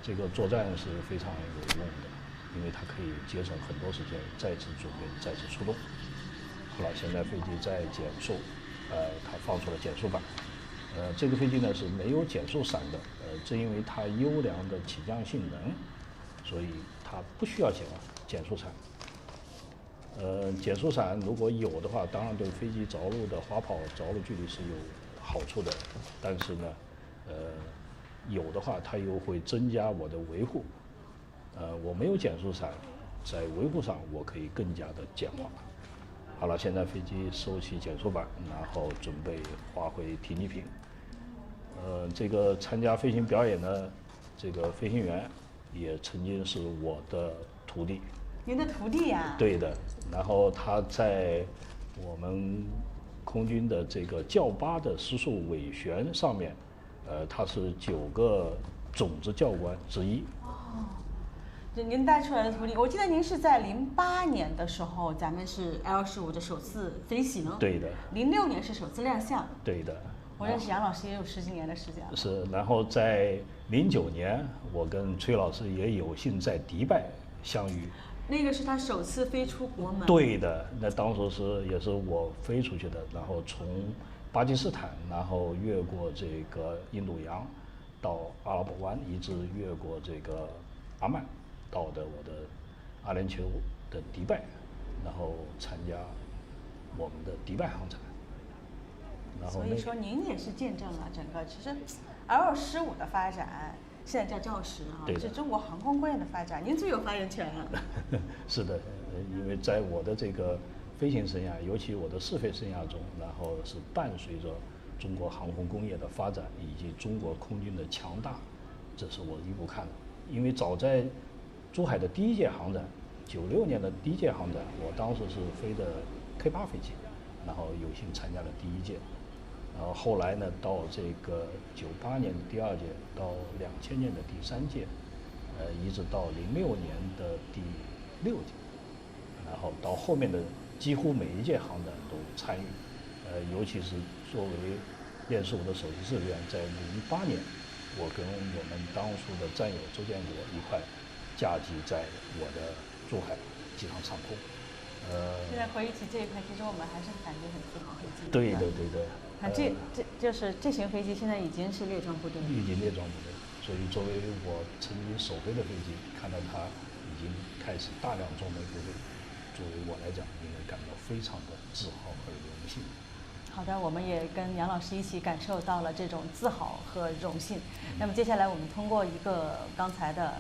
这个作战是非常有用的，因为它可以节省很多时间，再次准备，再次出动。好了，现在飞机在减速，它放出了减速板。这个飞机呢是没有减速伞的，正因为它优良的起降性能，所以它不需要减速伞。减速伞如果有的话，当然对飞机着陆的滑跑着陆距离是有好处的，但是呢，有的话它又会增加我的维护。我没有减速伞，在维护上我可以更加的简化。好了，现在飞机收起减速板，然后准备滑回停机坪。这个参加飞行表演的这个飞行员也曾经是我的徒弟。您的徒弟呀？对的，然后他在我们空军的这个教巴的时速尾旋上面，他是9个种子教官之一。哦，就您带出来的徒弟，我记得您是在08年的时候，咱们是 L15的首次飞行。对的。06年是首次亮相。对的。我认识杨老师也有10几年的时间了。是，然后在09年，我跟崔老师也有幸在迪拜相遇。那个是他首次飞出国门。对的，那当时也是我飞出去的，然后从巴基斯坦，然后越过这个印度洋，到阿拉伯湾，一直越过这个阿曼，到的我的阿联酋的迪拜，然后参加我们的迪拜航展。所以说您也是见证了整个其实 L15的发展。现在叫教师啊，是中国航空工业的发展，您最有发言权了。是的，因为在我的这个飞行生涯，尤其我的试飞生涯中，然后是伴随着中国航空工业的发展以及中国空军的强大，这是我一步看的。因为早在珠海的第1届航展，96年的第1届航展，我当时是飞的 K8飞机，然后有幸参加了第1届。然后后来呢，到这个98年的第2届，到2000年的第3届，一直到06年的第6届，然后到后面的几乎每一届航展都参与，尤其是作为练15的首席指挥员，在08年，我跟我们当初的战友周建国一块驾机在我的珠海机场场控。现在回忆起这一块，其实我们还是感觉很自豪、很激动。对的对的。啊，就是这型飞机现在已经是列装部队了。已经列装部队，所以作为我曾经首飞的飞机，看到它已经开始大量装备部队，作为我来讲，应该感到非常的自豪和荣幸。好的，我们也跟杨老师一起感受到了这种自豪和荣幸。那么接下来我们通过一个刚才的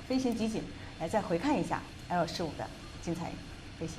飞行集锦，来再回看一下 L15的精彩飞行。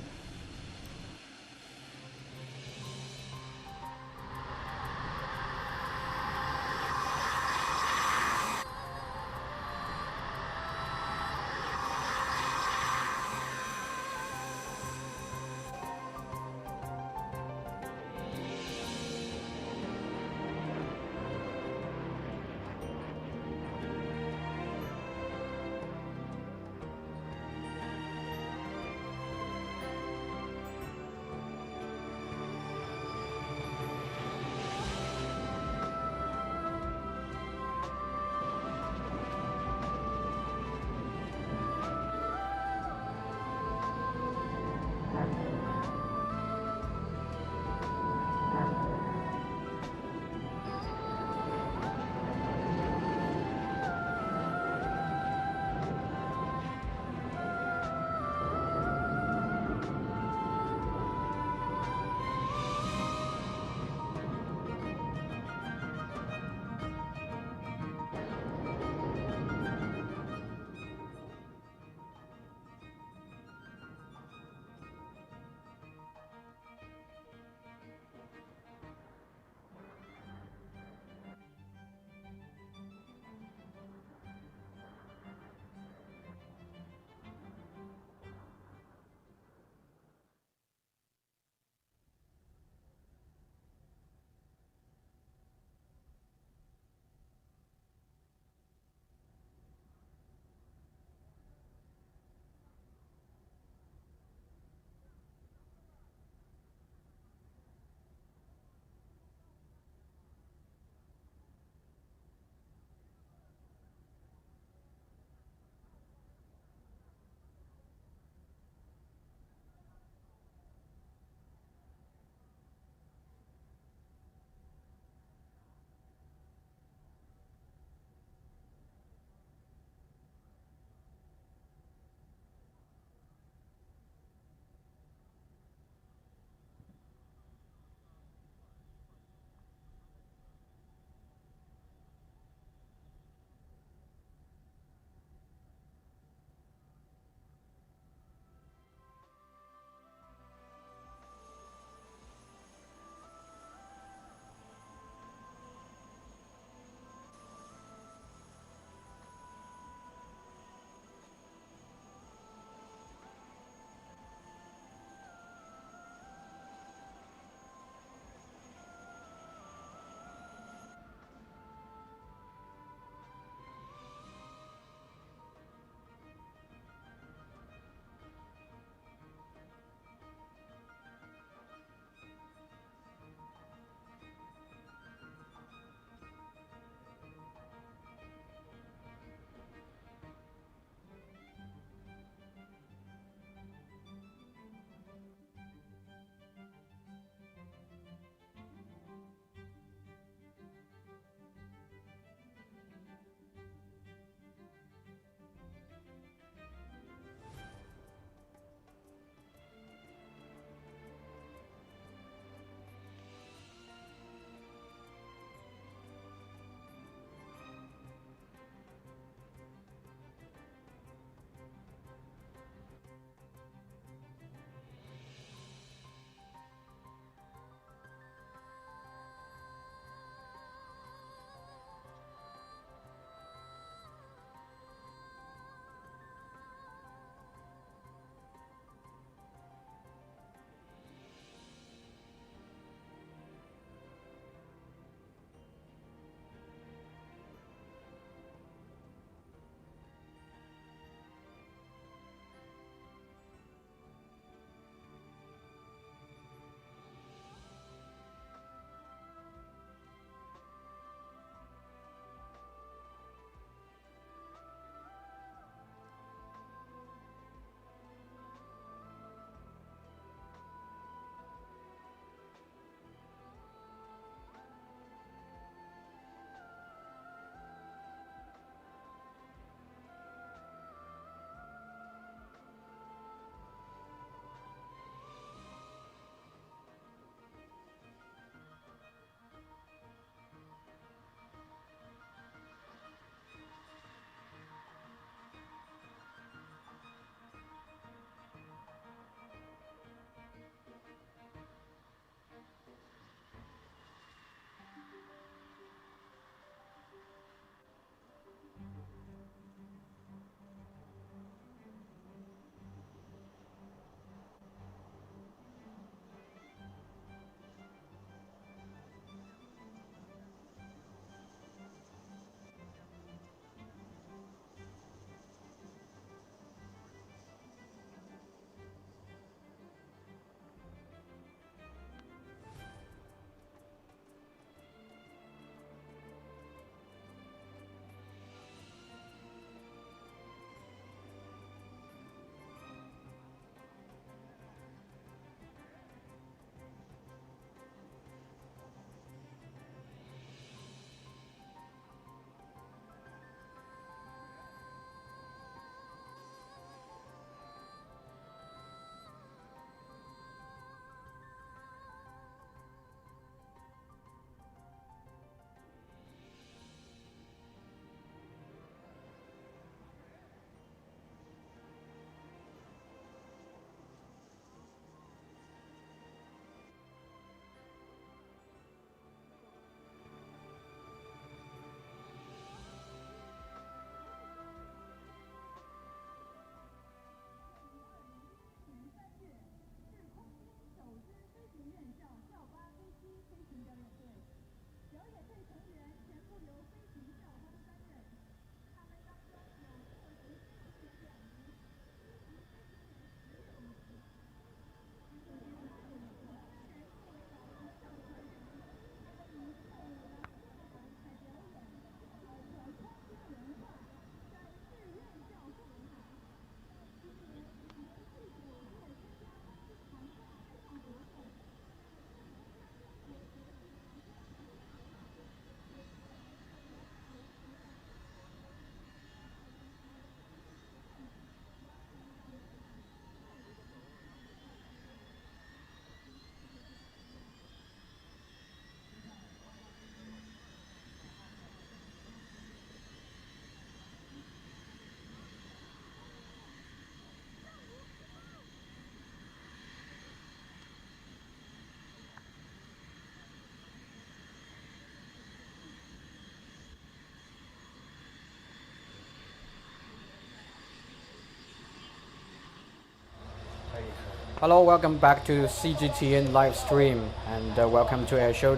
Hello, welcome back to CGTN live stream, and welcome to Airshow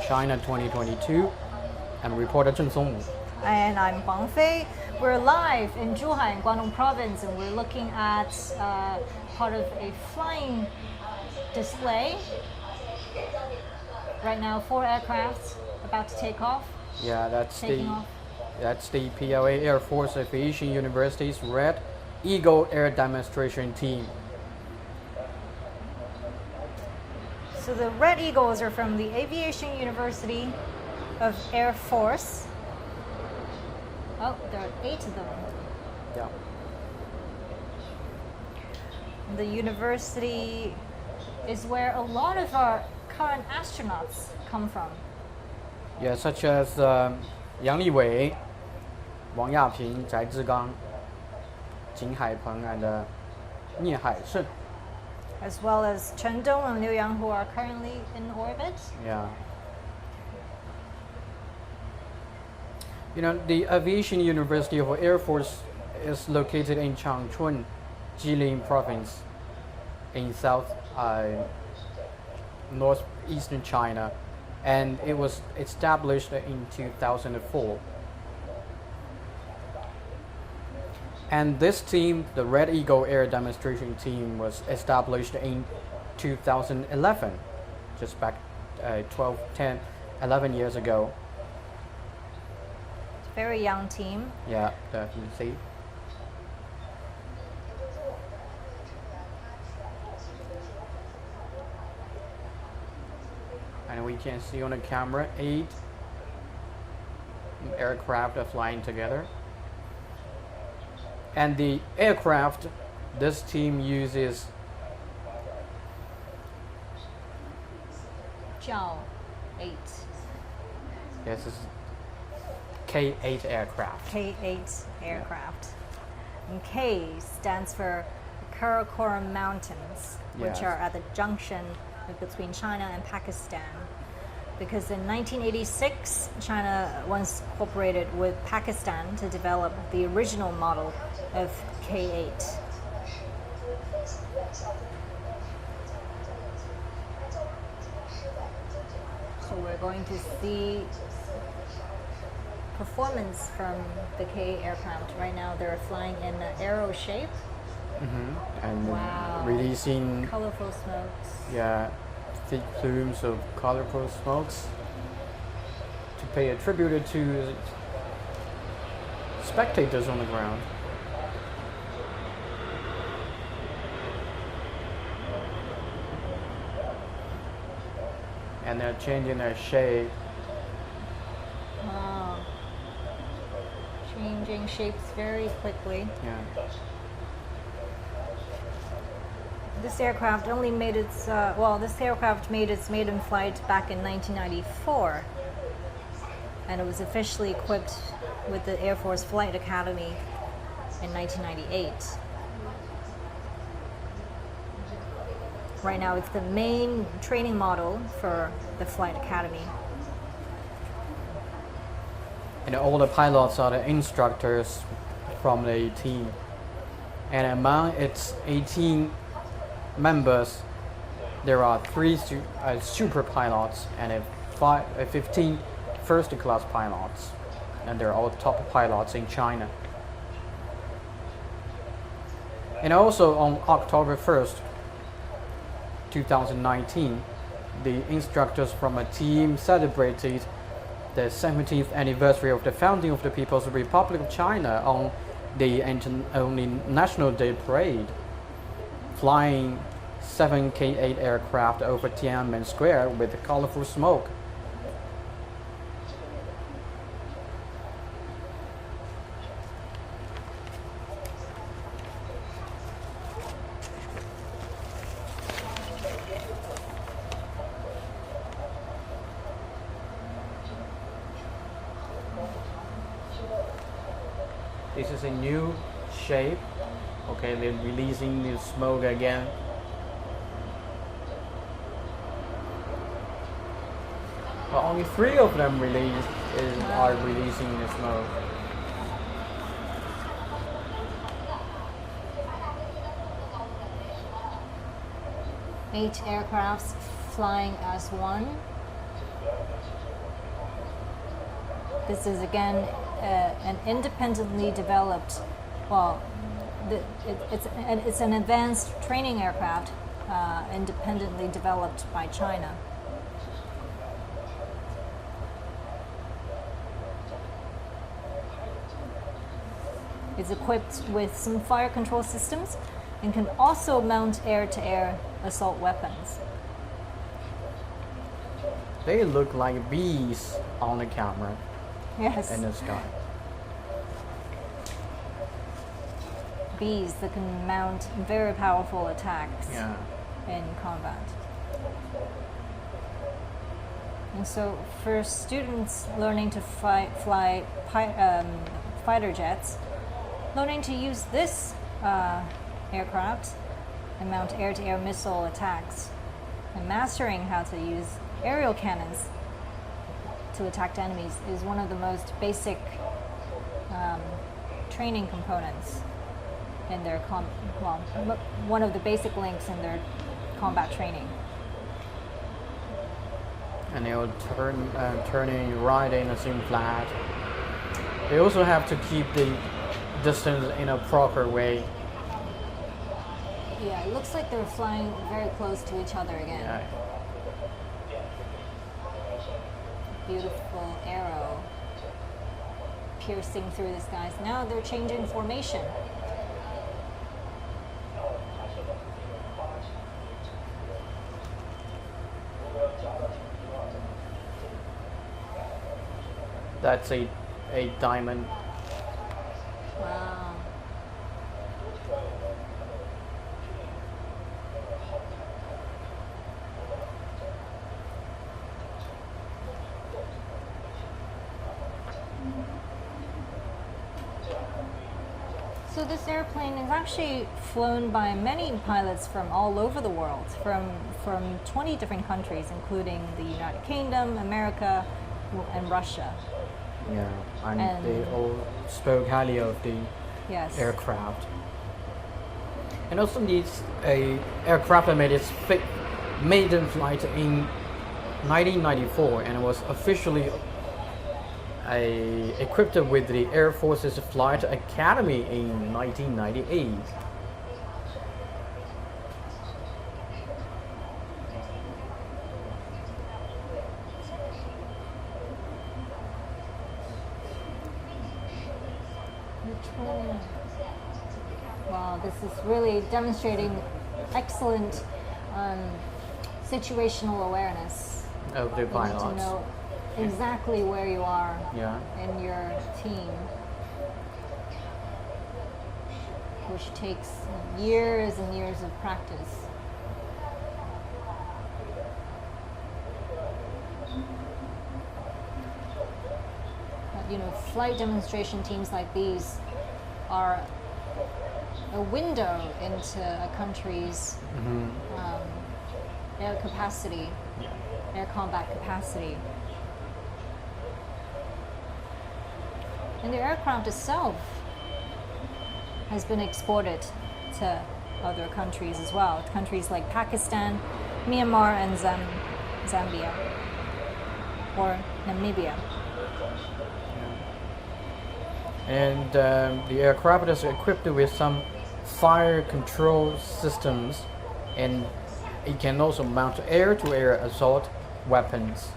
China 2022. I'm reporter Zheng Songmu. And I'm Huang Fei. We're live in Zhuhai, in Guangdong Province, and we're looking at part of a flying display. Right now, 4 aircraft about to take off. Yeah, Taking off. that's the PLA Air Force Aviation University's Red Eagle Air Demonstration Team. So the Red Eagles are from the Aviation University of Air Force. Oh, there are 8 of them. Yeah. The university is where a lot of our current astronauts come from. Yeah, such as Yang Liwei, Wang Yaping, Zhai Zhigang, Jin Haipeng, and Nie Haisheng. As well as Chen Dong and Liu Yang, who are currently in orbit. Yeah. You know, the Aviation University of Air Force is located in Changchun, Jilin Province, in northeastern China, and it was established in 2004. And this team, the Red Eagle Air Demonstration Team, was established in 2011, just back 11 years ago. It's a very young team. Yeah, definitely. And we can see on the camera 8 aircraft are flying together. And the aircraft this team uses Zhao 8. this is K8 aircraft. K8 aircraft. And K stands for Karakoram Mountains, which Yes. are at the junction between China and Pakistan. Because in 1986, China once cooperated with Pakistan to develop the original model of K8. So we're going to see performance from the K aircraft. Right now they're flying in an arrow shape. And Wow. releasing Colorful smokes. thick plumes of colorful smokes to pay a tribute to spectators on the ground. And they're changing their shape. Wow. Changing shapes very quickly. Yeah. This aircraft only made its this aircraft made its maiden flight back in 1994, and it was officially equipped with the Air Force Flight Academy in 1998. Right now, it's the main training model for the Flight Academy. And all the pilots are the instructors from the team. And among its 18 members, there are 3 super pilots and 15 first-class pilots, and they're all top pilots in China. And also on October 1st, 2019, the instructors from a team celebrated the 17th anniversary of the founding of the People's Republic of China on the National Day Parade, flying 7 K-8 aircraft over Tiananmen Square with colorful smoke. This is a new shape. Okay, they're releasing the smoke again. But only 3 of them are releasing the smoke. Eight aircrafts flying as one. This is again an independently developed, well, it's an advanced training aircraft, independently developed by China. It's equipped with some fire control systems and can also mount air-to-air assault weapons. They look like bees on the camera Yes. in the sky. Bees that can mount very powerful attacks Yeah. in combat. And so for students learning to fly fighter jets, learning to use this aircraft and mount air-to-air missile attacks, and mastering how to use aerial cannons to attack enemies is one of the most basic training components in their one of the basic links in their combat training. And they'll turning right in a same flat. They also have to keep the distance in a proper way. Yeah, it looks like they're flying very close to each other again. Yeah. Beautiful arrow piercing through the skies. Now they're changing formation. That's a diamond. Wow. So this airplane is actually flown by many pilots from all over the world, from 20 different countries, including the United Kingdom, America, and Russia. Yeah, and And- they all spoke highly of the Yes. aircraft. And also needs a aircraft that made its maiden flight in 1994 and was officially equipped with the Air Force's Flight Academy in 1998. Wow, this is really demonstrating excellent situational awareness. Of the You need pilots. to know exactly where you are Yeah. in your team, which takes years and years of practice. Flight demonstration teams like these are a window into a country's air capacity, air combat capacity. And the aircraft itself has been exported to other countries as well, countries like Pakistan, Myanmar, and Zambia, or Namibia. And the aircraft is equipped with some fire control systems, and it can also mount air-to-air assault weapons.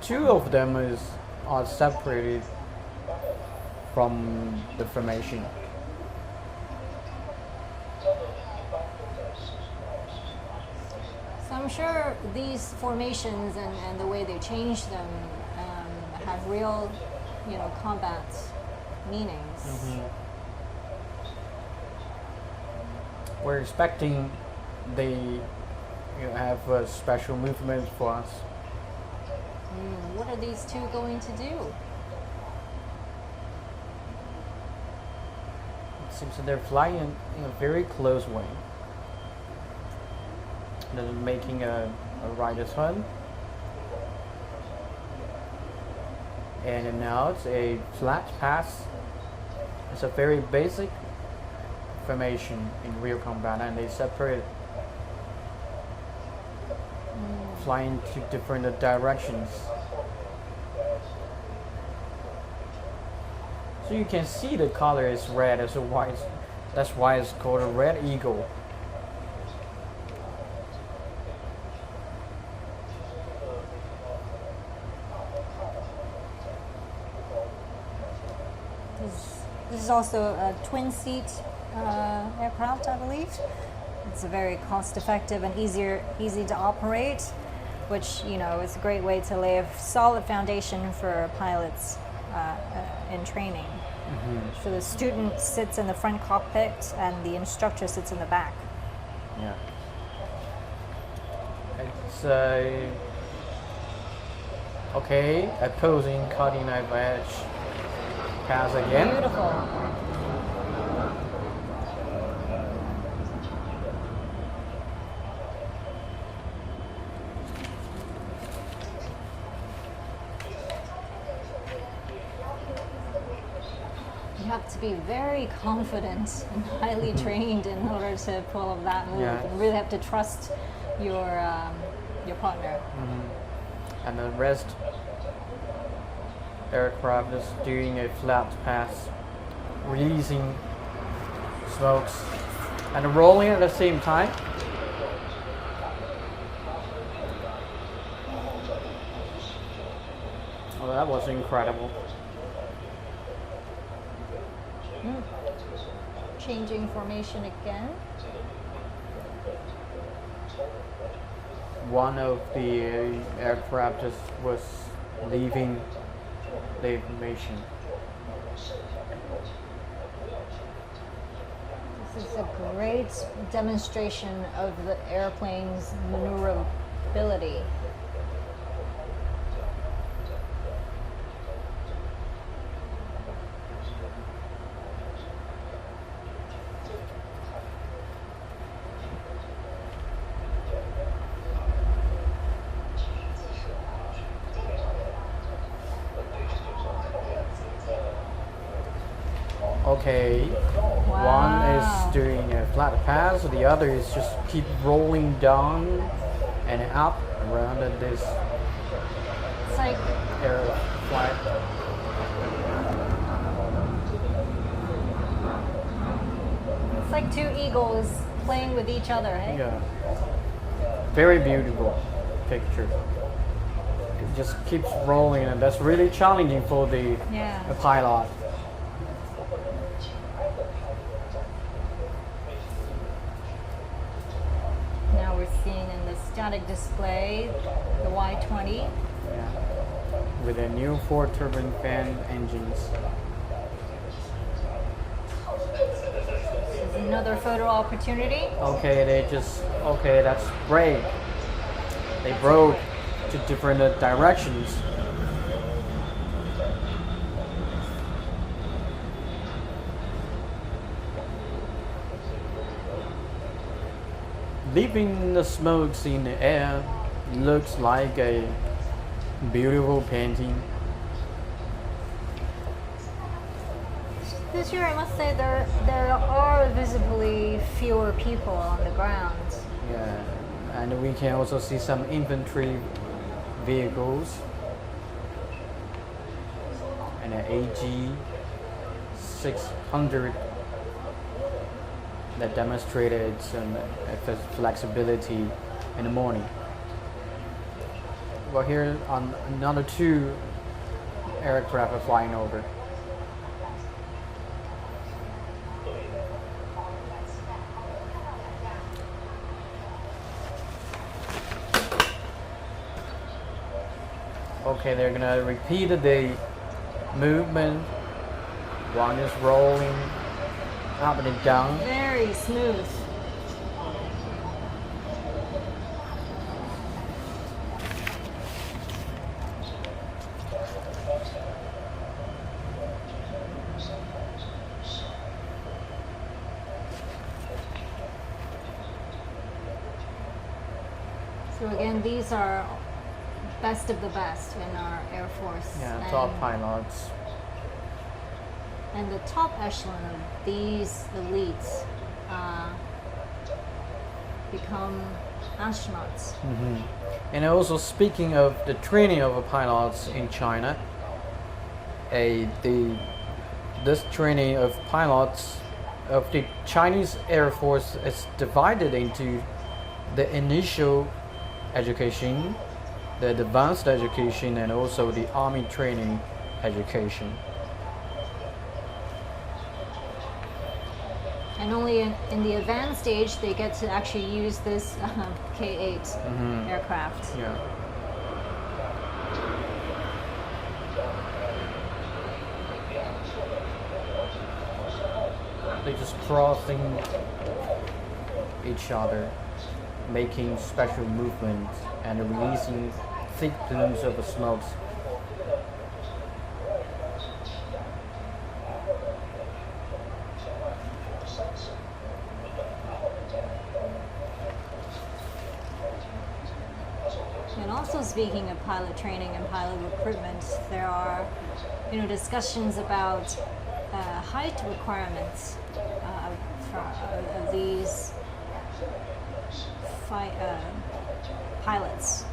Two of them are separated from the formation. So I'm sure these formations and the way they change them have real, combat meanings. We're expecting they have a special movement for us. What are these two going to do? It seems that they're flying in a very close way. They're making a right turn. And now it's a flat pass. It's a very basic formation in real combat, and they separate, flying to different directions. So you can see the color is red, so that's why it's called a red eagle. This is also a twin-seat aircraft, I believe. It's a very cost-effective and easy to operate, which is a great way to lay a solid foundation for pilots in training. So the student sits in the front cockpit and the instructor sits in the back. Yeah. It's okay. Opposing cutting edge pass again. Beautiful. You have to be very confident and highly trained in order to pull off that move. Yeah. You really have to trust your partner. And the rest aircraft is doing a flat pass, releasing smokes and rolling at the same time. Oh, that was incredible. Changing formation again. One of the aircraft was leaving the formation. This is a great demonstration of the airplane's maneuverability. Okay, Wow. one is doing a flat pass, the other is just keep rolling down and up around this It's like air flight. two eagles playing with each other, hey? Yeah, very beautiful picture. It just keeps rolling, and that's really challenging for the pilot. Now we're seeing in the static display the Y20. Yeah. With the new 4 turbine fan engines. This is another photo opportunity. Okay, that's great. They broke to different directions. Leaving the smokes in the air looks like a beautiful painting. This year, I must say, there are visibly fewer people on the ground. Yeah, and we can also see some infantry vehicles and an AG 600 that demonstrated some flexibility in the morning. Well, here on another 2 aircraft are flying over. Okay, they're gonna repeat the movement. One is rolling up and down. Very smooth. So again, these are best of the best in our Air Force. Yeah, and, top pilots. and the top echelon of these elites become astronauts. And also speaking of the training of pilots in China, this training of pilots of the Chinese Air Force is divided into the initial education, the advanced education, and also the army training education. And only in the advanced stage they get to actually use this K-8 aircraft. Yeah. They just crossing each other, making special movements and releasing thick plumes of smokes. And also speaking of pilot training and pilot recruitment, there are, discussions about height requirements of these pilots.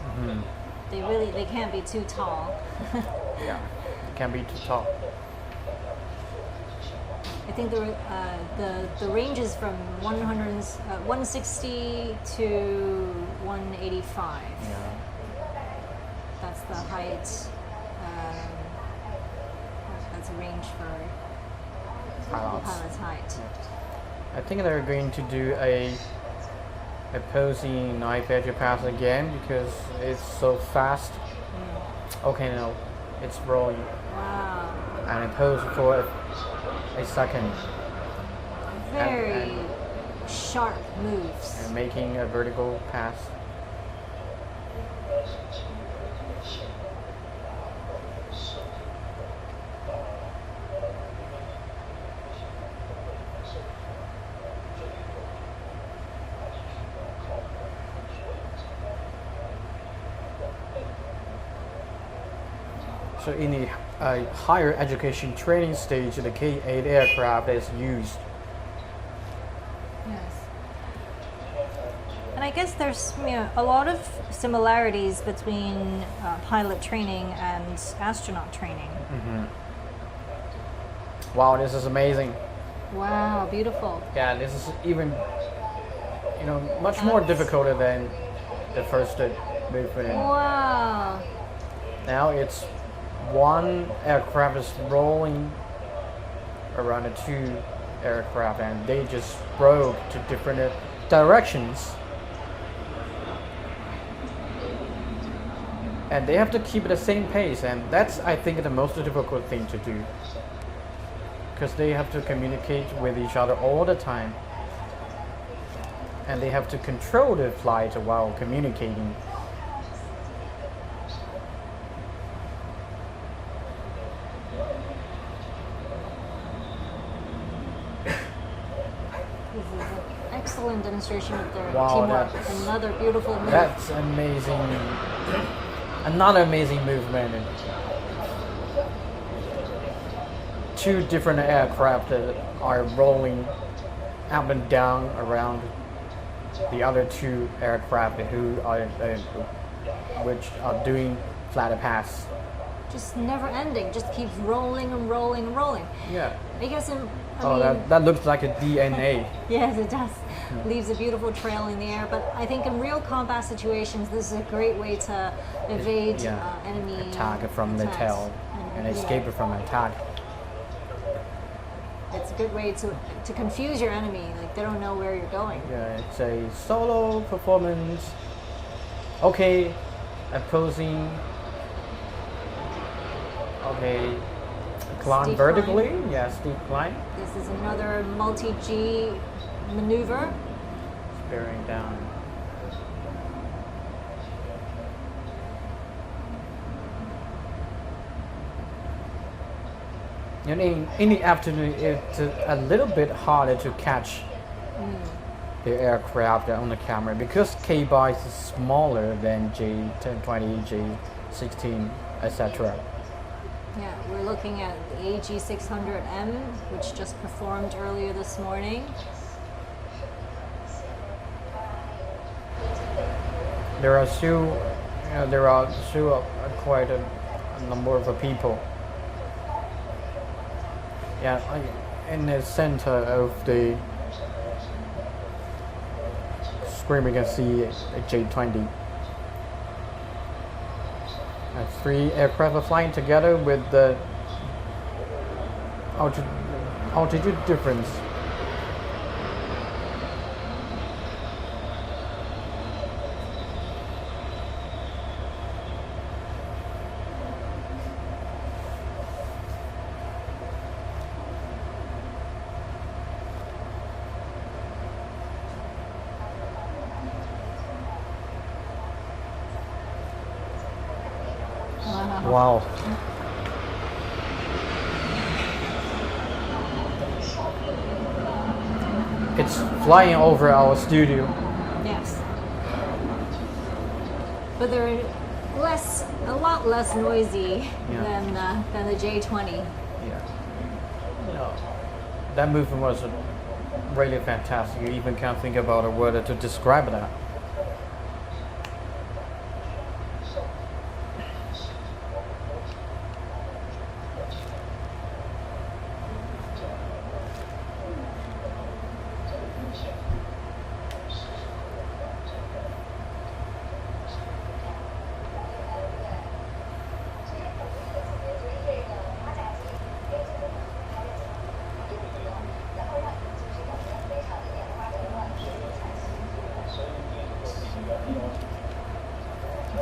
They can't be too tall. Yeah, it can be too tall. I think the range is from 160 to 185. Yeah. That's the height. That's a range for Pilots. pilot's height. I think they're going to do a posing knife edge pass again because it's so fast. Okay, no, it's rolling Wow. and it pose for a second Very sharp moves. and making a vertical pass. So in the higher education training stage, the K-8 aircraft is used. Yes. And I guess there's a lot of similarities between pilot training and astronaut training. Wow, this is amazing. Wow, beautiful. Yeah, this is even, much more difficult than the first movement. Wow. Now it's one aircraft is rolling around the 2 aircraft and they just broke to different directions. And they have to keep the same pace, and that's, I think, the most difficult thing to do. Because they have to communicate with each other all the time. And they have to control the flight while communicating. This is an excellent demonstration of their Wow, teamwork. that's- Another beautiful move. That's amazing. Another amazing movement. 2 different aircraft that are rolling up and down around the other two aircraft which are doing flight paths. Just never ending, just keeps rolling and rolling and rolling. Yeah. I guess I Oh, mean, that looks like a DNA. yes, it does. Leaves a beautiful trail in the air. But I think in real combat situations, this is a great way to evade enemy attack from the attacks. tail and escape from attack. It's a good way to confuse your enemy. Like they don't know where you're going. Yeah, it's a solo performance. Okay, opposing. Okay, climb Steep vertically. climb. Yeah, steep climb. This is another multi-G maneuver. Bearing down. And in the afternoon, it's a little bit harder to catch the aircraft on the camera because K-bar is smaller than J1020, J16, etc. Yeah, we're looking at the AG600M, which just performed earlier this morning. There are still quite a number of people. Yeah, in the center of the screen we can see a J20. Three aircraft are flying together with the altitude difference. Wow. It's flying over our studio. Yes. But they're a lot less noisy than the J20. Yeah. That movement was really fantastic. You even can't think about a word to describe that.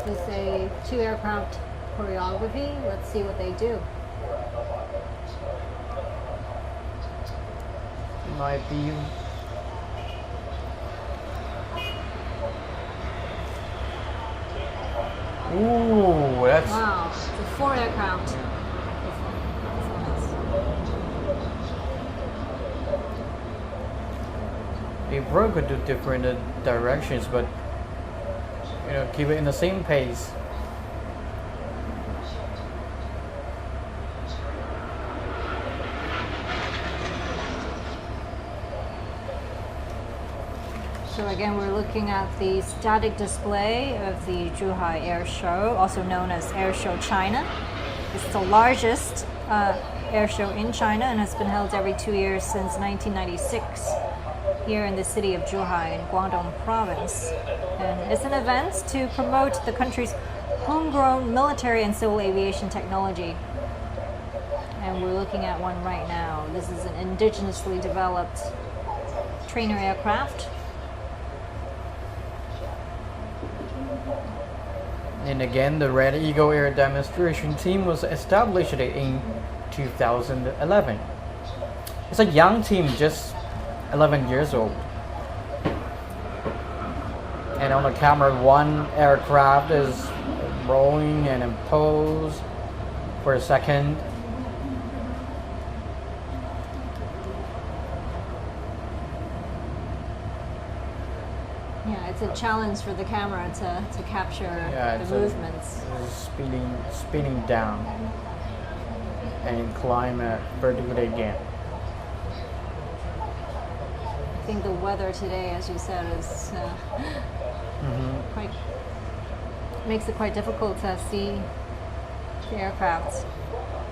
This is a two aircraft choreography. Let's see what they do. Might be. Ooh, that's. Wow, it's a four aircraft. They broke into different directions, but keep it in the same pace. So again, we're looking at the static display of the Zhuhai Air Show, also known as Airshow China. It's the largest air show in China and has been held every 2 years since 1996 here in the city of Zhuhai in Guangdong province. And it's an event to promote the country's homegrown military and civil aviation technology. And we're looking at one right now. This is an indigenously developed trainer aircraft. And again, the Red Eagle Air Demonstration Team was established in 2011. It's a young team, just 11 years old. And on the camera, one aircraft is rolling and in pose for a second. Yeah, it's a challenge for the camera to capture the movements. It's spinning down and climb vertically again. I think the weather today, as you said, is quite makes it quite difficult to see the aircraft.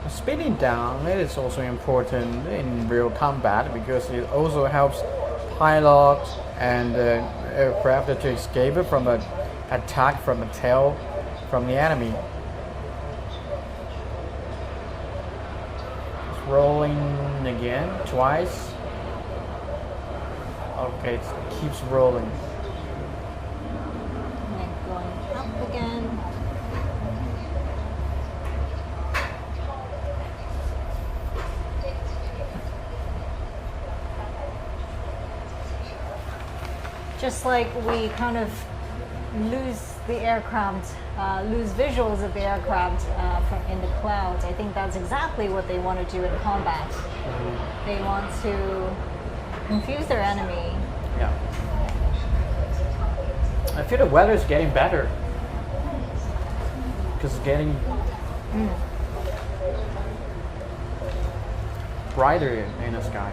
Speeding down is also important in real combat because it also helps pilots and aircraft to escape from an attack from a tail from the enemy. It's rolling again, twice. Okay, it keeps rolling. And then going up again. Just like we kind of lose the aircraft, lose visuals of the aircraft from in the clouds, I think that's exactly what they want to do in combat. They want to confuse their enemy. Yeah. I feel the weather is getting better because it's getting brighter in the sky.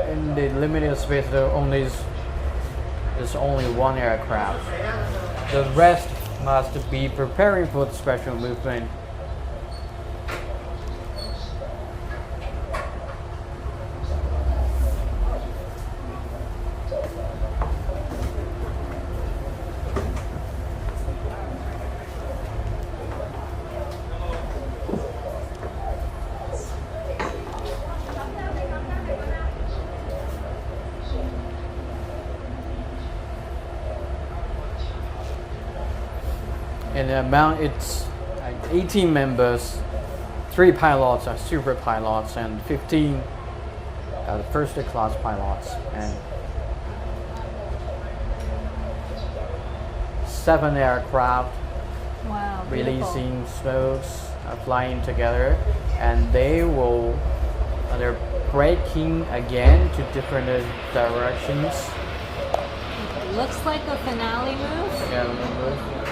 In the limited space, there's only one aircraft. The rest must be preparing for the special movement. And the amount, it's like 18 members, 3 pilots are super pilots, and 15 are the first class pilots, and 7 aircraft Wow, beautiful. releasing smokes, flying together, and they're braking again to different directions. It looks like a finale move. Yeah,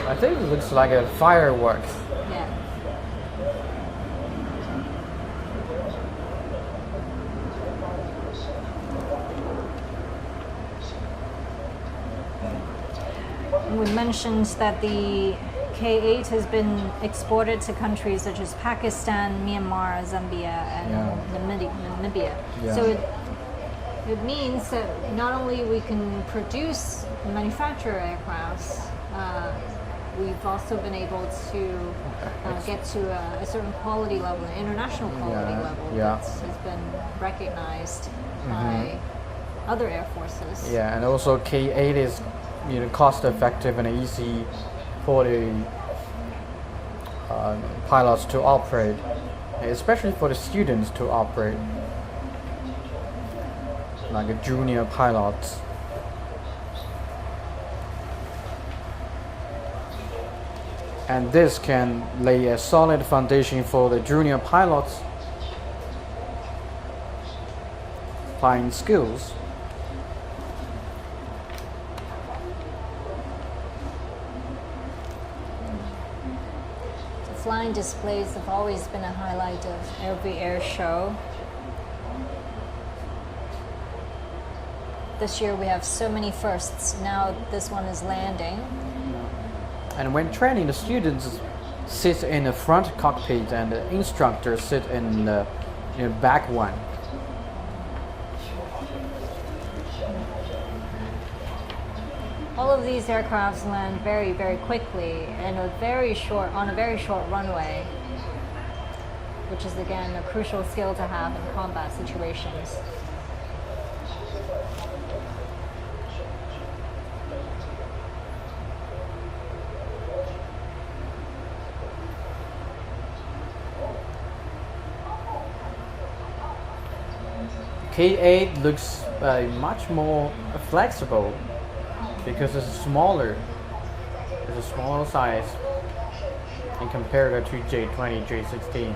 I think it looks like a fireworks. Yeah. We mentioned that the K-8 has been exported to countries such as Pakistan, Myanmar, Zambia, and Namibia. Yeah. So it means that not only we can produce and manufacture aircrafts, we've also been able to get to a certain quality level, an international quality level that has been recognized by other air forces. Yeah, and also K-8 is cost effective and easy for the pilots to operate, especially for the students to operate, like a junior pilots. And this can lay a solid foundation for the junior pilots' flying skills. The flying displays have always been a highlight of every air show. This year we have so many firsts. Now this one is landing. And when training, the students sit in the front cockpit and the instructors sit in the back one. All of these aircrafts land very, very quickly and on a very short runway, which is again a crucial skill to have in combat situations. K-8 looks much more flexible because it's smaller. It's a smaller size and compared to J20, J16,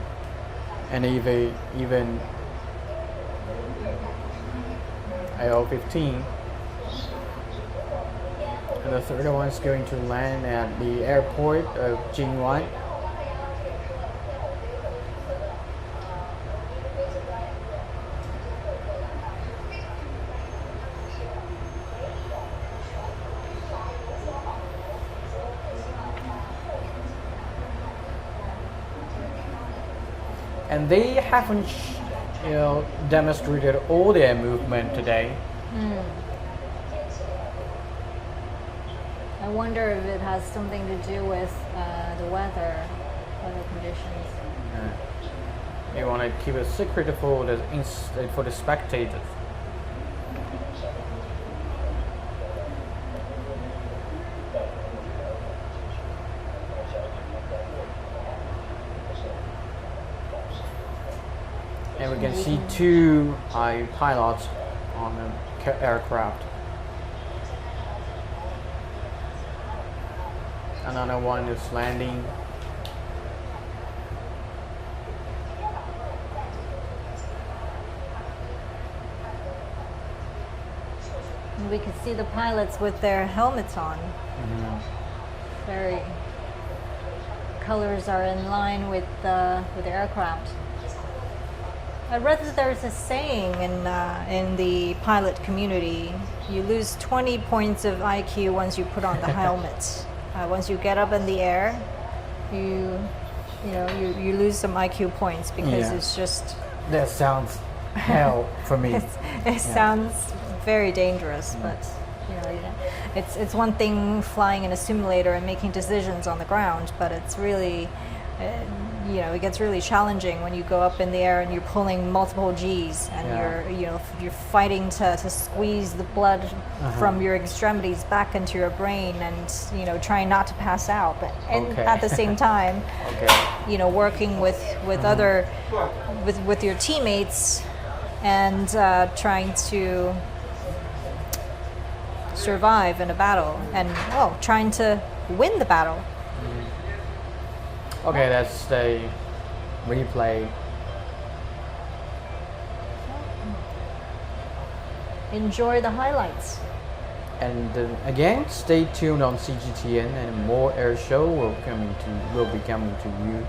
and even AO-15. And the third one is going to land at the airport of Jinwan. and they haven't, demonstrated all their movement today. I wonder if it has something to do with the weather conditions. They want to keep it secret for the spectators. And we can see two pilots on the aircraft. Another one is landing. And we can see the pilots with their helmets on. Very colors are in line with the aircraft. I read that there's a saying in the pilot community: you lose 20 points of IQ once you put on the helmet. Once you get up in the air, you lose some IQ points because it's just. That sounds hell for me. It sounds very dangerous, but it's one thing flying in a simulator and making decisions on the ground, but it's really. It gets really challenging when you go up in the air and you're pulling multiple G's and you're fighting to squeeze the blood from your extremities back into your brain and trying not to pass out, but at the same time working with other with your teammates and trying to survive in a battle and trying to win the battle. Okay, that's the replay. Enjoy the highlights. And again, stay tuned on CGTN, and more air show will be coming to you.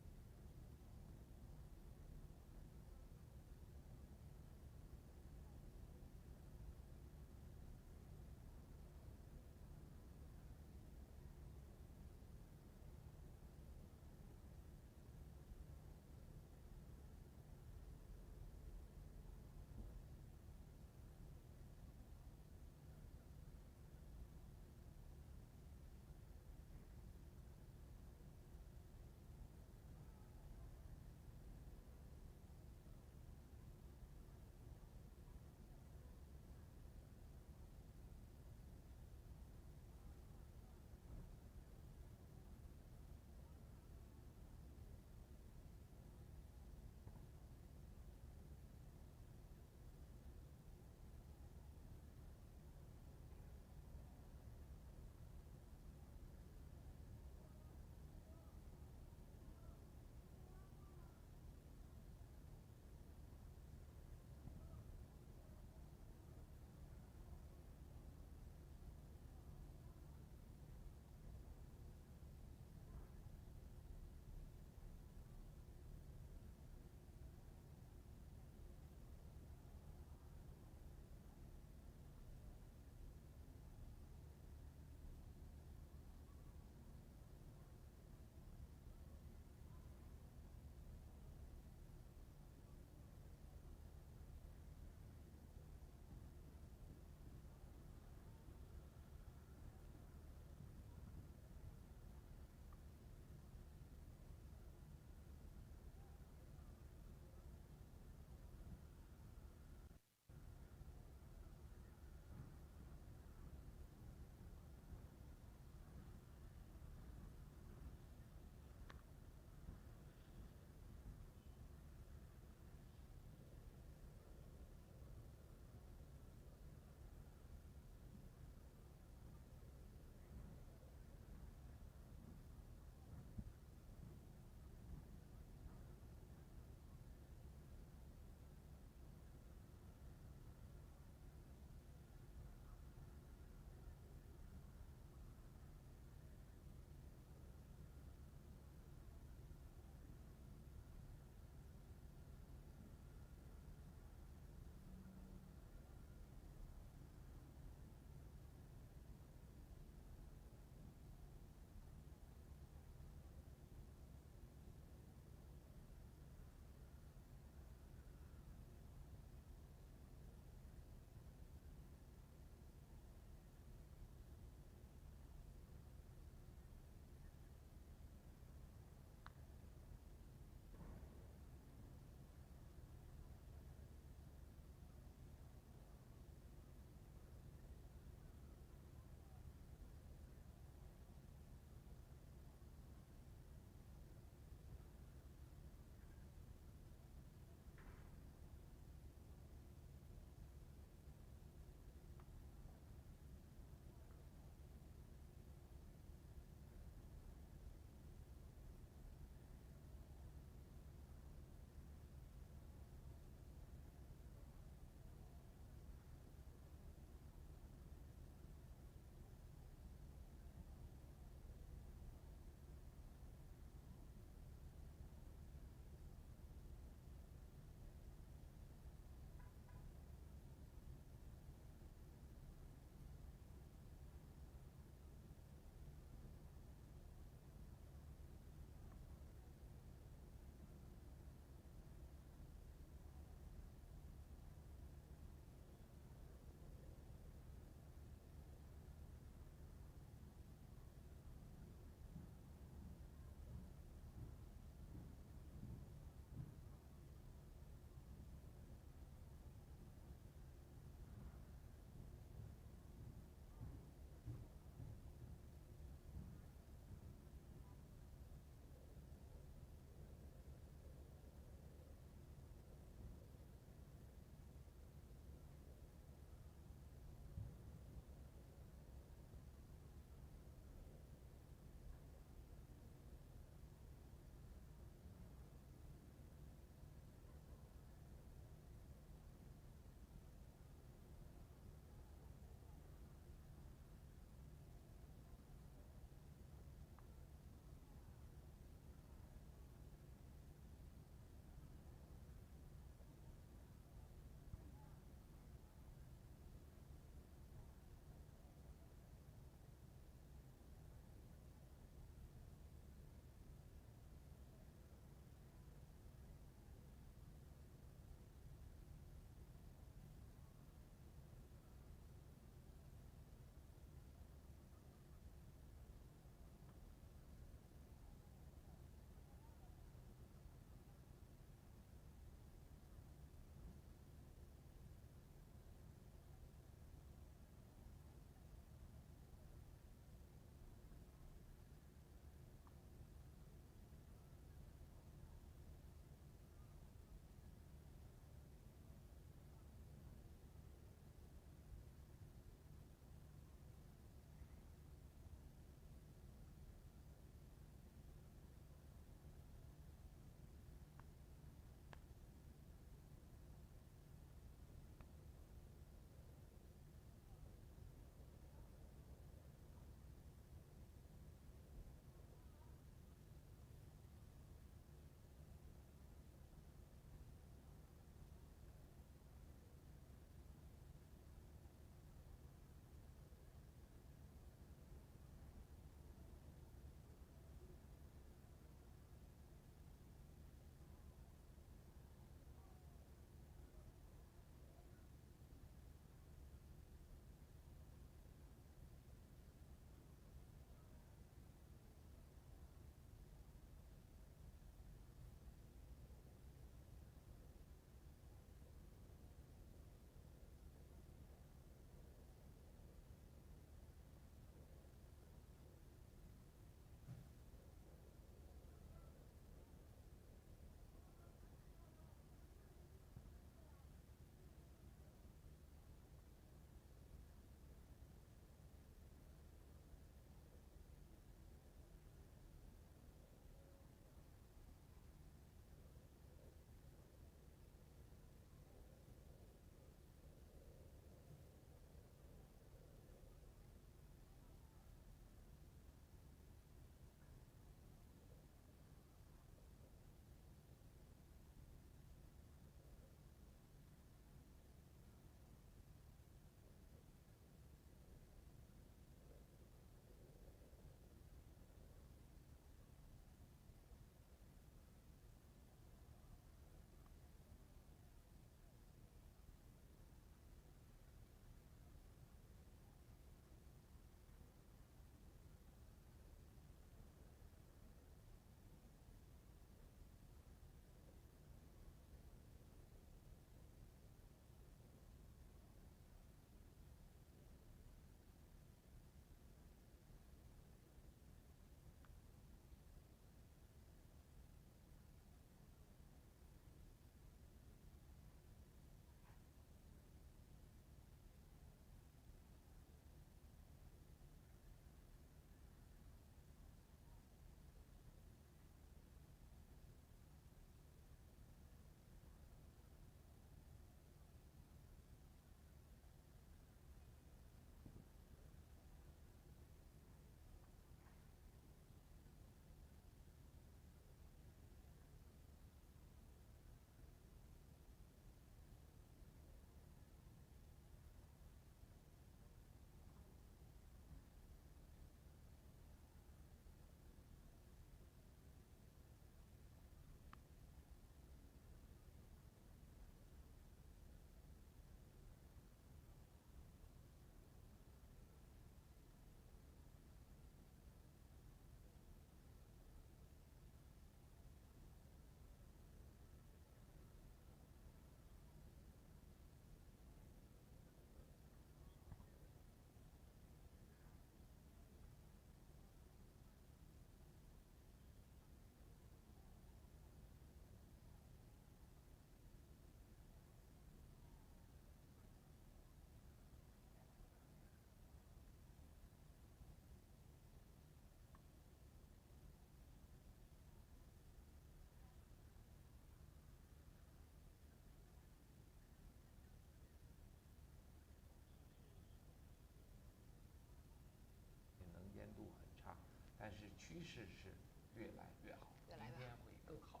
趋势是越来越好，越来越好明天会更好。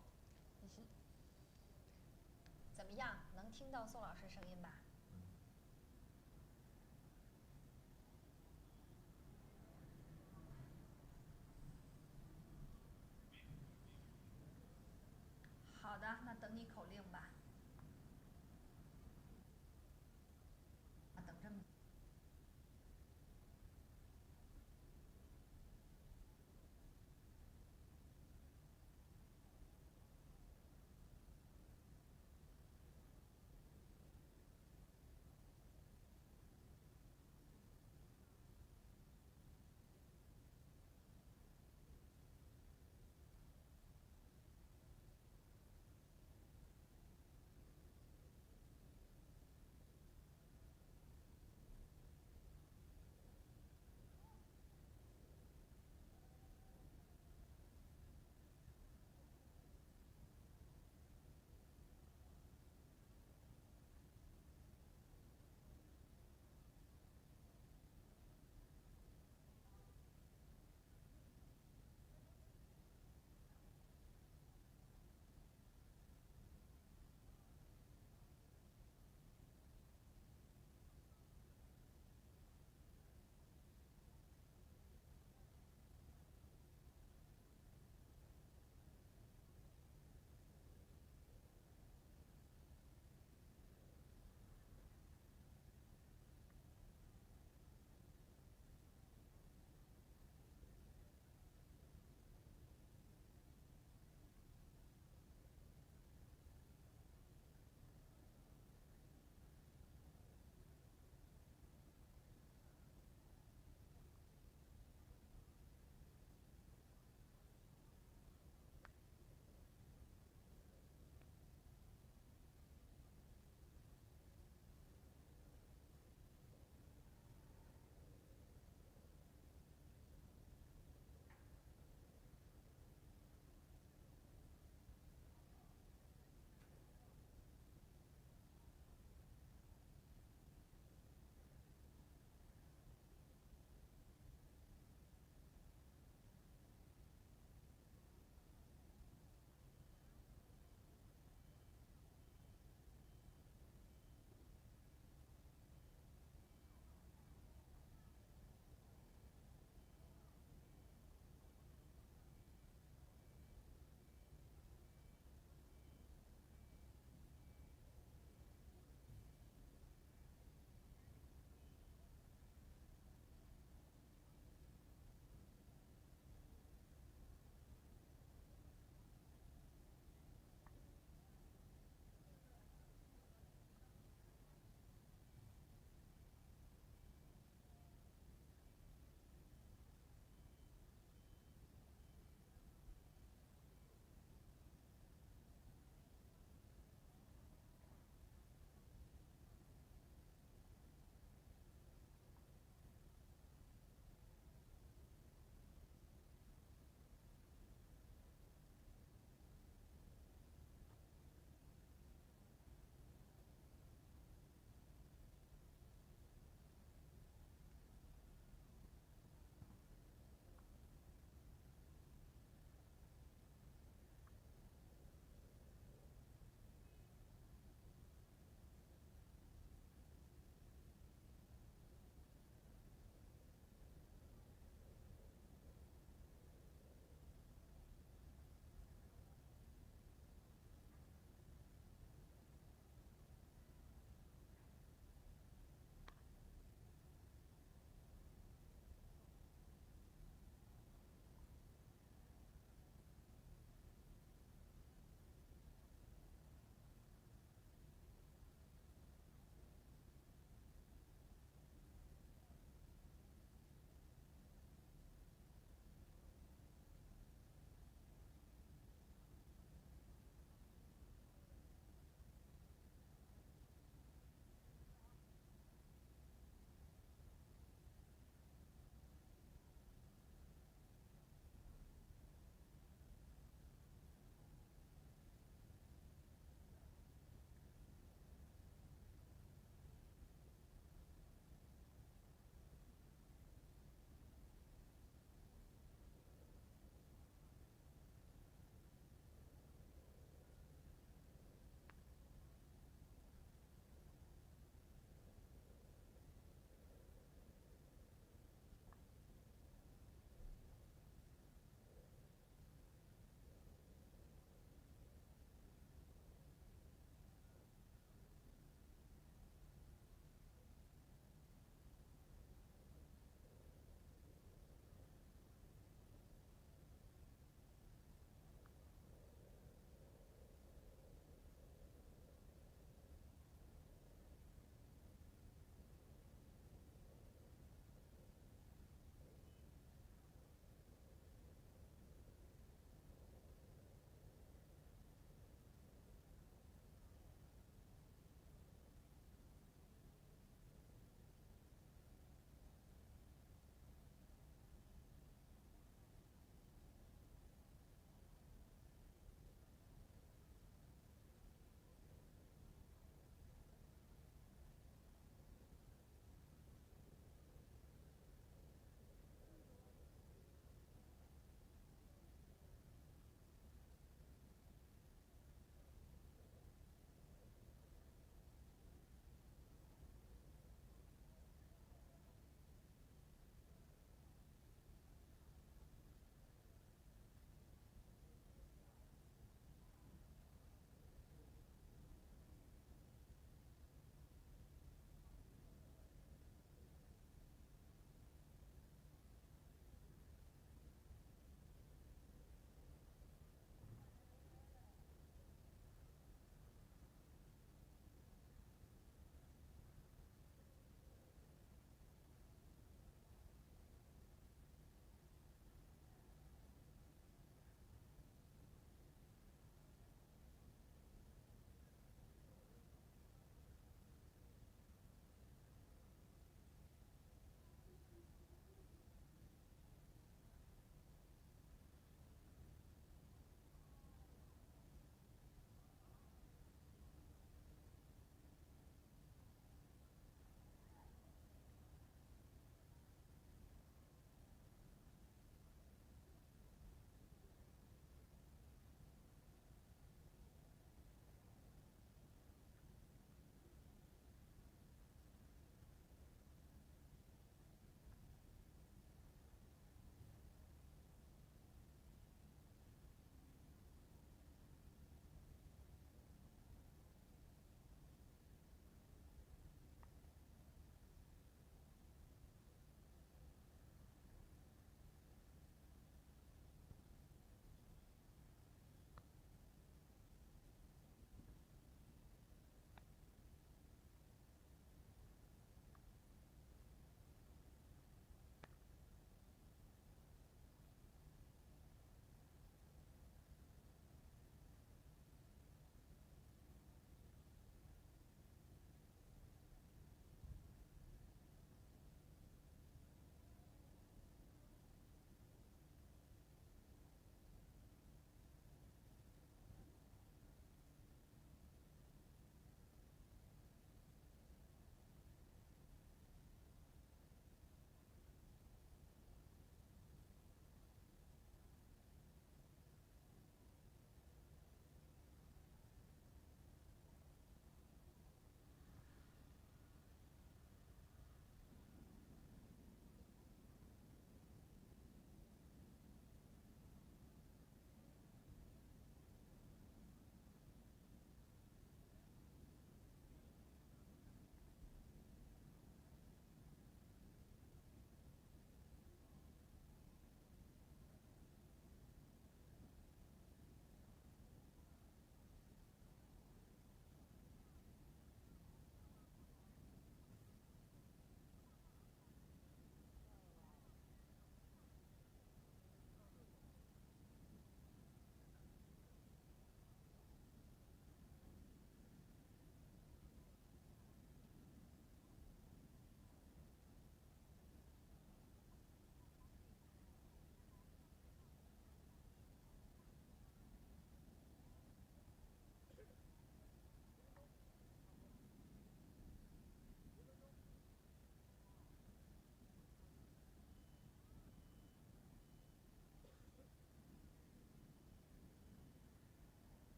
怎么样？能听到宋老师声音吧？好的，那等你口令吧。等这么。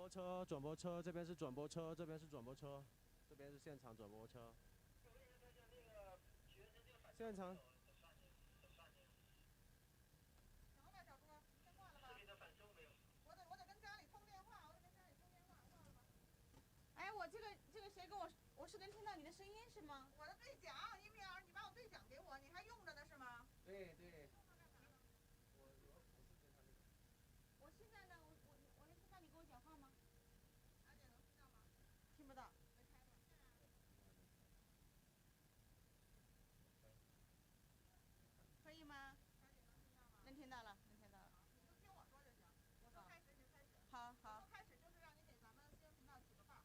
播车，转播车，这边是转播车，这边是转播车，这边是现场转播车。现场。行了吧，小哥，先挂了吧。视频的反收没有？我得跟家里通电话，挂了吧。哎，这个谁跟我是能听到你的声音是吗？我的对讲，一米二，你把我对讲给我，你还用着呢是吗？对对。我现在呢，我能听到你跟我讲话吗？阿姐能听到吗？听不到。没开吧？可以吗？阿姐能听到吗？能听到了，能听到了。你就听我说就行。我说开始你就开始。好好。我说开始就是让你给咱们新闻频道起个范儿。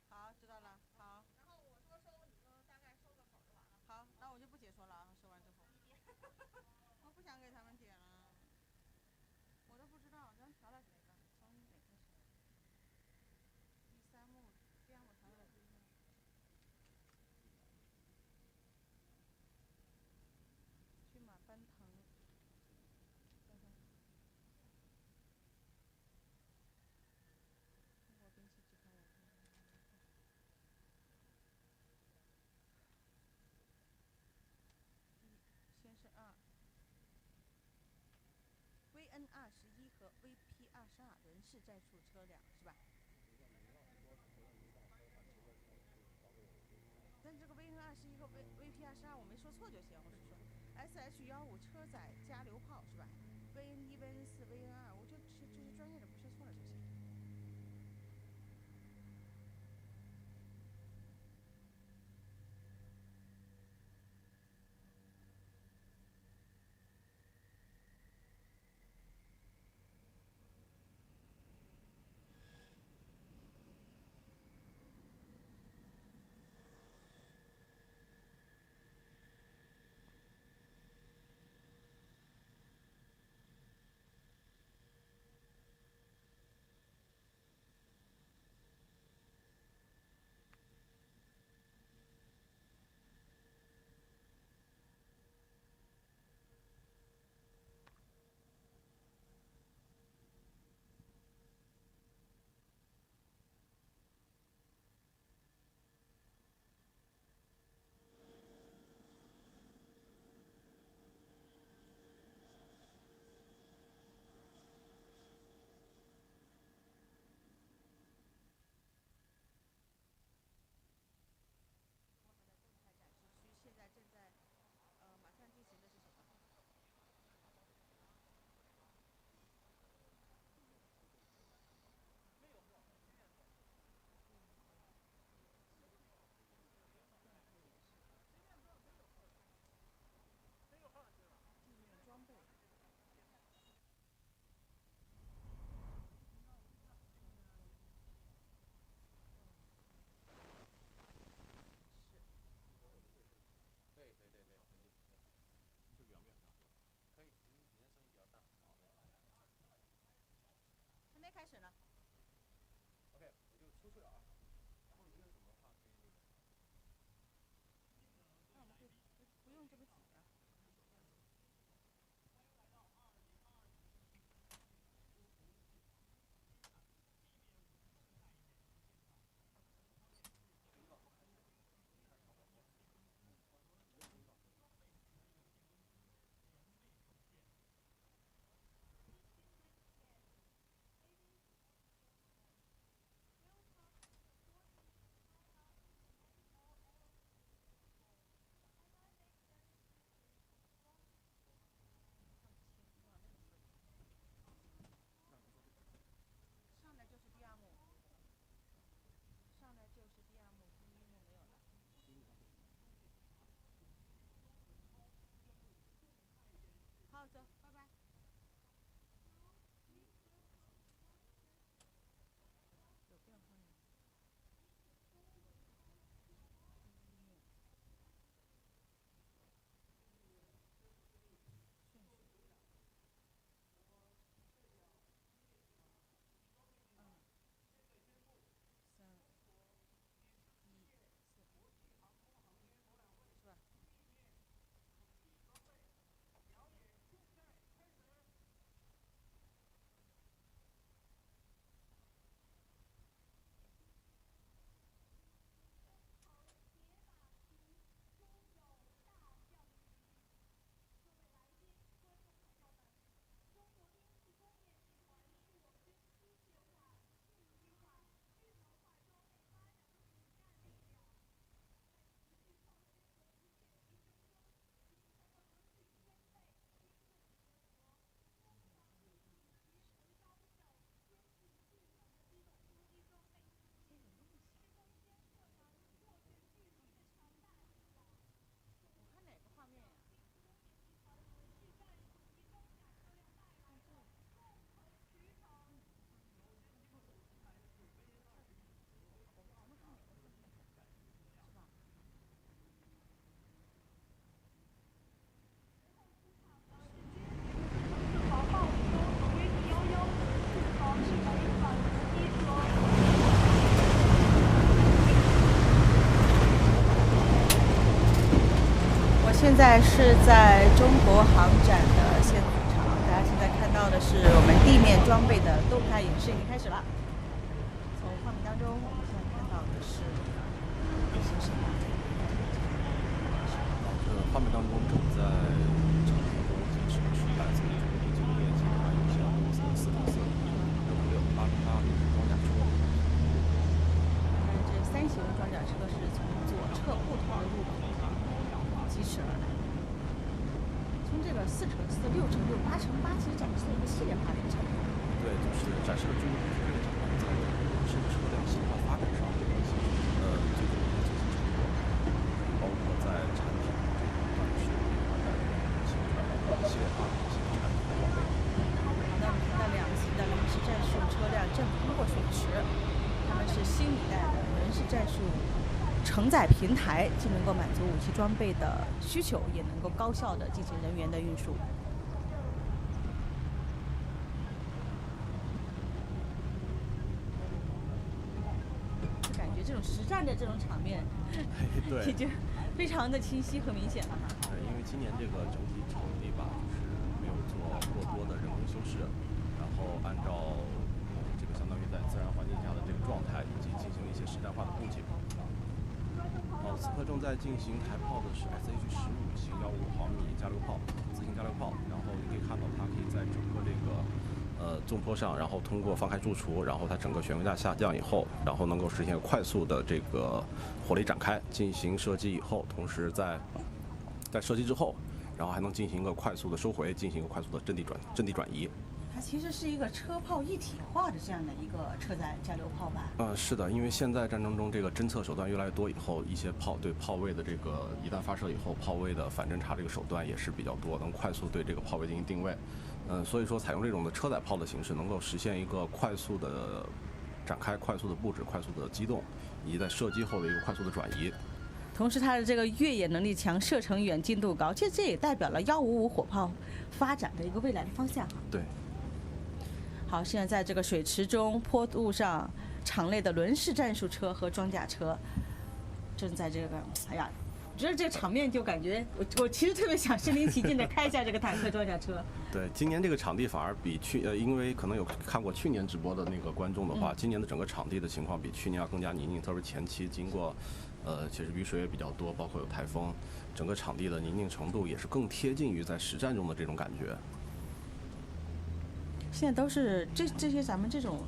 好，知道了。好。然后我说收，你就大概收个口就完了。好，那我就不解说了啊，说完之后。我不想给他们点了。我都不知道，咱调了哪个？从哪开始？第三幕，调了第一幕。骏马奔腾。中国兵器集团先是VN21和 VP22人事战术车辆是吧？但这个 VN21和 VP22我没说错就行，我是说 SH15车载加榴炮是吧？ VN1、VN4、VN2，我就这些专业的不说错了就行。现在是在中国航展的现场，大家现在看到的是我们地面装备的动态演示已经开始了。从画面当中，我们现在看到的是一些什么？画面当中正在场中是来自于中国经验集团有限公司的404、606、808装甲车。这3型装甲车是从左侧不同的入口疾驰而来。从这个4×4、6×6、8×8，其实展示了一个系列化的产品。对，就是展示了中国这个厂在人身车辆系统化发展上的一些最重要的最新成果，包括在产品这个短视频发展形成系列化的一些产品的装备。好的，我们看到2型的轮式战术车辆正通过水池，它们是新一代的轮式战术承载平台，既能够满足武器装备的需求，也能够高效的进行人员的运输。就感觉这种实战的这种场面，对，已经非常的清晰和明显了哈。对，因为今年这个整体场地吧，就是没有做过多的人工修饰，然后按照这个相当于在自然环境下的这个状态，以及进行一些实战化的布景。此刻正在进行抬炮的是 SH-15型15毫米加榴炮，自行加榴炮。然后你可以看到它可以在整个这个纵坡上，然后通过放开驻除，然后它整个悬浮架下降以后，然后能够实现快速的这个火力展开，进行射击以后，同时在射击之后，然后还能进行一个快速的收回，进行一个快速的阵地转移。它其实是一个车炮一体化的这样的一个车载加榴炮吧？是的，因为现在战争中这个侦测手段越来越多以后，一些对炮位的这个一旦发射以后，炮位的反侦察这个手段也是比较多，能快速对这个炮位进行定位。所以说采用这种的车载炮的形式，能够实现一个快速的展开、快速的布置、快速的机动，以及在射击后的一个快速的转移。同时，它的这个越野能力强，射程远、精度高，其实这也代表了155火炮发展的一个未来的方向。对。好，现在在这个水池中、坡度上，场内的轮式战术车和装甲车正在这个，哎呀，我觉得这个场面就感觉我其实特别想身临其境的开一下这个坦克装甲车。对，今年这个场地反而比因为可能有看过去年直播的那个观众的话，今年的整个场地的情况比去年要更加泥泞，特别是前期经过其实雨水也比较多，包括有台风，整个场地的泥泞程度也是更贴近于在实战中的这种感觉。现在都是这些咱们这种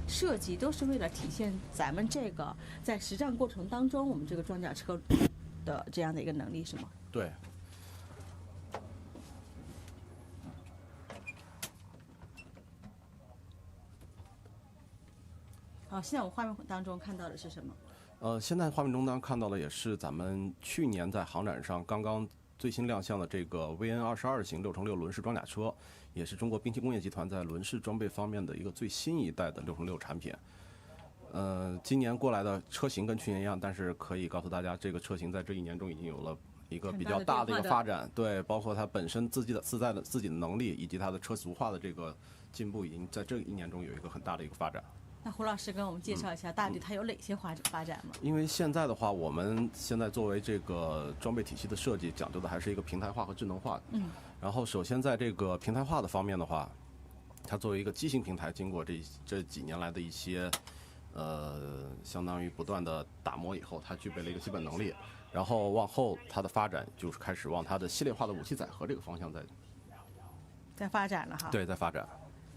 设计都是为了体现咱们这个在实战过程当中我们这个装甲车的这样的一个能力，是吗？对。好，现在我画面当中看到的是什么？现在画面中看到的也是咱们去年在航展上刚刚最新亮相的这个 VN-22型6×6轮式装甲车，也是中国兵器工业集团在轮式装备方面的一个最新一代的6×6产品。今年过来的车型跟去年一样，但是可以告诉大家，这个车型在这1年中已经有了一个比较大的一个发展。对，包括它本身自己的能力，以及它的车俗化的这个进步，已经在这1年中有一个很大的一个发展。那胡老师跟我们介绍一下，大体它有哪些发展吗？因为现在的话，我们现在作为这个装备体系的设计，讲究的还是一个平台化和智能化。然后首先在这个平台化的方面的话，它作为一个机型平台，经过这几年来的一些相当于不断的打磨以后，它具备了一个基本能力。然后往后它的发展就是开始往它的系列化的武器载荷这个方向在发展了哈。对，在发展。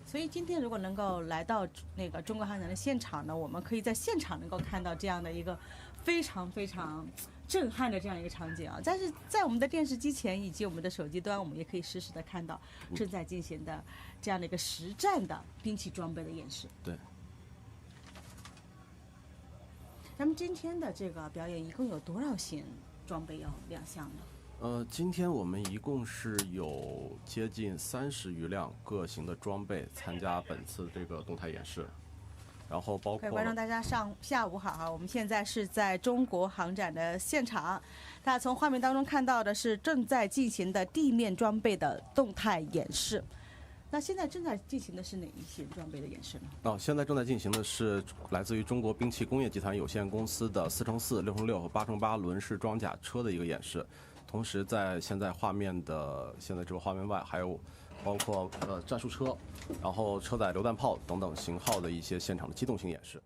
所以今天如果能够来到那个中国航展的现场呢，我们可以在现场能够看到这样的一个非常非常震撼的这样一个场景啊。但是在我们的电视机前以及我们的手机端，我们也可以实时的看到正在进行的这样的一个实战的兵器装备的演示。对。咱们今天的这个表演一共有多少型装备要亮相呢？今天我们一共是有接近30余辆各型的装备参加本次这个动态演示，然后包括各位观众大家下午好哈，我们现在是在中国航展的现场，大家从画面当中看到的是正在进行的地面装备的动态演示。那现在正在进行的是哪一型装备的演示呢？现在正在进行的是来自于中国兵器工业集团有限公司的4×4、6×6和8×8轮式装甲车的一个演示。同时现在画面的这个画面外，还有包括战术车，然后车载榴弹炮等等型号的一些现场的机动性演示。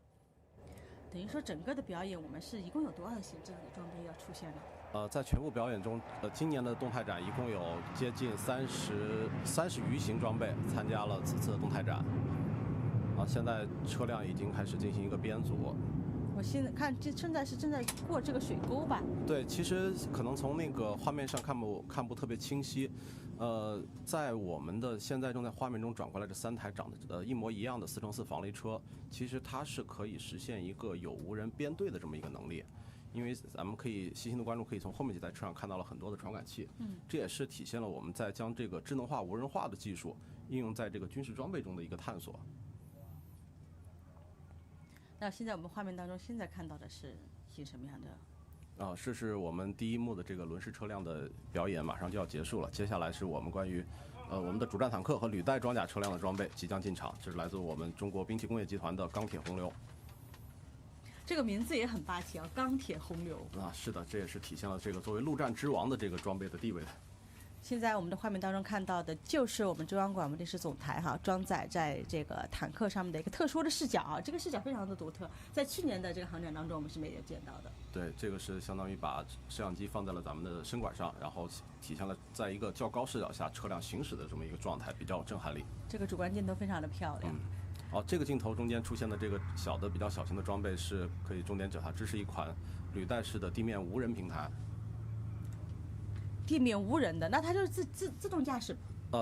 等于说整个的表演，我们是一共有多少型这样的装备要出现呢？在全部表演中，今年的动态展一共有接近30余型装备参加了此次的动态展。现在车辆已经开始进行一个编组。我现在看，这现在是正在过这个水沟吧？对，其实可能从那个画面上看不特别清晰。在我们的现在正在画面中转过来这3台长得一模一样的4×4防雷车，其实它是可以实现一个有无人编队的这么一个能力。因为咱们可以细心的观众可以从后面几台车上看到了很多的传感器，这也是体现了我们在将这个智能化、无人化的技术应用在这个军事装备中的一个探索。那现在我们画面当中现在看到的是什么样的？这是我们第一幕的这个轮式车辆的表演，马上就要结束了。接下来是我们关于我们的主战坦克和履带装甲车辆的装备即将进场，这是来自我们中国兵器工业集团的钢铁洪流。这个名字也很霸气啊，钢铁洪流。是的，这也是体现了这个作为陆战之王的这个装备的地位的。现在我们的画面当中看到的就是我们中央广播电视总台装载在这个坦克上面的一个特殊的视角这个视角非常的独特，在去年的这个航展当中我们是没有见到的。对，这个是相当于把摄像机放在了咱们的身管上，然后体现了在一个较高视角下车辆行驶的这么一个状态，比较有震撼力。这个主观镜头非常的漂亮。这个镜头中间出现的这个比较小型的装备是可以重点脚下，这是一款履带式的地面无人平台。地面无人的，那它就是自动驾驶。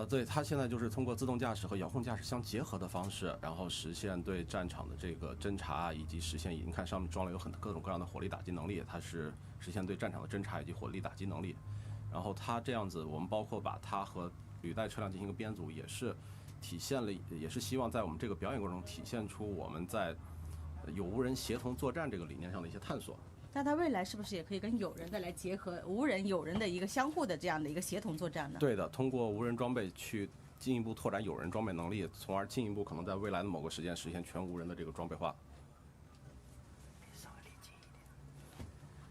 对，它现在就是通过自动驾驶和遥控驾驶相结合的方式，然后实现对战场的这个侦察，以及实现你看上面装了有各种各样的火力打击能力，它是实现对战场的侦察以及火力打击能力。然后它这样子，我们包括把它和履带车辆进行一个编组，也是体现了，也是希望在我们这个表演过程中体现出我们在有无人协同作战这个理念上的一些探索。那它未来是不是也可以跟有人的来结合，无人有人的一个相互的这样的一个协同作战呢？对的，通过无人装备去进一步拓展有人装备能力，从而进一步可能在未来的某个时间实现全无人的这个装备化。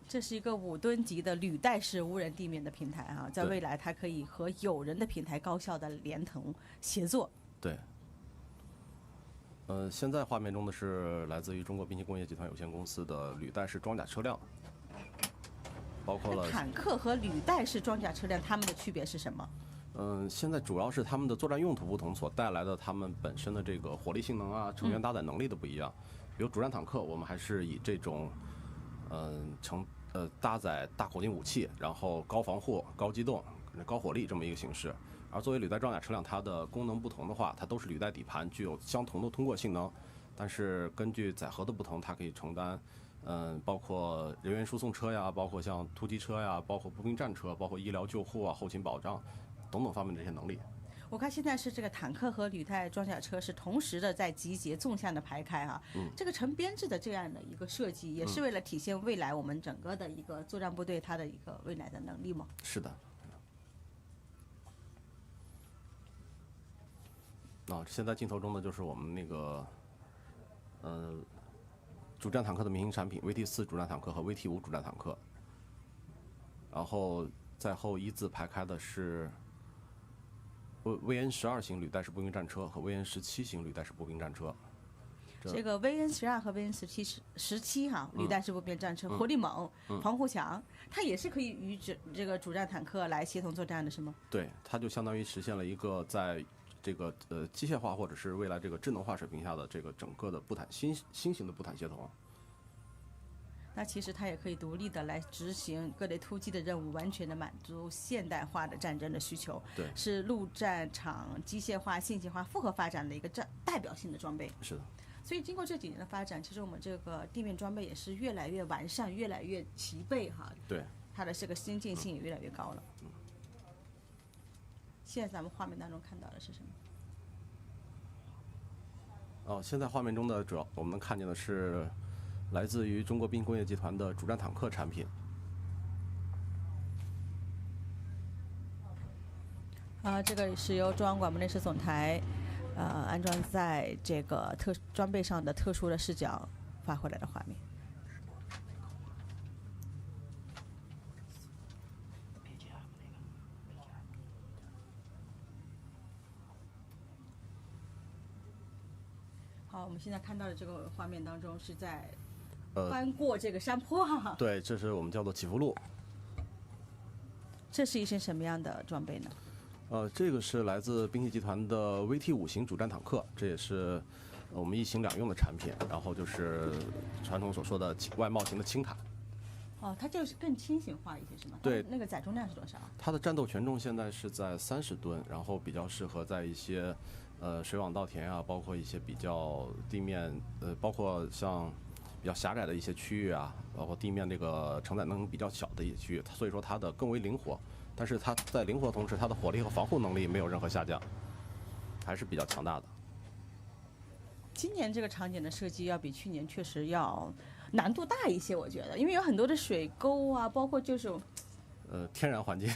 这是一个5吨级的履带式无人地面的平台在未来它可以和有人的平台高效的连同协作。对。现在画面中的是来自于中国兵器工业集团有限公司的履带式装甲车辆，包括了坦克和履带式装甲车辆，它们的区别是什么？现在主要是他们的作战用途不同所带来的他们本身的这个火力性能成员搭载能力的不一样。比如主战坦克，我们还是以这种搭载大口径武器，然后高防护、高机动、高火力这么一个形式。而作为履带装甲车辆，它的功能不同的话，它都是履带底盘，具有相同的通过性能，但是根据载荷的不同，它可以承担包括人员输送车呀，包括像突击车呀，包括步兵战车，包括医疗救护后勤保障等等方面的这些能力。我看现在是这个坦克和履带装甲车是同时的在集结，纵向的排开这个成编制的这样的一个设计，也是为了体现未来我们整个的一个作战部队它的一个未来的能力吗？是的。现在镜头中的就是我们那个主战坦克的明星产品 VT4 主战坦克和 VT5 主战坦克，然后在后依次排开的是VN12型履带式步兵战车和 VN17型履带式步兵战车。这个 VN12和 VN17履带式步兵战车火力猛，防护强，它也是可以与这个主战坦克来协同作战的，是吗？对，它就相当于实现了一个在这个机械化或者是未来这个智能化水平下的这个整个的步坦新型的步坦协同。那其实它也可以独立的来执行各类突击的任务，完全的满足现代化的战争的需求。对，是陆战场机械化、信息化复合发展的一个代表性的装备。是的。所以经过这几年的发展，其实我们这个地面装备也是越来越完善，越来越齐备对，它的这个先进性也越来越高了。现在咱们画面当中看到的是什么？现在画面中的主要我们能看见的是来自于中国兵工业集团的主战坦克产品。这个是由中央广播电视总台安装在这个装备上的特殊的视角发回来的画面。好，我们现在看到的这个画面当中是在呃翻过这个山坡哈、对，这是我们叫做起伏路。这是一身什么样的装备呢？这个是来自兵器集团的 VT5型主战坦克，这也是我们一型两用的产品。然后就是传统所说的外贸型的轻坦。哦，它就是更轻型化一些是吗？对它那个载重量是多少？它的战斗权重现在是在30吨，然后比较适合在一些水网稻田啊，包括一些比较地面包括像比较狭窄的一些区域啊，包括地面这个承载能力比较小的一些区域，所以说它的更为灵活。但是它在灵活的同时，它的火力和防护能力没有任何下降，还是比较强大的。今年这个场景的设计要比去年确实要难度大一些，我觉得，因为有很多的水沟啊，包括就是天然环境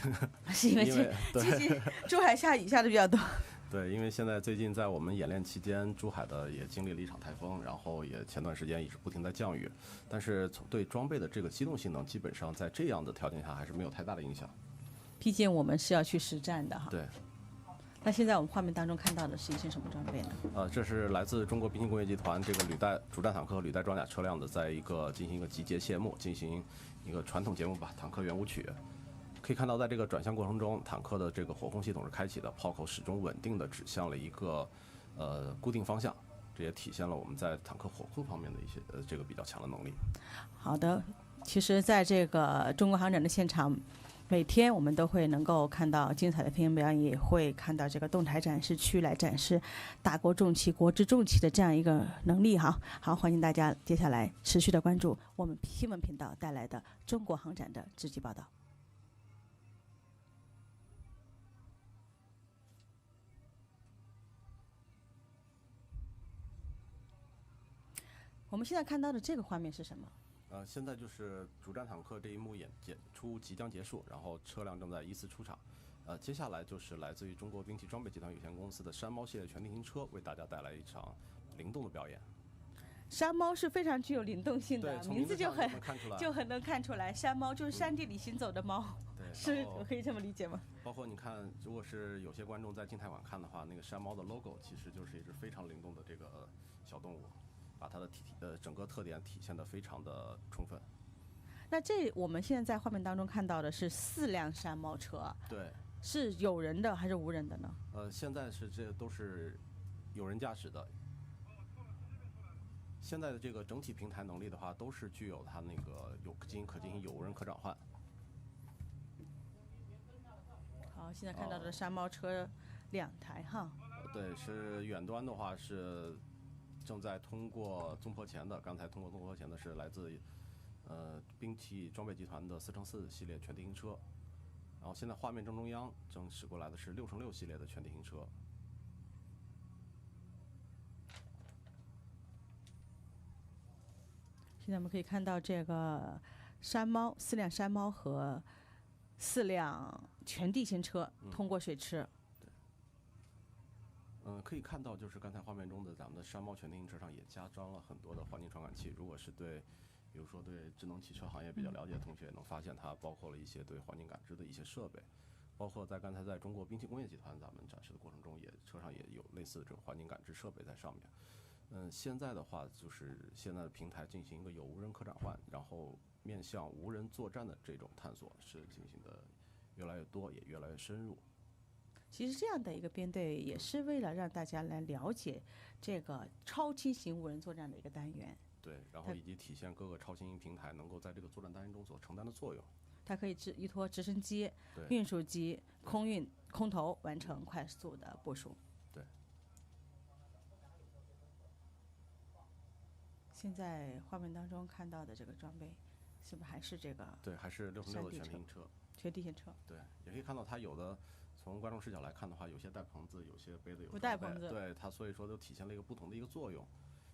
是因为对珠海下雨下的比较多。对，因为现在最近在我们演练期间，珠海的也经历了一场台风，然后也前段时间一直不停在降雨，但是对装备的这个机动性能，基本上在这样的条件下还是没有太大的影响。毕竟我们是要去实战的哈。对。那现在我们画面当中看到的是一些什么装备呢？这是来自中国兵器工业集团这个履带主战坦克和履带装甲车辆的，在进行一个集结谢幕，进行一个传统节目吧，坦克圆舞曲。可以看到，在这个转向过程中，坦克的这个火控系统是开启的，炮口始终稳定的指向了一个固定方向，这也体现了我们在坦克火控方面的一些这个比较强的能力。好的，其实在这个中国航展的现场，每天我们都会能够看到精彩的飞行表演，也会看到这个动态展示区来展示大国重器、国之重器的这样一个能力哈。好，欢迎大家接下来持续的关注我们新闻频道带来的中国航展的直击报道。我们现在看到的这个画面是什么？现在就是主战坦克这一幕演出即将结束，然后车辆正在依次出场。接下来就是来自于中国兵器装备集团有限公司的山猫系列全地形车为大家带来一场灵动的表演。山猫是非常具有灵动性的，名字就很能看出来。山猫就是山地里行走的猫，是我可以这么理解吗？包括你看，如果是有些观众在静态馆看的话，那个山猫的 logo 其实就是一只非常灵动的这个小动物。把它的整个特点体现得非常的充分。那我们现在在画面当中看到的是4辆山猫车，对，是有人的还是无人的呢？现在这都是有人驾驶的。现在的这个整体平台能力的话，都是具有它那个可进行有无人可转换。好，现在看到的山猫车2台哈。对，是远端的话是。正在通过综坡前的，刚才通过综坡前的是来自兵器装备集团的4x4系列全地形车，然后现在画面正中央正驶过来的是6x6系列的全地形车。现在我们可以看到这个4辆山猫和4辆全地形车通过水池。可以看到，就是刚才画面中的咱们的山猫全地形车上也加装了很多的环境传感器。如果是比如说对智能汽车行业比较了解的同学，也能发现它包括了一些对环境感知的一些设备，包括刚才在中国兵器工业集团咱们展示的过程中，车上也有类似的这种环境感知设备在上面。现在的话就是现在的平台进行一个有无人可转换，然后面向无人作战的这种探索是进行的越来越多，也越来越深入。其实这样的一个编队也是为了让大家来了解这个超轻型无人作战的一个单元。对，然后以及体现各个超轻型平台能够在这个作战单元中所承担的作用。它可以依托直升机、运输机、空投完成快速的部署。对。现在画面当中看到的这个装备，是不是还是这个？对，还是6x6的全地形车。全地形车。对，也可以看到它有的。从观众视角来看的话，有些带棚子，有些背的有不带棚子，对它，所以说都体现了一个不同的一个作用。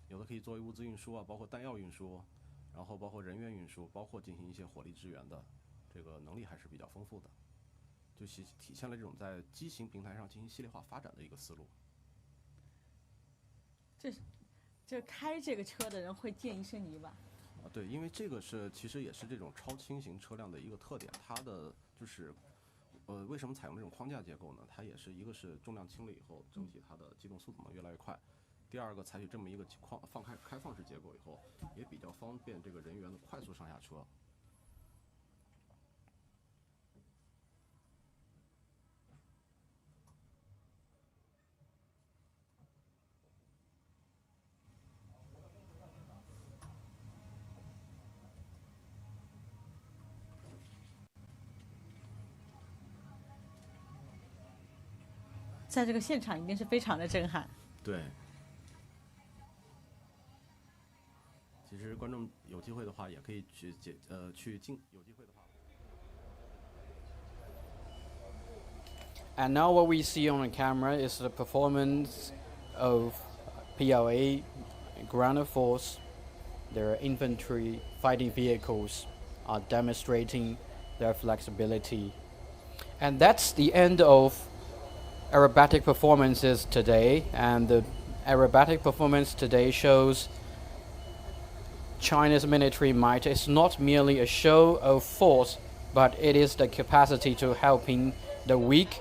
有的可以作为物资运输啊，包括弹药运输，然后包括人员运输，包括进行一些火力支援的，这个能力还是比较丰富的，就体现了这种在机型平台上进行系列化发展的一个思路。这开这个车的人会溅一身泥吧？对，因为这个其实也是这种超轻型车辆的一个特点，它的就是。为什么采用这种框架结构呢？它也是一个是重量轻了以后，整体它的机动速度能越来越快。第二个采取这么一个开放式结构以后，也比较方便这个人员的快速上下车。在这个现场一定是非常的震撼。对。其实观众有机会的话，也可以有机会的话。And now what we see on the camera is the performance of PLA ground force. Their infantry fighting vehicles are demonstrating their flexibility. And that's the end of aerobatic performances today. And the aerobatic performance today shows China's military might is not merely a show of force, but it is the capacity to helping the weak.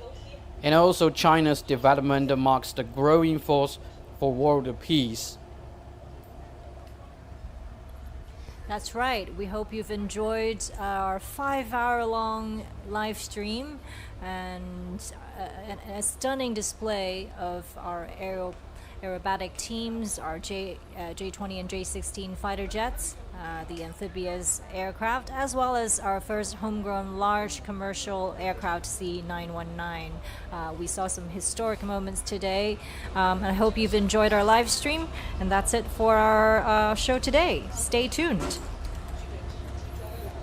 And also China's development marks the growing force for world peace. That's right. We hope you've enjoyed our 5-hour-long live stream and a stunning display of our aerobatic teams, our J-20 and J-16 fighter jets, the amphibious aircraft, as well as our first homegrown large commercial aircraft C919. We saw some historic moments today, and I hope you've enjoyed our live stream. And that's it for our show today. Stay tuned.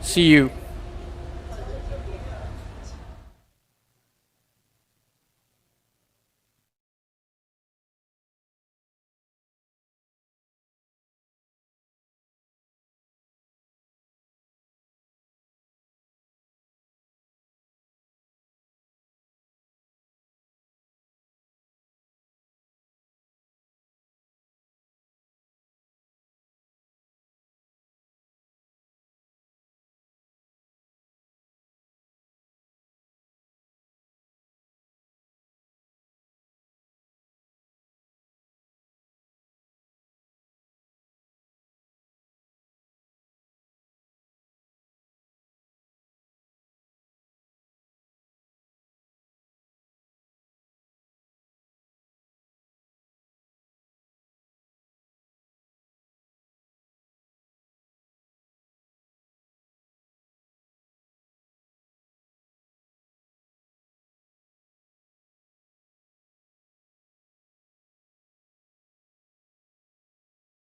See you.